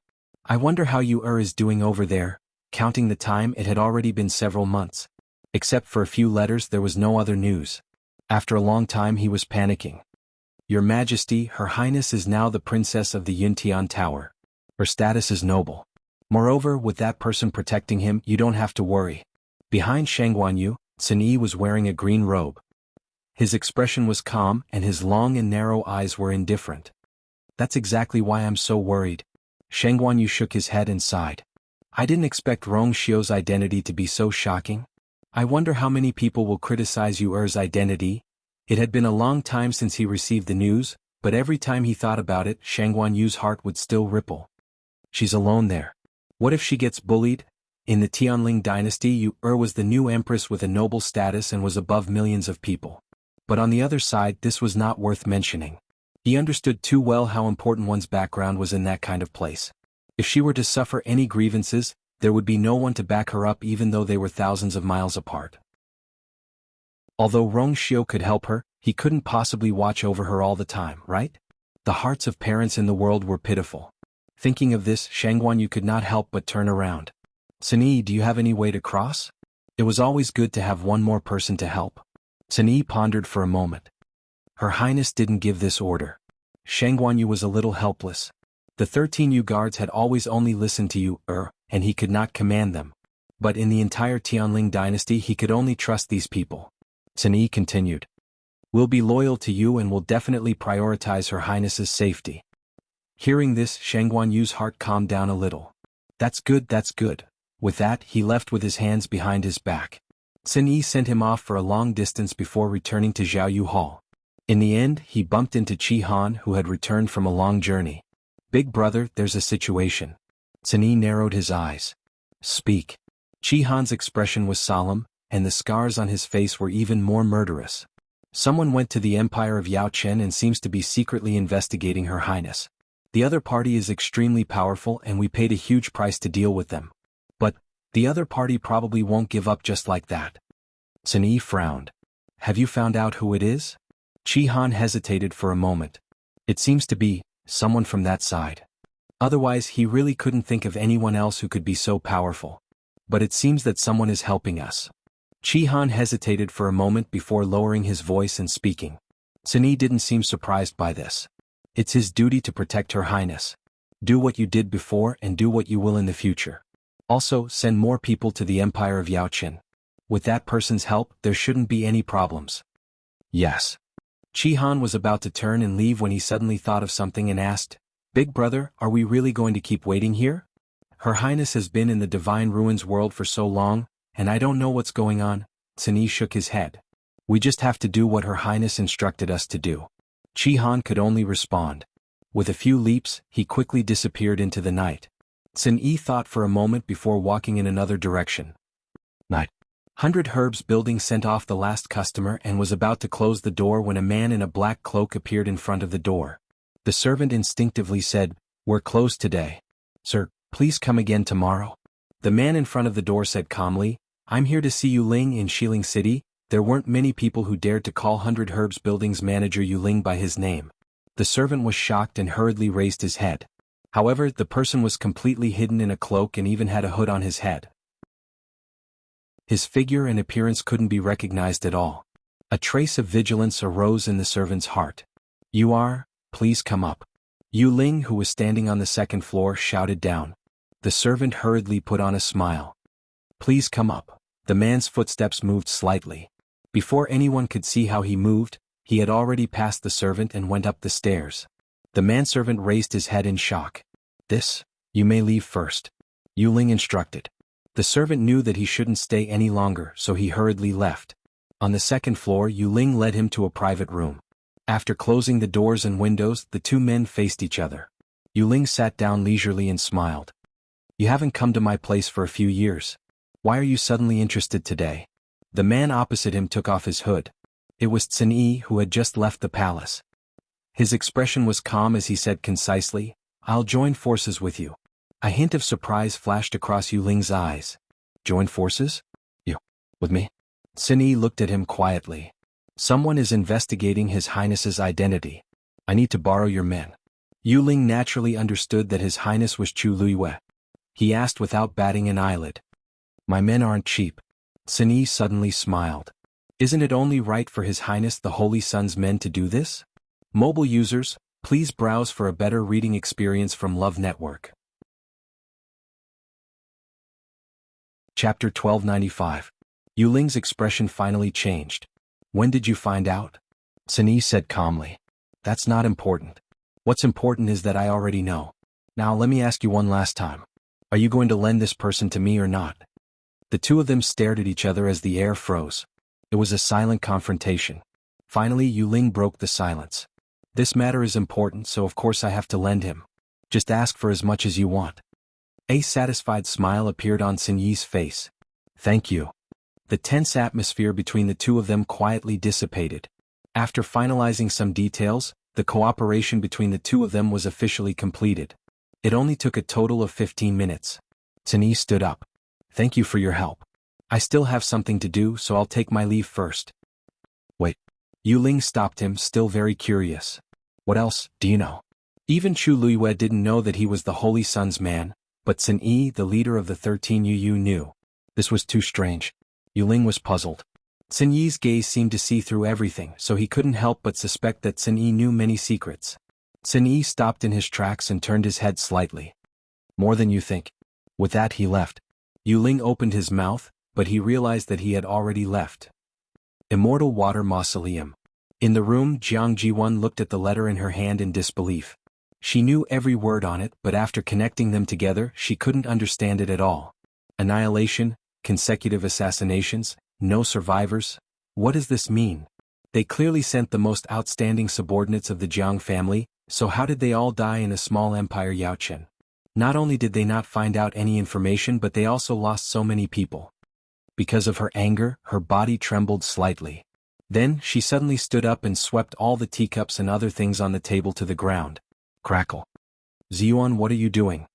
I wonder how Yu is doing over there. Counting the time, it had already been several months. Except for a few letters, there was no other news. After a long time he was panicking. Your Majesty, Her Highness is now the Princess of the Yuntian Tower. Her status is noble. Moreover, with that person protecting him, you don't have to worry. Behind Shang Guanyu, Sun Yi was wearing a green robe. His expression was calm, and his long and narrow eyes were indifferent. That's exactly why I'm so worried. Shang Guanyu shook his head and sighed. I didn't expect Rong Xiu's identity to be so shocking. I wonder how many people will criticize Yu's identity. It had been a long time since he received the news, but every time he thought about it, Shang Guanyu's heart would still ripple. She's alone there. What if she gets bullied? In the Tianling dynasty, Yu was the new empress with a noble status and was above millions of people. But on the other side, this was not worth mentioning. He understood too well how important one's background was in that kind of place. If she were to suffer any grievances, there would be no one to back her up even though they were thousands of miles apart. Although Rong Xiu could help her, he couldn't possibly watch over her all the time, right? The hearts of parents in the world were pitiful. Thinking of this, Shang Guanyu could not help but turn around. Sun Yi, do you have any way to cross? It was always good to have one more person to help. Sun Yi pondered for a moment. Her Highness didn't give this order. Shang Guanyu was a little helpless. The 13 Yu guards had always only listened to Yu, and he could not command them. But in the entire Tianling dynasty he could only trust these people. Sun Yi continued. We'll be loyal to you and will definitely prioritize Her Highness's safety. Hearing this, Shang Guanyu's heart calmed down a little. That's good, that's good. With that, he left with his hands behind his back. Sun Yi sent him off for a long distance before returning to Zhaoyu Hall. In the end, he bumped into Qi Han, who had returned from a long journey. Big brother, there's a situation. Sun Yi narrowed his eyes. Speak. Qi Han's expression was solemn, and the scars on his face were even more murderous. Someone went to the Empire of Yao Chen and seems to be secretly investigating Her Highness. The other party is extremely powerful and we paid a huge price to deal with them. But the other party probably won't give up just like that. Sun Yi frowned. Have you found out who it is? Qi Han hesitated for a moment. It seems to be someone from that side. Otherwise he really couldn't think of anyone else who could be so powerful. But it seems that someone is helping us. Qi Han hesitated for a moment before lowering his voice and speaking. Sun Yi didn't seem surprised by this. It's his duty to protect Her Highness. Do what you did before and do what you will in the future. Also, send more people to the Empire of Yao Chen. With that person's help, there shouldn't be any problems. Yes. Qi Han was about to turn and leave when he suddenly thought of something and asked, Big brother, are we really going to keep waiting here? Her Highness has been in the Divine Ruins world for so long, and I don't know what's going on. Sun Yi shook his head. We just have to do what Her Highness instructed us to do. Qi Han could only respond. With a few leaps, he quickly disappeared into the night. Sun Yi thought for a moment before walking in another direction. Night. 100 Herbs building sent off the last customer and was about to close the door when a man in a black cloak appeared in front of the door. The servant instinctively said, We're closed today. Sir, please come again tomorrow. The man in front of the door said calmly, I'm here to see Yu Ling in Xiling City. There weren't many people who dared to call 100 Herbs Building's manager Yu Ling by his name. The servant was shocked and hurriedly raised his head. However, the person was completely hidden in a cloak and even had a hood on his head. His figure and appearance couldn't be recognized at all. A trace of vigilance arose in the servant's heart. You are? Please come up. Yu Ling, who was standing on the second floor, shouted down. The servant hurriedly put on a smile. Please come up. The man's footsteps moved slightly. Before anyone could see how he moved, he had already passed the servant and went up the stairs. The manservant raised his head in shock. This? You may leave first. Yu Ling instructed. The servant knew that he shouldn't stay any longer, so he hurriedly left. On the second floor, Yuling led him to a private room. After closing the doors and windows, the two men faced each other. Yuling sat down leisurely and smiled. You haven't come to my place for a few years. Why are you suddenly interested today? The man opposite him took off his hood. It was Tsin-Yi, who had just left the palace. His expression was calm as he said concisely, I'll join forces with you. A hint of surprise flashed across Yuling's eyes. Join forces? You? With me? Tsin-Yi looked at him quietly. Someone is investigating His Highness's identity. I need to borrow your men. Yuling naturally understood that His Highness was Chu Luiyue. He asked without batting an eyelid. My men aren't cheap. Tsin-Yi suddenly smiled. Isn't it only right for His Highness the Holy Sun's men to do this? Mobile users, please browse for a better reading experience from Love Network. Chapter 1295. Yuling's expression finally changed. When did you find out? Tsin-Yi said calmly. That's not important. What's important is that I already know. Now let me ask you one last time. Are you going to lend this person to me or not? The two of them stared at each other as the air froze. It was a silent confrontation. Finally, Yuling broke the silence. This matter is important, so of course I have to lend him. Just ask for as much as you want. A satisfied smile appeared on Tsin-Yi's face. Thank you. The tense atmosphere between the two of them quietly dissipated. After finalizing some details, the cooperation between the two of them was officially completed. It only took a total of 15 minutes. Tsin-Yi stood up. Thank you for your help. I still have something to do, so I'll take my leave first. Wait. Yuling stopped him, still very curious. What else, do you know? Even Chu Luiyue didn't know that he was the Holy Sun's man, but Tsin-Yi, the leader of the 13 Yu, knew. This was too strange. Yuling was puzzled. Tsin-Yi's gaze seemed to see through everything, so he couldn't help but suspect that Tsin-Yi knew many secrets. Tsin-Yi stopped in his tracks and turned his head slightly. More than you think. With that he left. Yuling opened his mouth, but he realized that he had already left. Immortal Water Mausoleum. In the room, Jiang Jiwan looked at the letter in her hand in disbelief. She knew every word on it, but after connecting them together, she couldn't understand it at all. Annihilation, consecutive assassinations, no survivors. What does this mean? They clearly sent the most outstanding subordinates of the Jiang family, so how did they all die in a small empire Yaochen? Not only did they not find out any information, but they also lost so many people. Because of her anger, her body trembled slightly. Then, she suddenly stood up and swept all the teacups and other things on the table to the ground. Crackle. Ziyuan, what are you doing?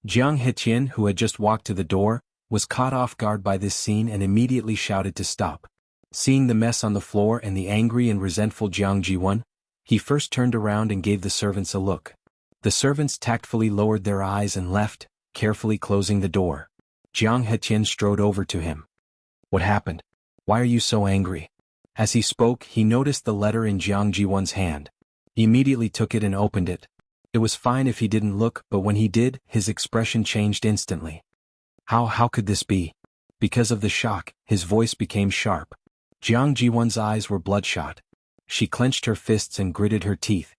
Jiang Hetien, who had just walked to the door, was caught off guard by this scene and immediately shouted to stop. Seeing the mess on the floor and the angry and resentful Jiang Jiwan, he first turned around and gave the servants a look. The servants tactfully lowered their eyes and left, carefully closing the door. Jiang Hetien strode over to him. What happened? Why are you so angry? As he spoke, he noticed the letter in Jiang Jiwan's hand. He immediately took it and opened it. It was fine if he didn't look, but when he did, his expression changed instantly. How could this be? Because of the shock, his voice became sharp. Jiang Jiwan's eyes were bloodshot. She clenched her fists and gritted her teeth.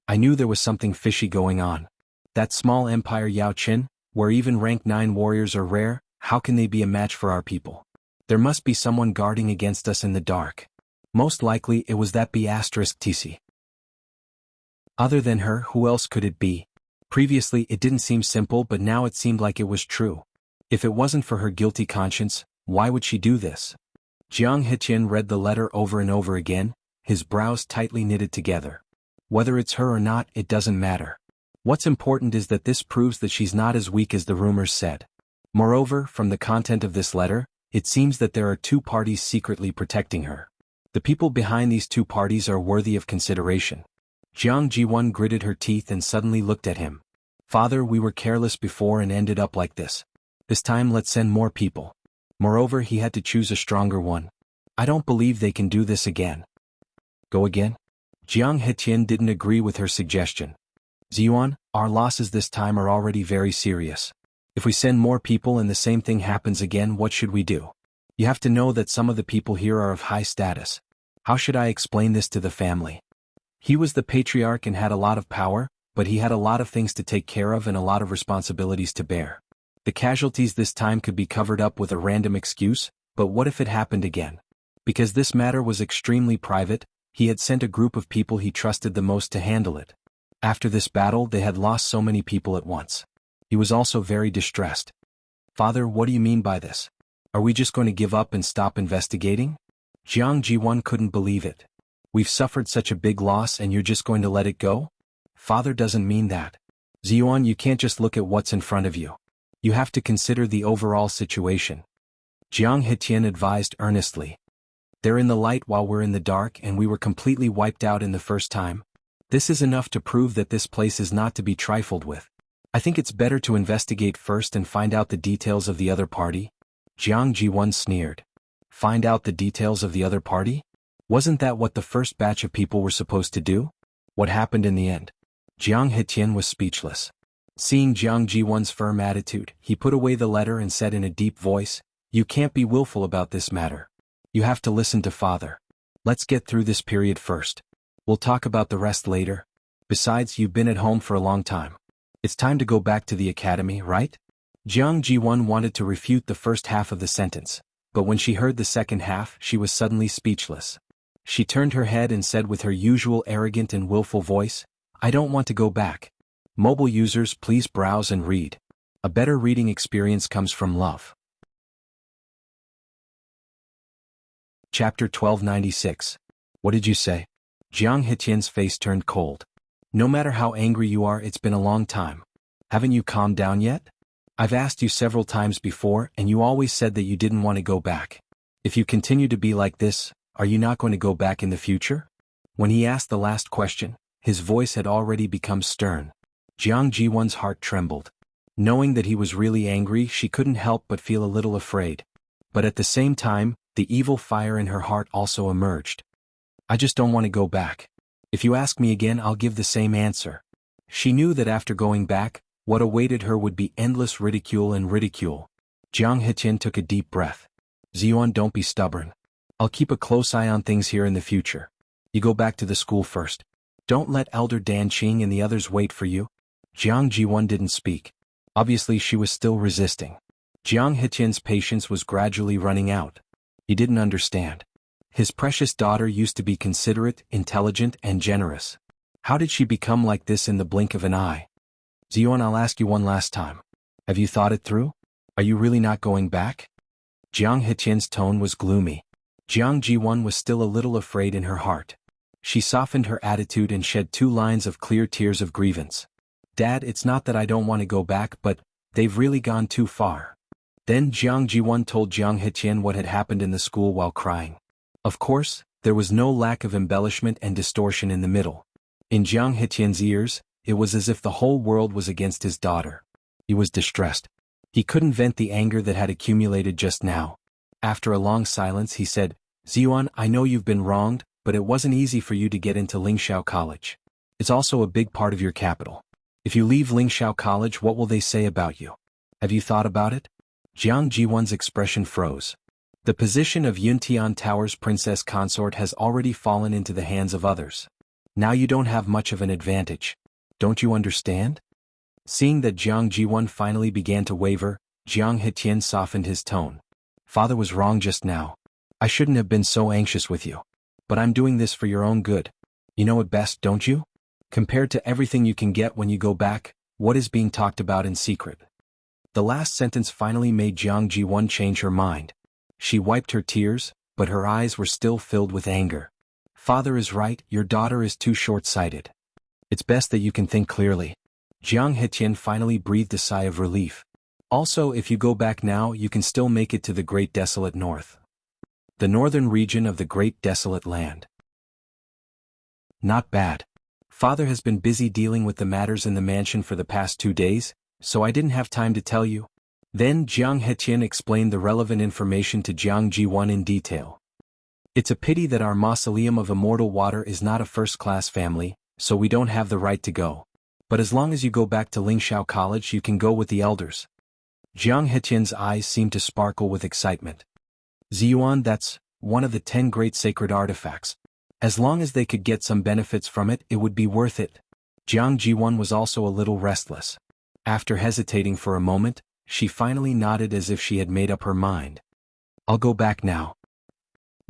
I knew there was something fishy going on. That small empire Yaochen, where even rank 9 warriors are rare, how can they be a match for our people? There must be someone guarding against us in the dark. Most likely it was that B*TC. Other than her, who else could it be? Previously it didn't seem simple, but now it seemed like it was true. If it wasn't for her guilty conscience, why would she do this? Jiang Hetien read the letter over and over again, his brows tightly knitted together. Whether it's her or not, it doesn't matter. What's important is that this proves that she's not as weak as the rumors said. Moreover, from the content of this letter, it seems that there are 2 parties secretly protecting her. The people behind these 2 parties are worthy of consideration. Jiang Jiwan gritted her teeth and suddenly looked at him. Father, we were careless before and ended up like this. This time let's send more people. Moreover, he had to choose a stronger one. I don't believe they can do this again. Go again? Jiang Hetien didn't agree with her suggestion. Ziyuan, our losses this time are already very serious. If we send more people and the same thing happens again, what should we do? You have to know that some of the people here are of high status. How should I explain this to the family? He was the patriarch and had a lot of power, but he had a lot of things to take care of and a lot of responsibilities to bear. The casualties this time could be covered up with a random excuse, but what if it happened again? Because this matter was extremely private, he had sent a group of people he trusted the most to handle it. After this battle they had lost so many people at once. He was also very distressed. "Father, what do you mean by this? Are we just going to give up and stop investigating?" Jiang Jiwon couldn't believe it. "We've suffered such a big loss and you're just going to let it go?" "Father doesn't mean that. Ziyuan, you can't just look at what's in front of you. You have to consider the overall situation." Jiang Hetian advised earnestly. "They're in the light while we're in the dark and we were completely wiped out in the first time. This is enough to prove that this place is not to be trifled with. I think it's better to investigate first and find out the details of the other party." Jiang Jiwon sneered. "Find out the details of the other party? Wasn't that what the first batch of people were supposed to do? What happened in the end?" Jiang Hetian was speechless. Seeing Jiang Jiwon's firm attitude, he put away the letter and said in a deep voice, "You can't be willful about this matter. You have to listen to Father. Let's get through this period first. We'll talk about the rest later. Besides, you've been at home for a long time. It's time to go back to the academy, right?" Jiang Jiwon wanted to refute the first half of the sentence, but when she heard the second half, she was suddenly speechless. She turned her head and said with her usual arrogant and willful voice, "I don't want to go back." Mobile users, please browse and read. A better reading experience comes from love. Chapter 1296. What did you say? Jiang Hetian's face turned cold. "No matter how angry you are, it's been a long time. Haven't you calmed down yet? I've asked you several times before and you always said that you didn't want to go back. If you continue to be like this, are you not going to go back in the future?" When he asked the last question, his voice had already become stern. Jiang Jiwon's heart trembled. Knowing that he was really angry, she couldn't help but feel a little afraid. But at the same time, the evil fire in her heart also emerged. "I just don't want to go back. If you ask me again, I'll give the same answer." She knew that after going back, what awaited her would be endless ridicule and ridicule. Jiang Hetian took a deep breath. "Ziyuan, don't be stubborn. I'll keep a close eye on things here in the future. You go back to the school first. Don't let Elder Dan Qing and the others wait for you." Jiang Jiwon didn't speak. Obviously she was still resisting. Jiang Hetian's patience was gradually running out. He didn't understand. His precious daughter used to be considerate, intelligent, and generous. How did she become like this in the blink of an eye? "Ziyuan, I'll ask you one last time. Have you thought it through? Are you really not going back?" Jiang Hetian's tone was gloomy. Jiang Jiwon was still a little afraid in her heart. She softened her attitude and shed 2 lines of clear tears of grievance. "Dad, it's not that I don't want to go back, but they've really gone too far." Then Jiang Jiwon told Jiang Hetian what had happened in the school while crying. Of course, there was no lack of embellishment and distortion in the middle. In Jiang Hetian's ears, it was as if the whole world was against his daughter. He was distressed. He couldn't vent the anger that had accumulated just now. After a long silence he said, "Ziyuan, I know you've been wronged, but it wasn't easy for you to get into Lingxiao College. It's also a big part of your capital. If you leave Lingxiao College, what will they say about you? Have you thought about it?" Jiang Jiwon's expression froze. The position of Yuntian Tower's princess consort has already fallen into the hands of others. Now you don't have much of an advantage. Don't you understand? Seeing that Jiang Jiwon finally began to waver, Jiang Hetian softened his tone. "Father was wrong just now. I shouldn't have been so anxious with you. But I'm doing this for your own good. You know it best, don't you? Compared to everything you can get when you go back, what is being talked about in secret?" The last sentence finally made Jiang Jiwon change her mind. She wiped her tears, but her eyes were still filled with anger. "Father is right, your daughter is too short-sighted. It's best that you can think clearly." Jiang Hetian finally breathed a sigh of relief. "Also, if you go back now, you can still make it to the Great Desolate North. The northern region of the Great Desolate Land." "Not bad. Father has been busy dealing with the matters in the mansion for the past 2 days, so I didn't have time to tell you." Then Jiang Hetian explained the relevant information to Jiang Jiwon in detail. "It's a pity that our mausoleum of immortal water is not a first-class family, so we don't have the right to go. But as long as you go back to Lingxiao College, you can go with the elders." Jiang Hetian's eyes seemed to sparkle with excitement. "Ziyuan, that's one of the 10 great sacred artifacts. As long as they could get some benefits from it, it would be worth it." Jiang Jiwon was also a little restless. After hesitating for a moment, she finally nodded as if she had made up her mind. "I'll go back now."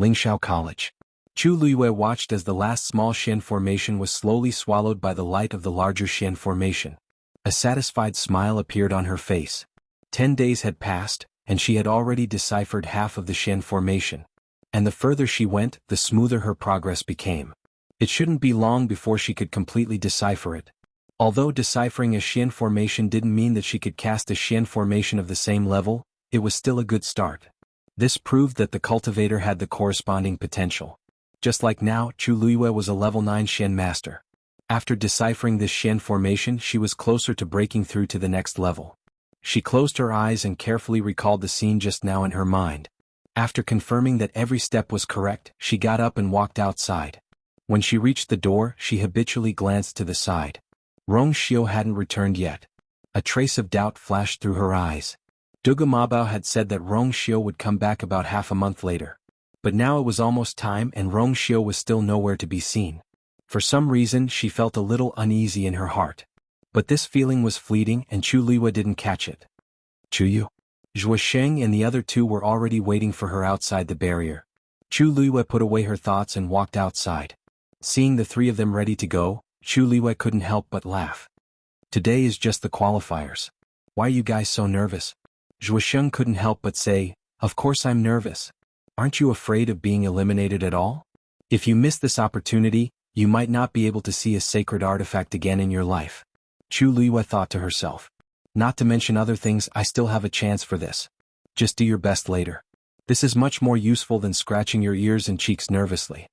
Lingxiao College. Chu Luiyue watched as the last small Xian formation was slowly swallowed by the light of the larger Xian formation. A satisfied smile appeared on her face. 10 days had passed, and she had already deciphered half of the Xian formation. And the further she went, the smoother her progress became. It shouldn't be long before she could completely decipher it. Although deciphering a Xian formation didn't mean that she could cast a Xian formation of the same level, it was still a good start. This proved that the cultivator had the corresponding potential. Just like now, Chu Luiyue was a level 9 Xian master. After deciphering this Xian formation, she was closer to breaking through to the next level. She closed her eyes and carefully recalled the scene just now in her mind. After confirming that every step was correct, she got up and walked outside. When she reached the door, she habitually glanced to the side. Rong Xiu hadn't returned yet. A trace of doubt flashed through her eyes. Duga Mabao had said that Rong Xiu would come back about half a month later. But now it was almost time and Rong Xiu was still nowhere to be seen. For some reason she felt a little uneasy in her heart. But this feeling was fleeting and Chu Luiyue didn't catch it. Chu Yu. Zhuo Sheng and the other two were already waiting for her outside the barrier. Chu Luiyue put away her thoughts and walked outside. Seeing the three of them ready to go, Chu Luiyue couldn't help but laugh. Today is just the qualifiers. Why are you guys so nervous? Zhuo Sheng couldn't help but say, of course I'm nervous. Aren't you afraid of being eliminated at all? If you miss this opportunity, you might not be able to see a sacred artifact again in your life. Chu Luiyue thought to herself. Not to mention other things, I still have a chance for this. Just do your best later. This is much more useful than scratching your ears and cheeks nervously.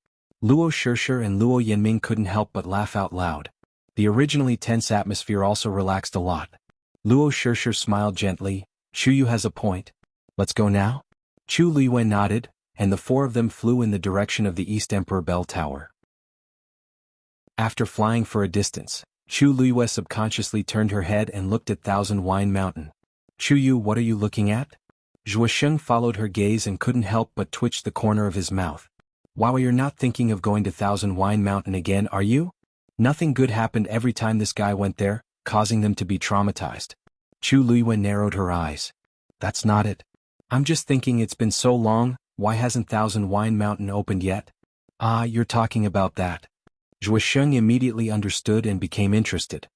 Luo Shishir and Luo Yanming couldn't help but laugh out loud. The originally tense atmosphere also relaxed a lot. Luo Shishir smiled gently. Chu Yu has a point. Let's go now? Chu Luiyue nodded, and the four of them flew in the direction of the East Emperor Bell Tower. After flying for a distance, Chu Luiyue subconsciously turned her head and looked at Thousand Wine Mountain. Chu Yu, what are you looking at? Zhuo Sheng followed her gaze and couldn't help but twitch the corner of his mouth. Wow, you're not thinking of going to Thousand Wine Mountain again, are you? Nothing good happened every time this guy went there, causing them to be traumatized. Chu Luiyue narrowed her eyes. That's not it. I'm just thinking it's been so long, why hasn't Thousand Wine Mountain opened yet? Ah, you're talking about that. Zhuo Sheng immediately understood and became interested.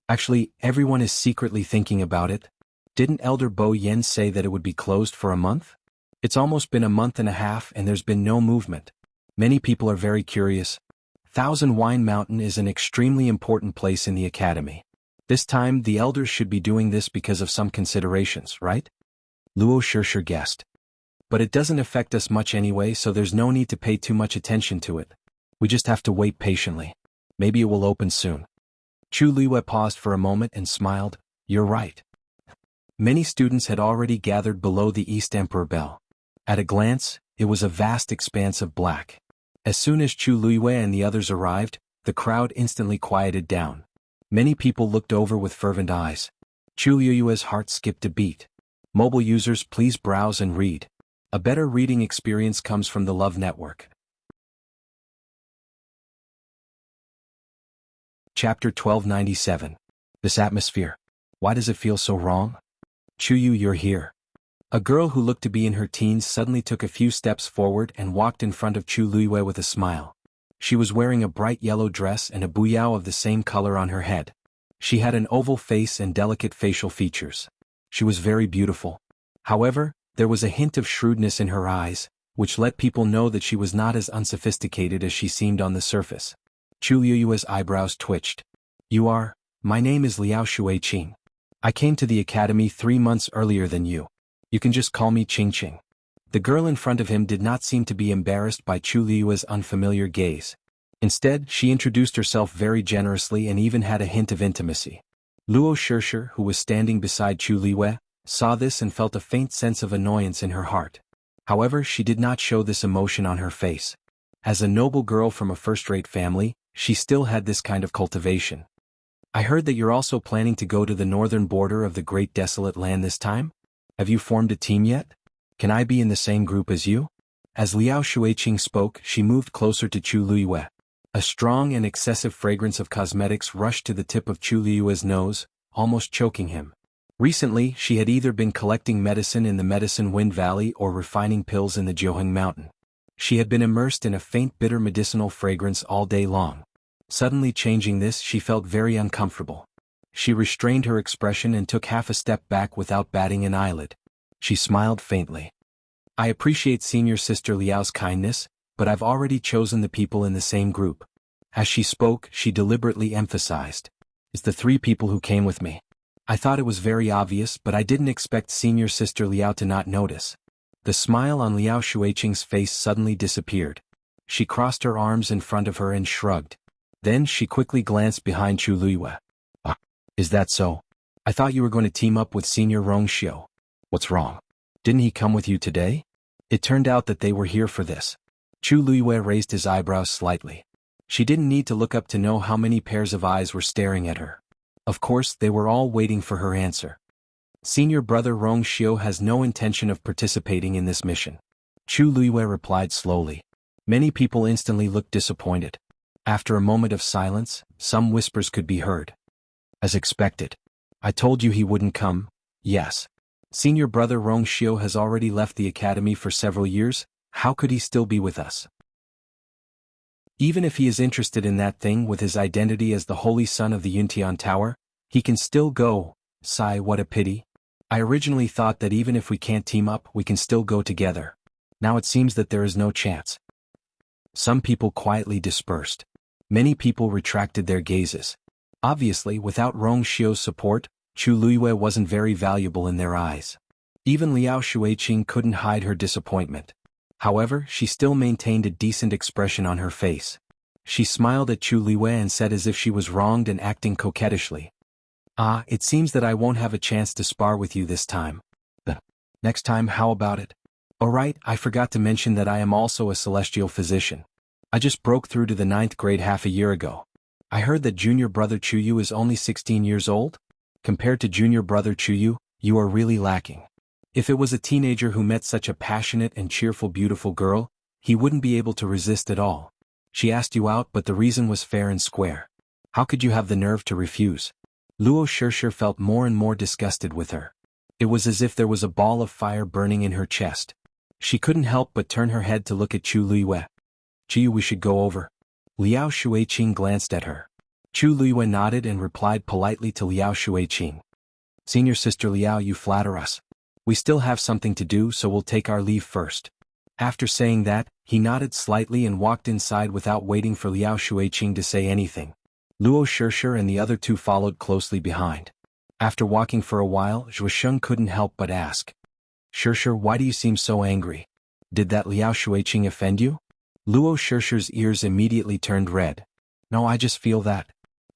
Actually, everyone is secretly thinking about it. Didn't Elder Bo Yen say that it would be closed for a month? It's almost been a month and a half and there's been no movement. Many people are very curious. Thousand Wine Mountain is an extremely important place in the academy. This time the elders should be doing this because of some considerations, right? Luo Shishir guessed. But it doesn't affect us much anyway, so there's no need to pay too much attention to it. We just have to wait patiently. Maybe it will open soon. Chu Luiyue paused for a moment and smiled. You're right. Many students had already gathered below the East Emperor Bell. At a glance, it was a vast expanse of black. As soon as Chu Luiyue and the others arrived, the crowd instantly quieted down. Many people looked over with fervent eyes. Chu Luiyue's heart skipped a beat. Mobile users, please browse and read. A better reading experience comes from the Love Network. Chapter 1297. This atmosphere. Why does it feel so wrong? Chu Yu, you're here. A girl who looked to be in her teens suddenly took a few steps forward and walked in front of Chu Luiyue with a smile. She was wearing a bright yellow dress and a buyao of the same color on her head. She had an oval face and delicate facial features. She was very beautiful. However, there was a hint of shrewdness in her eyes, which let people know that she was not as unsophisticated as she seemed on the surface. Chu Luiyue's eyebrows twitched. You are? My name is Liao Shuiqing. I came to the academy 3 months earlier than you. You can just call me Qingqing. The girl in front of him did not seem to be embarrassed by Chu Luiyue's unfamiliar gaze. Instead, she introduced herself very generously and even had a hint of intimacy. Luo Shishir, who was standing beside Chu Luiyue, saw this and felt a faint sense of annoyance in her heart. However, she did not show this emotion on her face. As a noble girl from a first-rate family, she still had this kind of cultivation. I heard that you're also planning to go to the northern border of the Great Desolate Land this time? Have you formed a team yet? Can I be in the same group as you? As Liao Shuiqing spoke, she moved closer to Chu Luiyue. A strong and excessive fragrance of cosmetics rushed to the tip of Chu Luiyue's nose, almost choking him. Recently, she had either been collecting medicine in the Medicine Wind Valley or refining pills in the Jiuheng Mountain. She had been immersed in a faint bitter medicinal fragrance all day long. Suddenly changing this, she felt very uncomfortable. She restrained her expression and took half a step back without batting an eyelid. She smiled faintly. I appreciate Senior Sister Liao's kindness, but I've already chosen the people in the same group. As she spoke, she deliberately emphasized. It's the 3 people who came with me. I thought it was very obvious, but I didn't expect Senior Sister Liao to not notice. The smile on Liao Shuiqing's face suddenly disappeared. She crossed her arms in front of her and shrugged. Then she quickly glanced behind Chu Luiyue. Ah, is that so? I thought you were going to team up with Senior Rongxiu. What's wrong? Didn't he come with you today? It turned out that they were here for this. Chu Luiyue raised his eyebrows slightly. She didn't need to look up to know how many pairs of eyes were staring at her. Of course, they were all waiting for her answer. Senior brother Rongxiu has no intention of participating in this mission. Chu Luiyue replied slowly. Many people instantly looked disappointed. After a moment of silence, some whispers could be heard. As expected. I told you he wouldn't come. Yes. Senior brother Rongxiu has already left the academy for several years. How could he still be with us? Even if he is interested in that thing with his identity as the holy son of the Yuntian Tower, he can still go. Sigh, what a pity. I originally thought that even if we can't team up, we can still go together. Now it seems that there is no chance. Some people quietly dispersed. Many people retracted their gazes. Obviously, without Rongxiu's support, Chu Luiyue wasn't very valuable in their eyes. Even Liao Shuiqing couldn't hide her disappointment. However, she still maintained a decent expression on her face. She smiled at Chu Luiyue and said as if she was wronged and acting coquettishly. Ah, it seems that I won't have a chance to spar with you this time. But next time, how about it? Alright, I forgot to mention that I am also a celestial physician. I just broke through to the 9th grade half a year ago. I heard that junior brother Chuyu is only 16 years old? Compared to junior brother Chuyu, you are really lacking. If it was a teenager who met such a passionate and cheerful beautiful girl, he wouldn't be able to resist at all. She asked you out, but the reason was fair and square. How could you have the nerve to refuse? Luo Shishir felt more and more disgusted with her. It was as if there was a ball of fire burning in her chest. She couldn't help but turn her head to look at Chu Luiyue. Chiyu, we should go over. Liao Shuiqing glanced at her. Chu Luiyue nodded and replied politely to Liao Shuiqing. Senior Sister Liao, you flatter us. We still have something to do, so we'll take our leave first. After saying that, he nodded slightly and walked inside without waiting for Liao Shuiqing to say anything. Luo Shishir and the other 2 followed closely behind. After walking for a while, Zhuosheng couldn't help but ask. Shishir, why do you seem so angry? Did that Liao Shuiqing offend you? Luo Shishir's ears immediately turned red. No, I just feel that.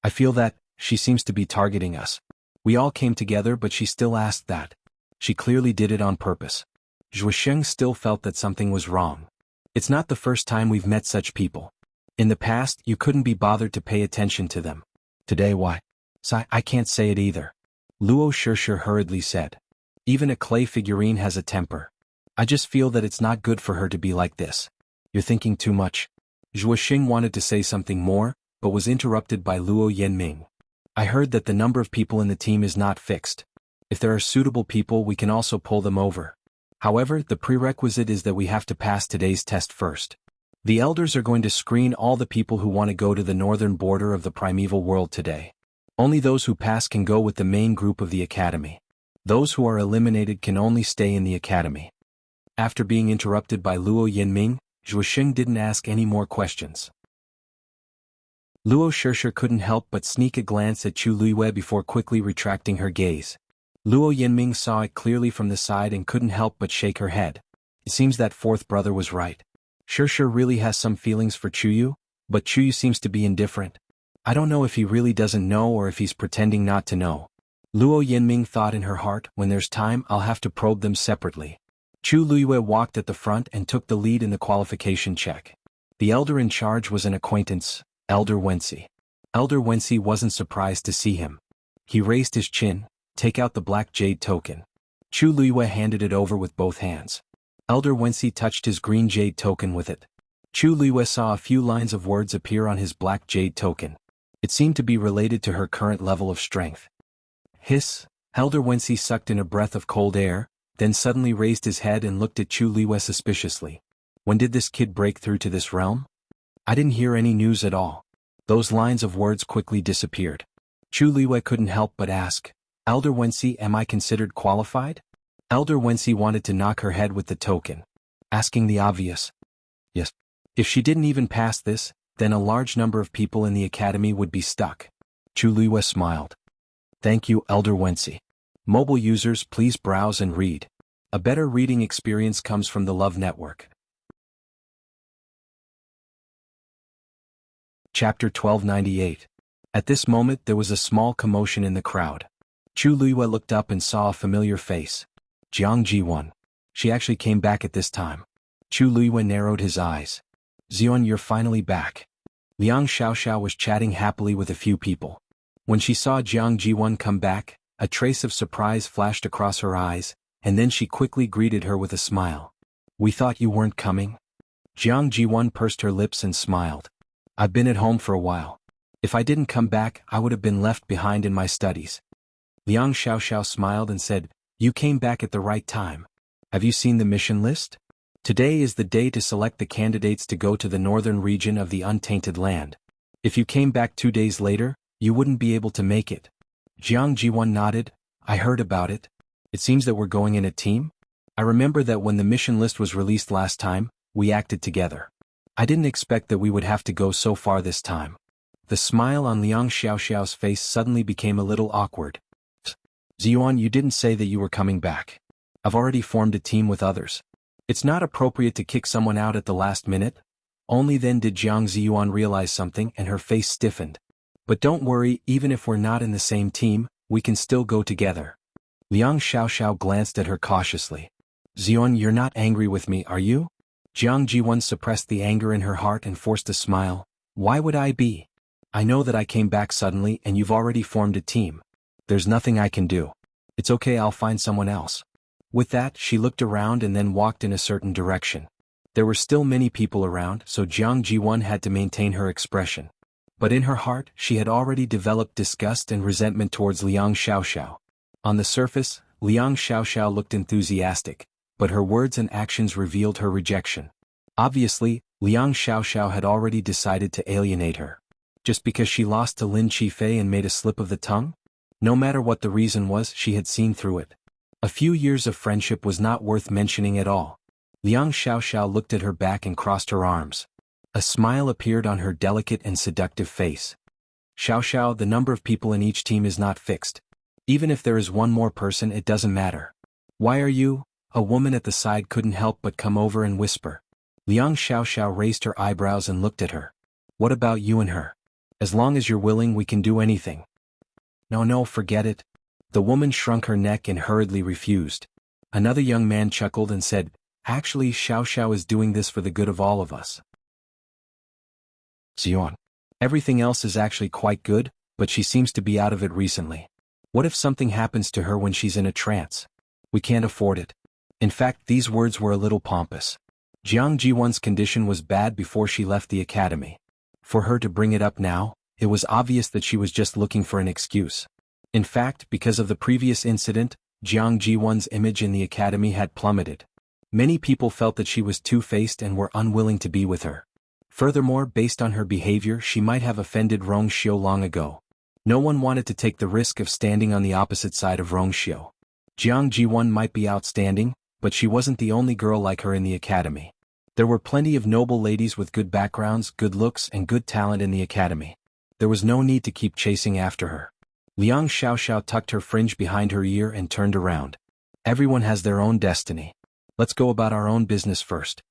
I feel that she seems to be targeting us. We all came together, but she still asked that. She clearly did it on purpose. Zhuosheng still felt that something was wrong. It's not the first time we've met such people. In the past, you couldn't be bothered to pay attention to them. Today, why? I can't say it either. Luo Shishir hurriedly said. Even a clay figurine has a temper. I just feel that it's not good for her to be like this. You're thinking too much. Zhuosheng wanted to say something more, but was interrupted by Luo Yanming. I heard that the number of people in the team is not fixed. If there are suitable people, we can also pull them over. However, the prerequisite is that we have to pass today's test first. The elders are going to screen all the people who want to go to the northern border of the primeval world today. Only those who pass can go with the main group of the academy. Those who are eliminated can only stay in the academy. After being interrupted by Luo Yanming, Zhuosheng didn't ask any more questions. Luo Shishir couldn't help but sneak a glance at Chu Luiyue before quickly retracting her gaze. Luo Yanming saw it clearly from the side and couldn't help but shake her head. It seems that 4th brother was right. Shishir really has some feelings for Chuyu, but Chuyu seems to be indifferent. I don't know if he really doesn't know or if he's pretending not to know. Luo Yanming thought in her heart, when there's time, I'll have to probe them separately. Chu Luiyue walked at the front and took the lead in the qualification check. The elder in charge was an acquaintance, Elder Wensi. Elder Wensi wasn't surprised to see him. He raised his chin. Take out the black jade token. Chu Luiyue handed it over with both hands. Elder Wensi touched his green jade token with it. Chu Luiyue saw a few lines of words appear on his black jade token. It seemed to be related to her current level of strength. Hiss! Elder Wensi sucked in a breath of cold air, then suddenly raised his head and looked at Chu Luiyue suspiciously. When did this kid break through to this realm? I didn't hear any news at all. Those lines of words quickly disappeared. Chu Liwei couldn't help but ask, Elder Wensi, am I considered qualified? Elder Wensi wanted to knock her head with the token, asking the obvious. Yes. If she didn't even pass this, then a large number of people in the academy would be stuck. Chu Liwei smiled. Thank you, Elder Wensi. Mobile users, please browse and read. A better reading experience comes from the Love Network. Chapter 1298. At this moment there was a small commotion in the crowd. Chu Liwei looked up and saw a familiar face. Jiang Jiwon. She actually came back at this time. Chu Liwei narrowed his eyes. Zion, you're finally back. Liang Xiaoxiao was chatting happily with a few people. When she saw Jiang Jiwon come back, a trace of surprise flashed across her eyes, and then she quickly greeted her with a smile. We thought you weren't coming? Jiang Jiwon pursed her lips and smiled. I've been at home for a while. If I didn't come back, I would have been left behind in my studies. Liang Xiaoxiao smiled and said, You came back at the right time. Have you seen the mission list? Today is the day to select the candidates to go to the northern region of the Untainted Land. If you came back 2 days later, you wouldn't be able to make it. Jiang Jiwon nodded. I heard about it. It seems that we're going in a team? I remember that when the mission list was released last time, we acted together. I didn't expect that we would have to go so far this time. The smile on Liang Xiaoxiao's face suddenly became a little awkward. Ziyuan, you didn't say that you were coming back. I've already formed a team with others. It's not appropriate to kick someone out at the last minute. Only then did Jiang Ziyuan realize something and her face stiffened. But don't worry, even if we're not in the same team, we can still go together. Liang Xiaoxiao glanced at her cautiously. Ziyuan, you're not angry with me, are you? Jiang Jiwon suppressed the anger in her heart and forced a smile. Why would I be? I know that I came back suddenly and you've already formed a team. There's nothing I can do. It's okay, I'll find someone else. With that, she looked around and then walked in a certain direction. There were still many people around, so Jiang Jiwon had to maintain her expression. But in her heart, she had already developed disgust and resentment towards Liang Xiaoxiao. On the surface, Liang Xiaoxiao looked enthusiastic, but her words and actions revealed her rejection. Obviously, Liang Xiaoxiao had already decided to alienate her. Just because she lost to Lin Qifei and made a slip of the tongue? No matter what the reason was, she had seen through it. A few years of friendship was not worth mentioning at all. Liang Xiaoxiao looked at her back and crossed her arms. A smile appeared on her delicate and seductive face. Xiaoxiao, the number of people in each team is not fixed. Even if there is one more person, it doesn't matter. Why are you? A woman at the side couldn't help but come over and whisper. Liang Xiaoxiao raised her eyebrows and looked at her. What about you and her? As long as you're willing, we can do anything. No, forget it. The woman shrunk her neck and hurriedly refused. Another young man chuckled and said, Actually, Xiaoxiao is doing this for the good of all of us. Zion. Everything else is actually quite good, but she seems to be out of it recently. What if something happens to her when she's in a trance? We can't afford it. In fact, these words were a little pompous. Jiang Jiwon's condition was bad before she left the academy. For her to bring it up now, it was obvious that she was just looking for an excuse. In fact, because of the previous incident, Jiang Jiwon's image in the academy had plummeted. Many people felt that she was two-faced and were unwilling to be with her. Furthermore, based on her behavior, she might have offended Rongxiu long ago. No one wanted to take the risk of standing on the opposite side of Rongxiu. Jiang Jiwon might be outstanding, but she wasn't the only girl like her in the academy. There were plenty of noble ladies with good backgrounds, good looks, and good talent in the academy. There was no need to keep chasing after her. Liang Xiaoxiao tucked her fringe behind her ear and turned around. Everyone has their own destiny. Let's go about our own business first.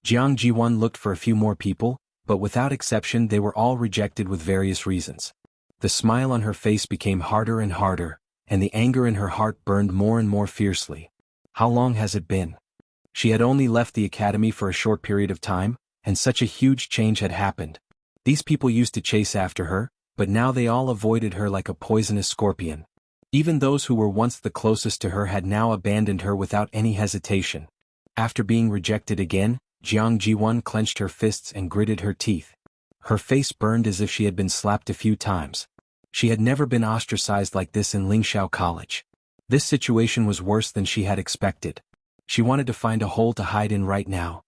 Jiang Jiwon looked for a few more people, but without exception they were all rejected with various reasons. The smile on her face became harder and harder, and the anger in her heart burned more and more fiercely. How long has it been? She had only left the academy for a short period of time, and such a huge change had happened. These people used to chase after her, but now they all avoided her like a poisonous scorpion. Even those who were once the closest to her had now abandoned her without any hesitation. After being rejected again, Jiang Jiwon clenched her fists and gritted her teeth. Her face burned as if she had been slapped a few times. She had never been ostracized like this in Lingxiao College. This situation was worse than she had expected. She wanted to find a hole to hide in right now.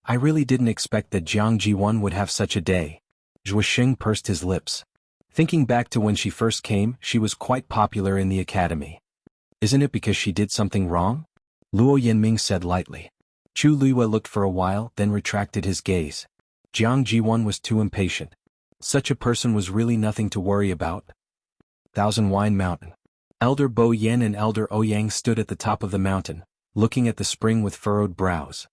I really didn't expect that Jiang Jiwon would have such a day. Zhuosheng pursed his lips. Thinking back to when she first came, she was quite popular in the academy. Isn't it because she did something wrong? Luo Yanming said lightly. Chu Luiyue looked for a while, then retracted his gaze. Jiang Jiwon was too impatient. Such a person was really nothing to worry about. Thousand Wine Mountain. Elder Bo Yen and Elder Ouyang stood at the top of the mountain, looking at the spring with furrowed brows.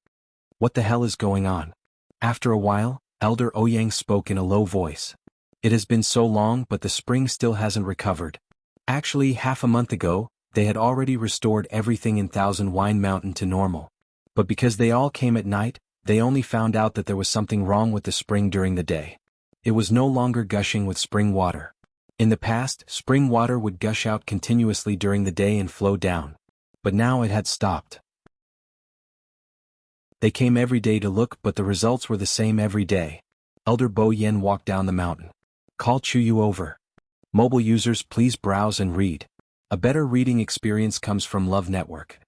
What the hell is going on? After a while, Elder Ouyang spoke in a low voice. It has been so long, but the spring still hasn't recovered. Actually, half a month ago, they had already restored everything in Thousand Wine Mountain to normal. But because they all came at night, they only found out that there was something wrong with the spring during the day. It was no longer gushing with spring water. In the past, spring water would gush out continuously during the day and flow down. But now it had stopped. They came every day to look, but the results were the same every day. Elder Bo Yen walked down the mountain. Call Chuyu over. Mobile users, please browse and read. A better reading experience comes from Love Network.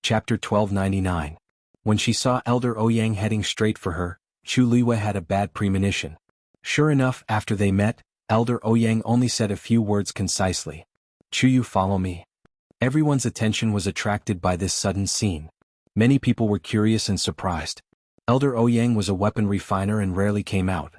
Chapter 1299. When she saw Elder Ouyang heading straight for her, Chu Luiyue had a bad premonition. Sure enough, after they met, Elder Ouyang only said a few words concisely. Chuyu, follow me. Everyone's attention was attracted by this sudden scene. Many people were curious and surprised. Elder Ouyang was a weapon refiner and rarely came out.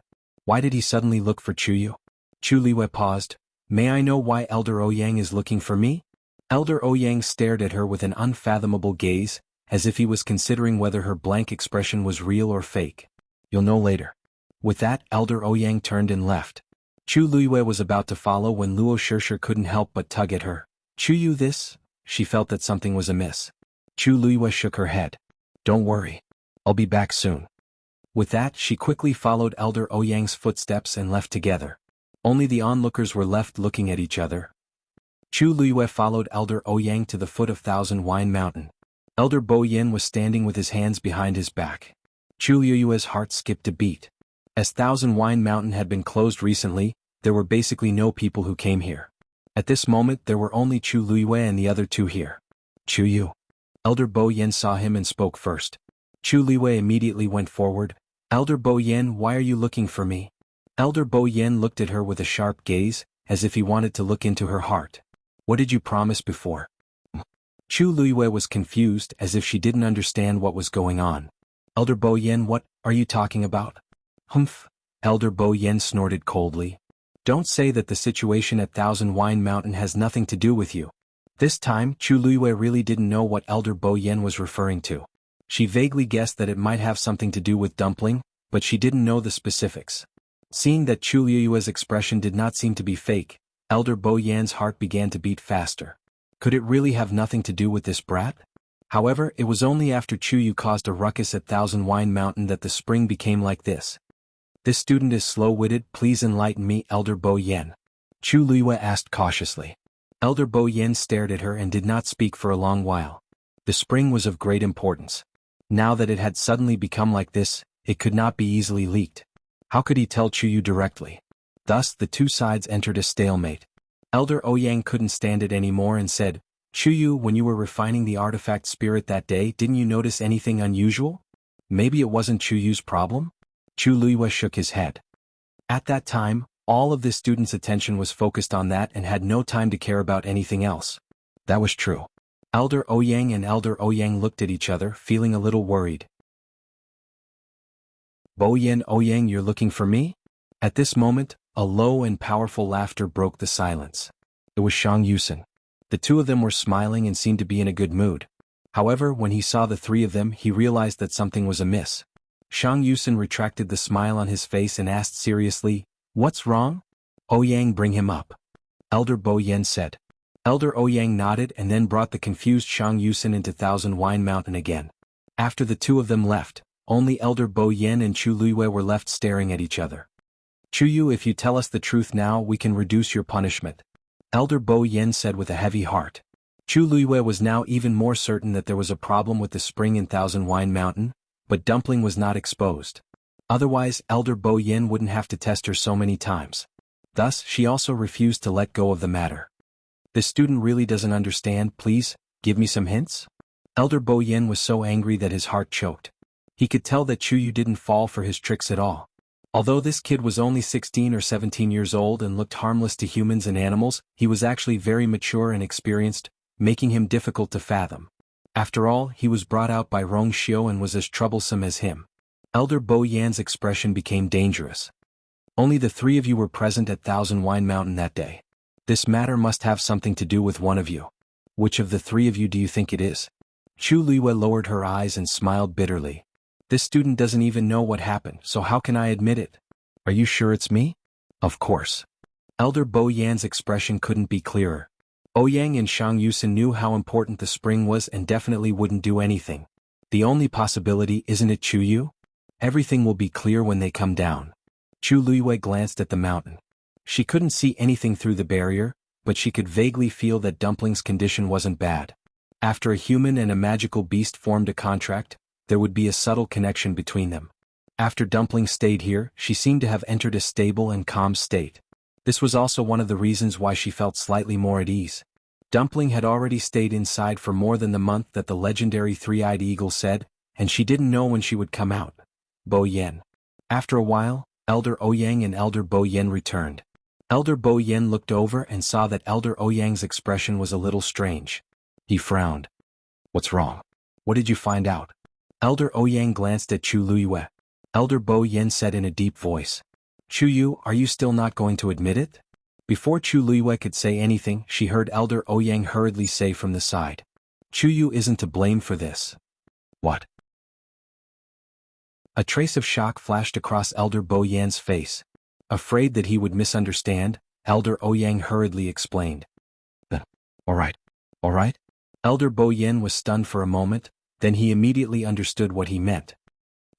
Why did he suddenly look for Chuyu? Chu Luiyue paused. May I know why Elder Ouyang is looking for me? Elder Ouyang stared at her with an unfathomable gaze, as if he was considering whether her blank expression was real or fake. You'll know later. With that, Elder Ouyang turned and left. Chu Luiyue was about to follow when Luo Shishir couldn't help but tug at her. Chuyu, this? She felt that something was amiss. Chu Luiyue shook her head. Don't worry. I'll be back soon. With that, she quickly followed Elder Ouyang's footsteps and left together. Only the onlookers were left looking at each other. Chu Luiyue followed Elder Ouyang to the foot of Thousand Wine Mountain. Elder Bo Yen was standing with his hands behind his back. Chu Luiyue's heart skipped a beat. As Thousand Wine Mountain had been closed recently, there were basically no people who came here. At this moment there were only Chu Luiyue and the other two here. Chuyu. Elder Bo Yen saw him and spoke first. Chu Luiyue immediately went forward. Elder Bo Yen, why are you looking for me? Elder Bo Yen looked at her with a sharp gaze, as if he wanted to look into her heart. What did you promise before? Chu Luiyue was confused, as if she didn't understand what was going on. Elder Bo Yen, what are you talking about? Humph. Elder Bo Yen snorted coldly. Don't say that the situation at Thousand Wine Mountain has nothing to do with you. This time, Chu Luiyue really didn't know what Elder Bo Yen was referring to. She vaguely guessed that it might have something to do with dumpling, but she didn't know the specifics. Seeing that Chu Luiyue's expression did not seem to be fake, Elder Bo Yan's heart began to beat faster. Could it really have nothing to do with this brat? However, it was only after Chuyu caused a ruckus at Thousand Wine Mountain that the spring became like this. This student is slow-witted, please enlighten me, Elder Bo Yen. Chu Luiyue asked cautiously. Elder Bo Yen stared at her and did not speak for a long while. The spring was of great importance. Now that it had suddenly become like this, it could not be easily leaked. How could he tell Chuyu directly? Thus, the two sides entered a stalemate. Elder Ouyang couldn't stand it anymore and said, Chuyu, when you were refining the artifact spirit that day, didn't you notice anything unusual? Maybe it wasn't Chuyu's problem? Chu Luiyue shook his head. At that time, all of the students' attention was focused on that and had no time to care about anything else. That was true. Elder Ouyang and Elder Ouyang looked at each other, feeling a little worried. Bo Yen Ouyang, you're looking for me? At this moment, a low and powerful laughter broke the silence. It was Shang Yusen. The two of them were smiling and seemed to be in a good mood. However, when he saw the three of them, he realized that something was amiss. Shang Yusen retracted the smile on his face and asked seriously, What's wrong? Ouyang, bring him up. Elder Bo Yen said. Elder Ouyang nodded and then brought the confused Shang Yusen into Thousand Wine Mountain again. After the two of them left, only Elder Bo Yen and Chu Luiyue were left staring at each other. Chuyu, if you tell us the truth now, we can reduce your punishment. Elder Bo Yen said with a heavy heart. Chu Luiyue was now even more certain that there was a problem with the spring in Thousand Wine Mountain, but dumpling was not exposed. Otherwise, Elder Bo Yen wouldn't have to test her so many times. Thus, she also refused to let go of the matter. The student really doesn't understand, please Give me some hints? Elder Bo Yen was so angry that his heart choked. He could tell that Chu Yu didn't fall for his tricks at all. Although this kid was only 16 or 17 years old and looked harmless to humans and animals, he was actually very mature and experienced, making him difficult to fathom. After all, he was brought out by Rong Xiu and was as troublesome as him. Elder Bo Yan's expression became dangerous. Only the three of you were present at Thousand Wine Mountain that day. This matter must have something to do with one of you. Which of the three of you do you think it is? Chu Luiyue lowered her eyes and smiled bitterly. This student doesn't even know what happened, so how can I admit it? Are you sure it's me? Of course. Elder Bo Yan's expression couldn't be clearer. Ouyang and Shang Yusin knew how important the spring was and definitely wouldn't do anything. The only possibility, isn't it Chu Yu? Everything will be clear when they come down. Chu Luiyue glanced at the mountain. She couldn't see anything through the barrier, but she could vaguely feel that Dumpling's condition wasn't bad. After a human and a magical beast formed a contract, there would be a subtle connection between them. After Dumpling stayed here, she seemed to have entered a stable and calm state. This was also one of the reasons why she felt slightly more at ease. Dumpling had already stayed inside for more than the month that the legendary three-eyed eagle said, and she didn't know when she would come out. Bo Yen. After a while, Elder Ouyang and Elder Bo Yen returned. Elder Bo Yen looked over and saw that Elder Ouyang's expression was a little strange. He frowned. What's wrong? What did you find out? Elder Ouyang glanced at Chu Luiyue. Elder Bo Yen said in a deep voice. Chu Yu, are you still not going to admit it? Before Chu Luiyue could say anything, she heard Elder Ouyang hurriedly say from the side. Chu Yu isn't to blame for this. What? A trace of shock flashed across Elder Bo Yan's face. Afraid that he would misunderstand, Elder Ouyang hurriedly explained. All right. Elder Bo Yen was stunned for a moment, then he immediately understood what he meant.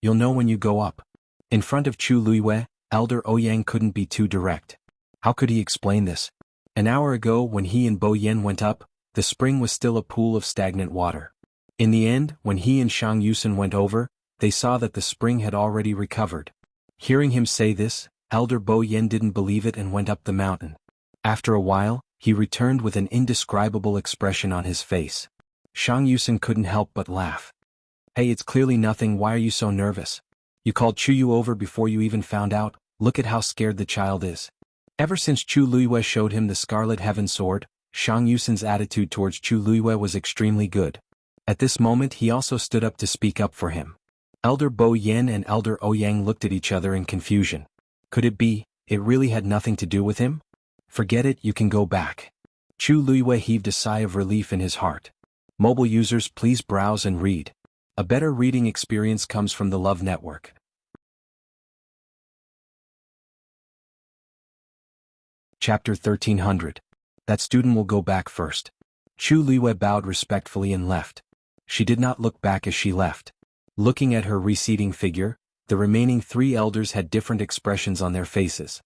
You'll know when you go up. In front of Chu Luiyue, Elder Ouyang couldn't be too direct. How could he explain this? An hour ago when he and Bo Yen went up, the spring was still a pool of stagnant water. In the end, when he and Shang Yusin went over, they saw that the spring had already recovered. Hearing him say this, Elder Bo Yen didn't believe it and went up the mountain. After a while, he returned with an indescribable expression on his face. Shang Yusin couldn't help but laugh. Hey, it's clearly nothing, why are you so nervous? You called Chu Yu over before you even found out, look at how scared the child is. Ever since Chu Luiyue showed him the Scarlet Heaven Sword, Shang Yusin's attitude towards Chu Luiyue was extremely good. At this moment he also stood up to speak up for him. Elder Bo Yen and Elder Ouyang looked at each other in confusion. Could it be, it really had nothing to do with him? Forget it, you can go back. Chu Luiyue heaved a sigh of relief in his heart. Mobile users, please browse and read. A better reading experience comes from the Love Network. Chapter 1300. That student will go back first. Chu Luiyue bowed respectfully and left. She did not look back as she left. Looking at her receding figure, the remaining three elders had different expressions on their faces.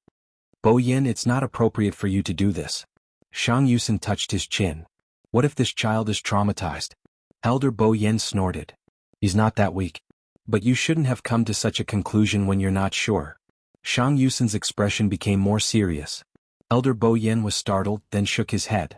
Bo Yen, it's not appropriate for you to do this. Shang Yusin touched his chin. What if this child is traumatized? Elder Bo Yen snorted. He's not that weak. But you shouldn't have come to such a conclusion when you're not sure. Shang Yusin's expression became more serious. Elder Bo Yen was startled, then shook his head.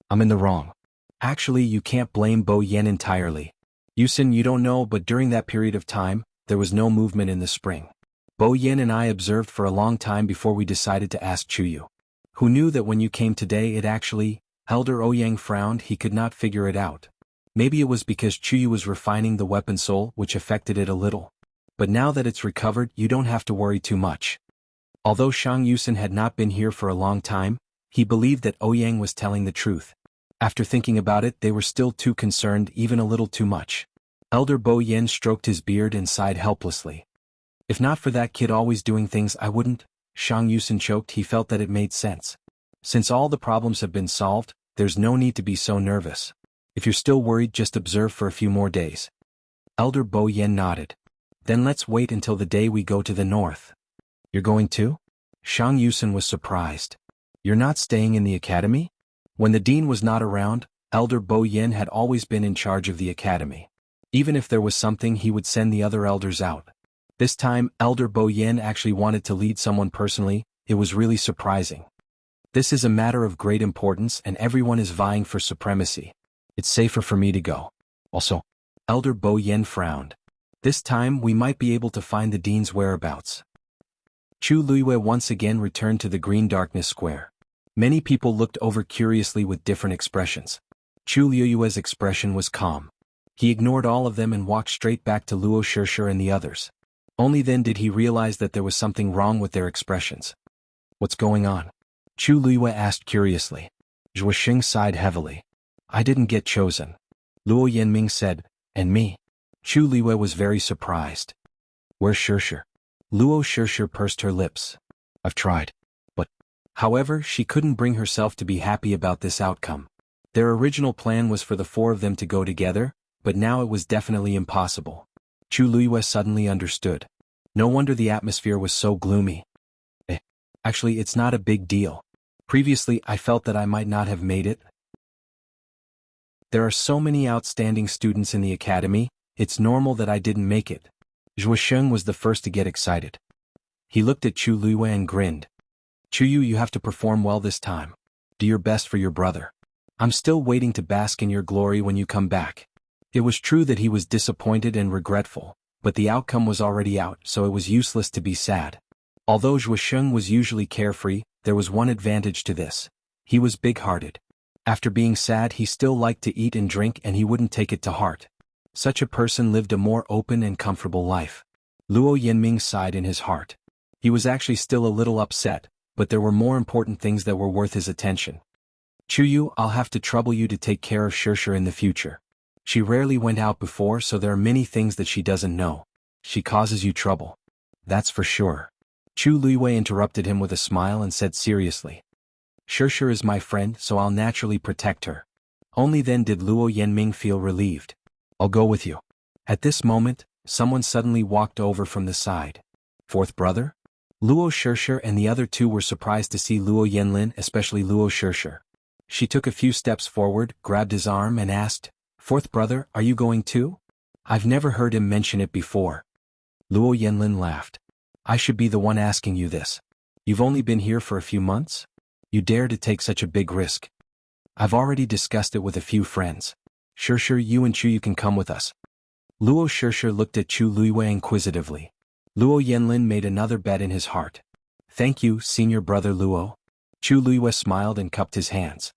I'm in the wrong. Actually, you can't blame Bo Yen entirely. Yusin, you don't know, but during that period of time, there was no movement in the spring. Bo Yen and I observed for a long time before we decided to ask Chu Yu. Who knew that when you came today it actually... Elder Ouyang frowned, he could not figure it out. Maybe it was because Chu Yu was refining the weapon soul which affected it a little. But now that it's recovered, you don't have to worry too much. Although Shang Yusin had not been here for a long time, he believed that Ouyang was telling the truth. After thinking about it, they were still too concerned, even a little too much. Elder Bo Yen stroked his beard and sighed helplessly. If not for that kid always doing things I wouldn't, Shang Yusin choked, he felt that it made sense. Since all the problems have been solved, there's no need to be so nervous. If you're still worried, just observe for a few more days. Elder Bo Yen nodded. Then let's wait until the day we go to the north. You're going too? Shang Yusin was surprised. You're not staying in the academy? When the dean was not around, Elder Bo Yen had always been in charge of the academy. Even if there was something, he would send the other elders out. This time, Elder Bo Yen actually wanted to lead someone personally. It was really surprising. This is a matter of great importance and everyone is vying for supremacy. It's safer for me to go. Also, Elder Bo Yen frowned. This time we might be able to find the dean's whereabouts. Chu Luiyue once again returned to the green darkness square. Many people looked over curiously with different expressions. Chu Luiyue's expression was calm. He ignored all of them and walked straight back to Luo Shishir and the others. Only then did he realize that there was something wrong with their expressions. What's going on? Chu Luiyue asked curiously. Zhuo Xing sighed heavily. I didn't get chosen. Luo Yanming said, and me? Chu Luiyue was very surprised. Where's Shishir? Luo Shishir pursed her lips. I've tried. But, however, she couldn't bring herself to be happy about this outcome. Their original plan was for the four of them to go together, but now it was definitely impossible. Chu Luiyue suddenly understood. No wonder the atmosphere was so gloomy. Actually, it's not a big deal. Previously, I felt that I might not have made it. There are so many outstanding students in the academy, it's normal that I didn't make it. Zhuo Sheng was the first to get excited. He looked at Chu Luiyue and grinned. Chuyu, you have to perform well this time. Do your best for your brother. I'm still waiting to bask in your glory when you come back. It was true that he was disappointed and regretful, but the outcome was already out, so it was useless to be sad. Although Zhuo Sheng was usually carefree, there was one advantage to this. He was big-hearted. After being sad, he still liked to eat and drink, and he wouldn't take it to heart. Such a person lived a more open and comfortable life. Luo Yanming sighed in his heart. He was actually still a little upset, but there were more important things that were worth his attention. Chuyu, I'll have to trouble you to take care of Shishir in the future. She rarely went out before, so there are many things that she doesn't know. She causes you trouble. That's for sure. Chu Luiyue interrupted him with a smile and said seriously. Shishir is my friend, so I'll naturally protect her. Only then did Luo Yanming feel relieved. I'll go with you. At this moment, someone suddenly walked over from the side. Fourth brother? Luo Shishir and the other two were surprised to see Luo Yanlin, especially Luo Shishir. She took a few steps forward, grabbed his arm and asked, Fourth brother, are you going too? I've never heard him mention it before. Luo Yanlin laughed. I should be the one asking you this. You've only been here for a few months? You dare to take such a big risk. I've already discussed it with a few friends. Shishir, you and Chuyu can come with us. Luo Shishir looked at Chu Luiyue inquisitively. Luo Yanlin made another bet in his heart. Thank you, senior brother Luo. Chu Luiyue smiled and cupped his hands.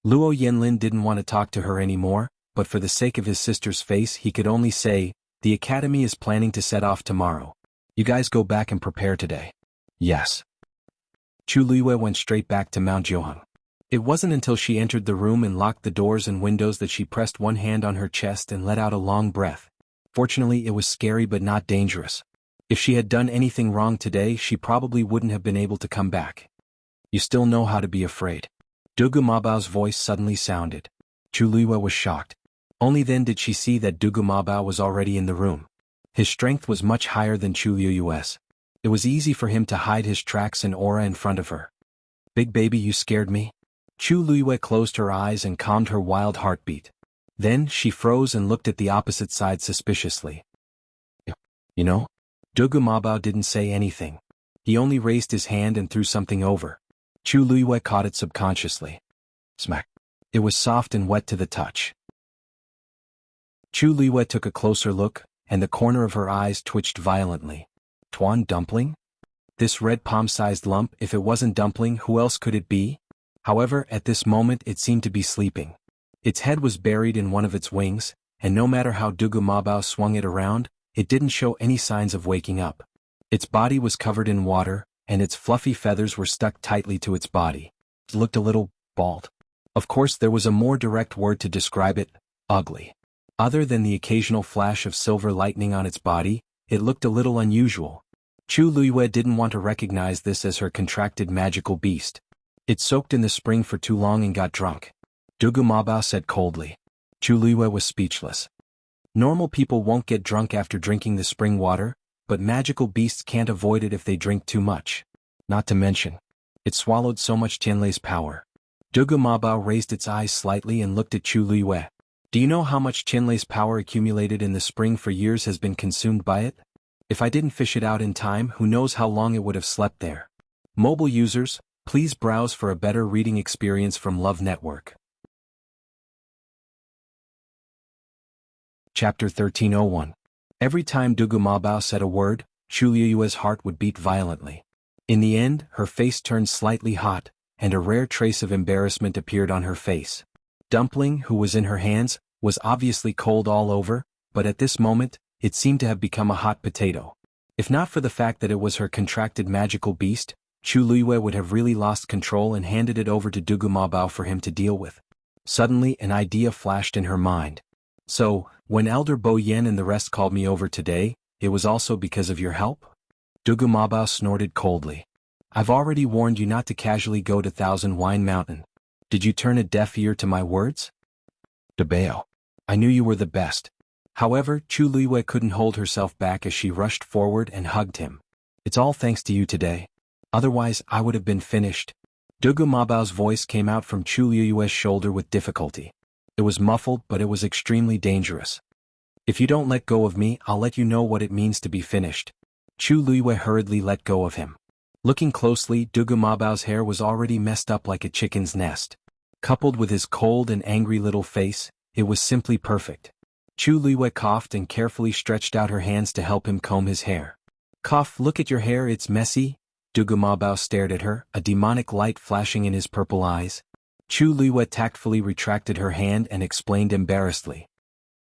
Luo Yanlin didn't want to talk to her anymore, but for the sake of his sister's face he could only say, the academy is planning to set off tomorrow. You guys go back and prepare today. Yes. Chu Luiyue went straight back to Mount Johan. It wasn't until she entered the room and locked the doors and windows that she pressed one hand on her chest and let out a long breath. Fortunately, it was scary but not dangerous. If she had done anything wrong today, she probably wouldn't have been able to come back. You still know how to be afraid. Dugu Mabao's voice suddenly sounded. Chu Luiyue was shocked. Only then did she see that Dugu Mabao was already in the room. His strength was much higher than Chu Luiyue's. It was easy for him to hide his tracks and aura in front of her. Big baby, you scared me? Chu Luiyue closed her eyes and calmed her wild heartbeat. Then she froze and looked at the opposite side suspiciously. You know? Dugu Mabao didn't say anything. He only raised his hand and threw something over. Chu Luiyue caught it subconsciously. Smack. It was soft and wet to the touch. Chu Luiyue took a closer look, and the corner of her eyes twitched violently. Tuan dumpling? This red palm-sized lump, if it wasn't dumpling, who else could it be? However, at this moment it seemed to be sleeping. Its head was buried in one of its wings, and no matter how Dugu Mabao swung it around, it didn't show any signs of waking up. Its body was covered in water, and its fluffy feathers were stuck tightly to its body. It looked a little bald. Of course, there was a more direct word to describe it: ugly. Other than the occasional flash of silver lightning on its body, it looked a little unusual. Chu Luiyue didn't want to recognize this as her contracted magical beast. It soaked in the spring for too long and got drunk. Dugu Mabao said coldly. Chu Luiyue was speechless. Normal people won't get drunk after drinking the spring water, but magical beasts can't avoid it if they drink too much. Not to mention, it swallowed so much Tianlei's power. Dugu Mabao raised its eyes slightly and looked at Chu Luiyue. Do you know how much Tianlei's power accumulated in the spring for years has been consumed by it? If I didn't fish it out in time, who knows how long it would have slept there. Mobile users, please browse for a better reading experience from Love Network. Chapter 1301. Every time Dugu Mabao said a word, Chu Liyue's heart would beat violently. In the end, her face turned slightly hot, and a rare trace of embarrassment appeared on her face. Dumpling, who was in her hands, was obviously cold all over, but at this moment, it seemed to have become a hot potato. If not for the fact that it was her contracted magical beast, Chu Liyue would have really lost control and handed it over to Dugu Mabao for him to deal with. Suddenly, an idea flashed in her mind. So, when Elder Bo Yen and the rest called me over today, it was also because of your help? Dugu Mabao snorted coldly. I've already warned you not to casually go to Thousand Wine Mountain. Did you turn a deaf ear to my words? Dabao. I knew you were the best. However, Chu Liyue couldn't hold herself back as she rushed forward and hugged him. It's all thanks to you today. Otherwise, I would have been finished. Dugu Mabao's voice came out from Chu Liyue's shoulder with difficulty. It was muffled, but it was extremely dangerous. If you don't let go of me, I'll let you know what it means to be finished. Chu Liyue hurriedly let go of him. Looking closely, Dugu Mabao's hair was already messed up like a chicken's nest. Coupled with his cold and angry little face, it was simply perfect. Chu Liyue coughed and carefully stretched out her hands to help him comb his hair. Cough, look at your hair, it's messy. Dugu Mabao stared at her, a demonic light flashing in his purple eyes. Chu Liyue tactfully retracted her hand and explained embarrassedly.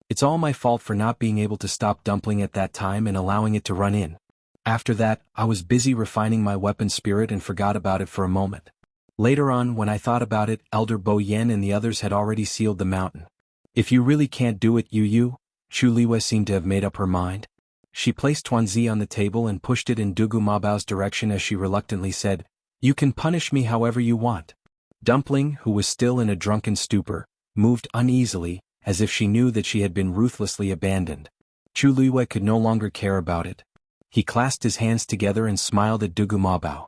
It's all my fault for not being able to stop Dumpling at that time and allowing it to run in. After that, I was busy refining my weapon spirit and forgot about it for a moment. Later on, when I thought about it, Elder Bo Yen and the others had already sealed the mountain. If you really can't do it, Yu, Chu Liyue seemed to have made up her mind. She placed Tuanzi on the table and pushed it in Dugu Mabao's direction as she reluctantly said, You can punish me however you want. Dumpling, who was still in a drunken stupor, moved uneasily, as if she knew that she had been ruthlessly abandoned. Chu Liyue could no longer care about it. He clasped his hands together and smiled at Dugu Mabao.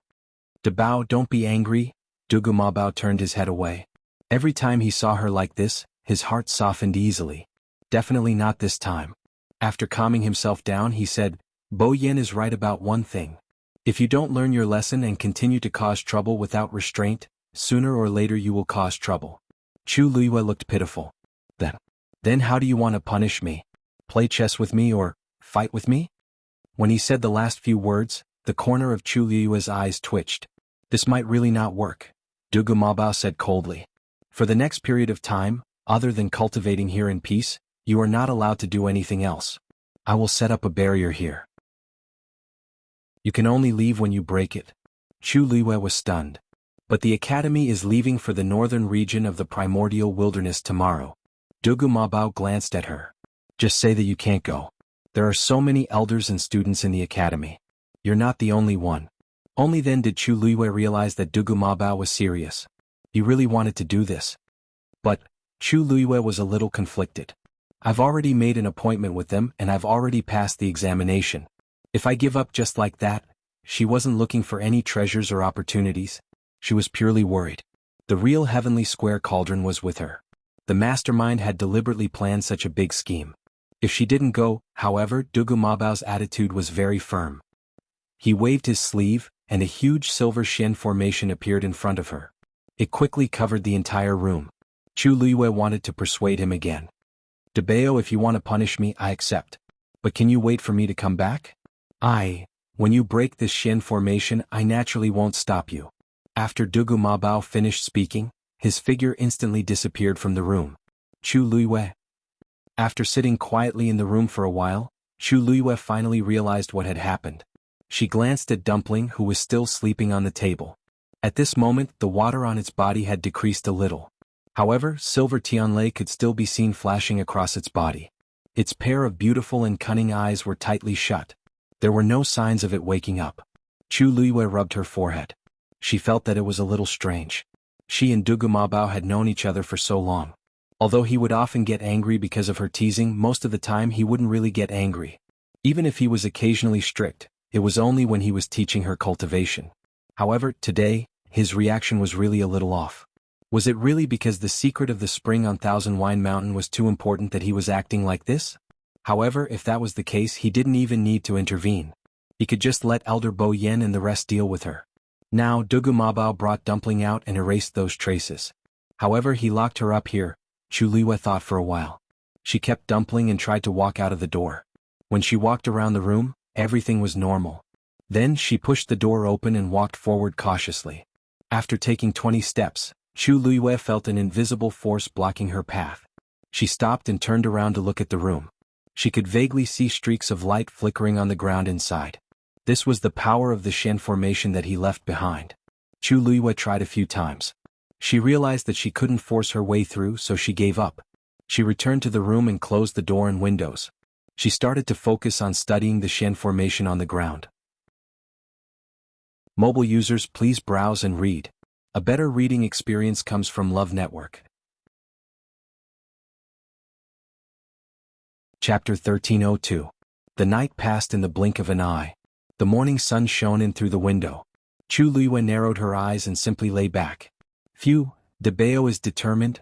Dabao, don't be angry. Dugu Mabao turned his head away. Every time he saw her like this, his heart softened easily. Definitely not this time. After calming himself down, he said, Bo Yen is right about one thing. If you don't learn your lesson and continue to cause trouble without restraint, sooner or later you will cause trouble. Chu Liyue looked pitiful. Then how do you want to punish me? Play chess with me or fight with me? When he said the last few words, the corner of Chu Liyue's eyes twitched. This might really not work, Dugu Mabao said coldly. For the next period of time, other than cultivating here in peace, you are not allowed to do anything else. I will set up a barrier here. You can only leave when you break it. Chu Liyue was stunned. But the academy is leaving for the northern region of the primordial wilderness tomorrow. Dugu Mabao glanced at her. Just say that you can't go. There are so many elders and students in the academy. You're not the only one. Only then did Chu Liyue realize that Dugu Mabao was serious. He really wanted to do this. But Chu Liyue was a little conflicted. I've already made an appointment with them and I've already passed the examination. If I give up just like that, she wasn't looking for any treasures or opportunities. She was purely worried. The real heavenly square cauldron was with her. The mastermind had deliberately planned such a big scheme. If she didn't go, however, Dugu Mabao's attitude was very firm. He waved his sleeve, and a huge silver Shen formation appeared in front of her. It quickly covered the entire room. Chu Liyue wanted to persuade him again. Dabao, if you want to punish me, I accept. But can you wait for me to come back? When you break this Shen formation, I naturally won't stop you. After Dugu Mabao finished speaking, his figure instantly disappeared from the room. Chu Liyue. After sitting quietly in the room for a while, Chu Liyue finally realized what had happened. She glanced at Dumpling, who was still sleeping on the table. At this moment, the water on its body had decreased a little. However, silver Tianlei could still be seen flashing across its body. Its pair of beautiful and cunning eyes were tightly shut. There were no signs of it waking up. Chu Liyue rubbed her forehead. She felt that it was a little strange. She and Dugu Mabao had known each other for so long. Although he would often get angry because of her teasing, most of the time he wouldn't really get angry. Even if he was occasionally strict, it was only when he was teaching her cultivation. However, today, his reaction was really a little off. Was it really because the secret of the spring on Thousand Wine Mountain was too important that he was acting like this? However, if that was the case, he didn't even need to intervene. He could just let Elder Bo Yen and the rest deal with her. Now, Dugu Mabao brought Dumpling out and erased those traces. However, he locked her up here. Chu Liyue thought for a while. She kept dumpling and tried to walk out of the door. When she walked around the room, everything was normal. Then she pushed the door open and walked forward cautiously. After taking 20 steps, Chu Luiyue felt an invisible force blocking her path. She stopped and turned around to look at the room. She could vaguely see streaks of light flickering on the ground inside. This was the power of the Shen formation that he left behind. Chu Luiyue tried a few times. She realized that she couldn't force her way through, so she gave up. She returned to the room and closed the door and windows. She started to focus on studying the Shen formation on the ground. Mobile users, please browse and read. A better reading experience comes from Love Network. Chapter 1302. The night passed in the blink of an eye. The morning sun shone in through the window. Chu Luiyue narrowed her eyes and simply lay back. Phew, Debao is determined.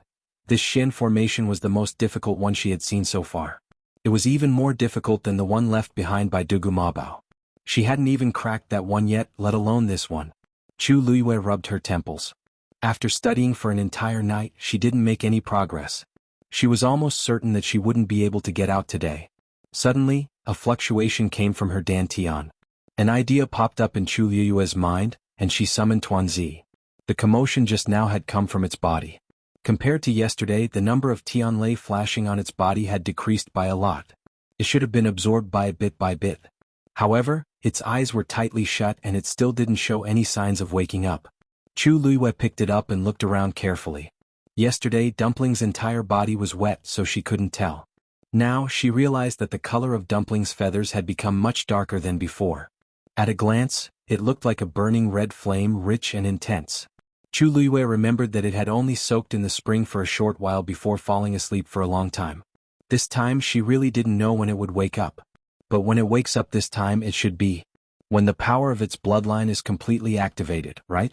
This Shen formation was the most difficult one she had seen so far. It was even more difficult than the one left behind by Dugu Mabao. She hadn't even cracked that one yet, let alone this one. Chu Luiyue rubbed her temples. After studying for an entire night, she didn't make any progress. She was almost certain that she wouldn't be able to get out today. Suddenly, a fluctuation came from her dantian. An idea popped up in Chu Luiyue's mind, and she summoned Tuanzi. The commotion just now had come from its body. Compared to yesterday, the number of Tianlei flashing on its body had decreased by a lot. It should have been absorbed by bit. However, its eyes were tightly shut and it still didn't show any signs of waking up. Chu Luiyue picked it up and looked around carefully. Yesterday, Dumpling's entire body was wet, so she couldn't tell. Now, she realized that the color of Dumpling's feathers had become much darker than before. At a glance, it looked like a burning red flame, rich and intense. Chu Luiyue remembered that it had only soaked in the spring for a short while before falling asleep for a long time. This time she really didn't know when it would wake up. But when it wakes up this time, it should be when the power of its bloodline is completely activated, right?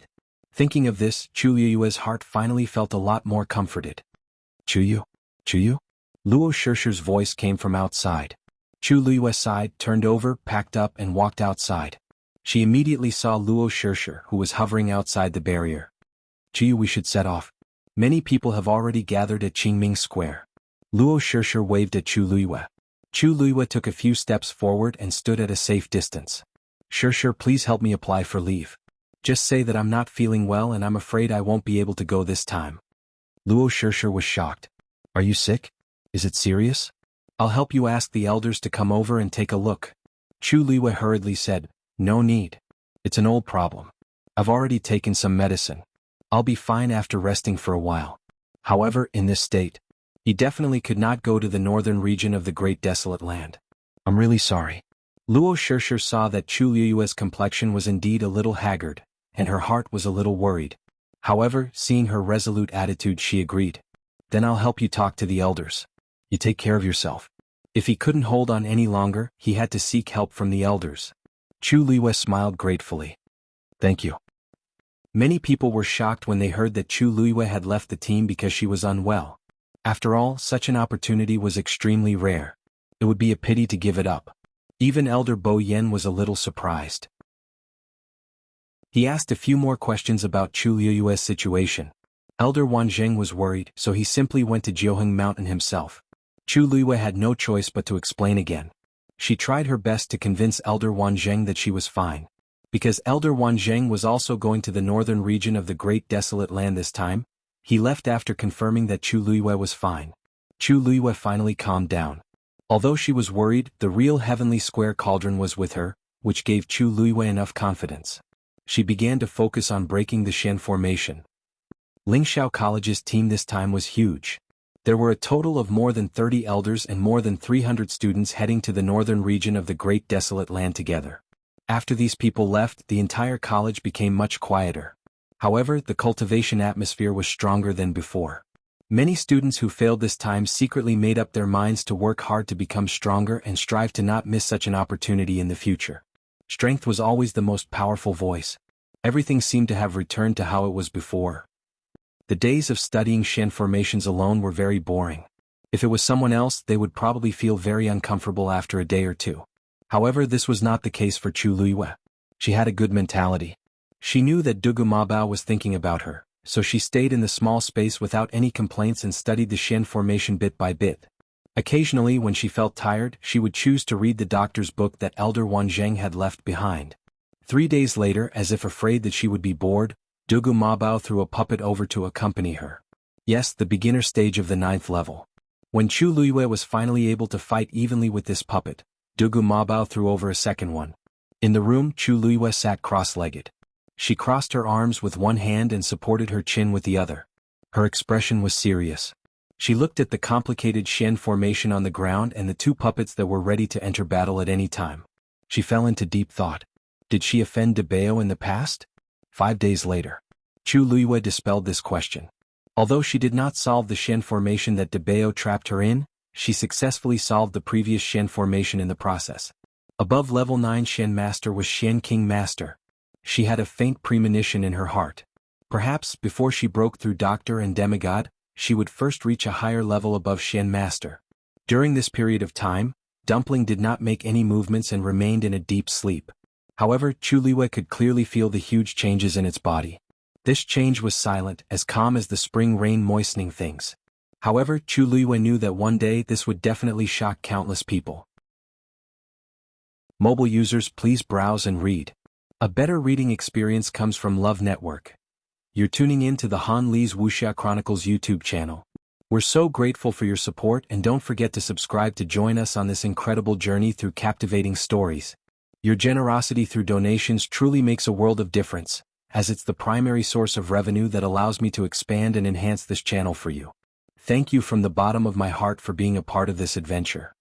Thinking of this, Chu Luiyue's heart finally felt a lot more comforted. Chuyu? Chuyu? Luo Shirshi's voice came from outside. Chu Luiyue sighed, turned over, packed up and walked outside. She immediately saw Luo Shirshi, who was hovering outside the barrier. Chuyu, we should set off. Many people have already gathered at Qingming Square. Luo Shirshi waved at Chu Luiyue. Chu Luiyue took a few steps forward and stood at a safe distance. Shirshi, please help me apply for leave. Just say that I'm not feeling well and I'm afraid I won't be able to go this time. Luo Shirshi was shocked. Are you sick? Is it serious? I'll help you ask the elders to come over and take a look. Chu Luiyue hurriedly said, no need. It's an old problem. I've already taken some medicine. I'll be fine after resting for a while. However, in this state, he definitely could not go to the northern region of the Great Desolate Land. I'm really sorry. Luo Shirshi saw that Chu Luiyue's complexion was indeed a little haggard, and her heart was a little worried. However, seeing her resolute attitude, she agreed. Then I'll help you talk to the elders. You take care of yourself. If he couldn't hold on any longer, he had to seek help from the elders. Chu Luiyue smiled gratefully. Thank you. Many people were shocked when they heard that Chu Luiyue had left the team because she was unwell. After all, such an opportunity was extremely rare. It would be a pity to give it up. Even Elder Bo Yen was a little surprised. He asked a few more questions about Chu Luiyue's situation. Elder Wanzheng was worried, so he simply went to Jiuheng Mountain himself. Chu Luiyue had no choice but to explain again. She tried her best to convince Elder Wanzheng that she was fine. Because Elder Wanzheng was also going to the northern region of the Great Desolate Land this time, he left after confirming that Chu Luiyue was fine. Chu Luiyue finally calmed down. Although she was worried, the real Heavenly Square Cauldron was with her, which gave Chu Luiyue enough confidence. She began to focus on breaking the Shen formation. Lingxiao College's team this time was huge. There were a total of more than 30 elders and more than 300 students heading to the northern region of the Great Desolate Land together. After these people left, the entire college became much quieter. However, the cultivation atmosphere was stronger than before. Many students who failed this time secretly made up their minds to work hard to become stronger and strive to not miss such an opportunity in the future. Strength was always the most powerful voice. Everything seemed to have returned to how it was before. The days of studying Shen formations alone were very boring. If it was someone else, they would probably feel very uncomfortable after a day or two. However, this was not the case for Chu Luiyue. She had a good mentality. She knew that Dugu Mabao was thinking about her, so she stayed in the small space without any complaints and studied the Shen formation bit by bit. Occasionally when she felt tired, she would choose to read the doctor's book that Elder Wan Zheng had left behind. 3 days later, as if afraid that she would be bored, Dugu Mabao threw a puppet over to accompany her. Yes, the beginner stage of the 9th level. When Chu Luiyue was finally able to fight evenly with this puppet, Dugu Mabao threw over a second one. In the room, Chu Luiyue sat cross-legged. She crossed her arms with one hand and supported her chin with the other. Her expression was serious. She looked at the complicated Xian formation on the ground and the 2 puppets that were ready to enter battle at any time. She fell into deep thought. Did she offend De Bao in the past? 5 days later. Chu Luiyue dispelled this question. Although she did not solve the Xian formation that De Bao trapped her in, she successfully solved the previous Xian formation in the process. Above level 9 Xian Master was Xian King Master. She had a faint premonition in her heart. Perhaps, before she broke through Doctor and Demigod, she would first reach a higher level above Xian Master. During this period of time, Dumpling did not make any movements and remained in a deep sleep. However, Chu Luiyue could clearly feel the huge changes in its body. This change was silent, as calm as the spring rain moistening things. However, Chu Luiyue knew that one day this would definitely shock countless people. Mobile users, please browse and read. A better reading experience comes from Love Network. You're tuning in to the Han Li's Wuxia Chronicles YouTube channel. We're so grateful for your support, and don't forget to subscribe to join us on this incredible journey through captivating stories. Your generosity through donations truly makes a world of difference, as it's the primary source of revenue that allows me to expand and enhance this channel for you. Thank you from the bottom of my heart for being a part of this adventure.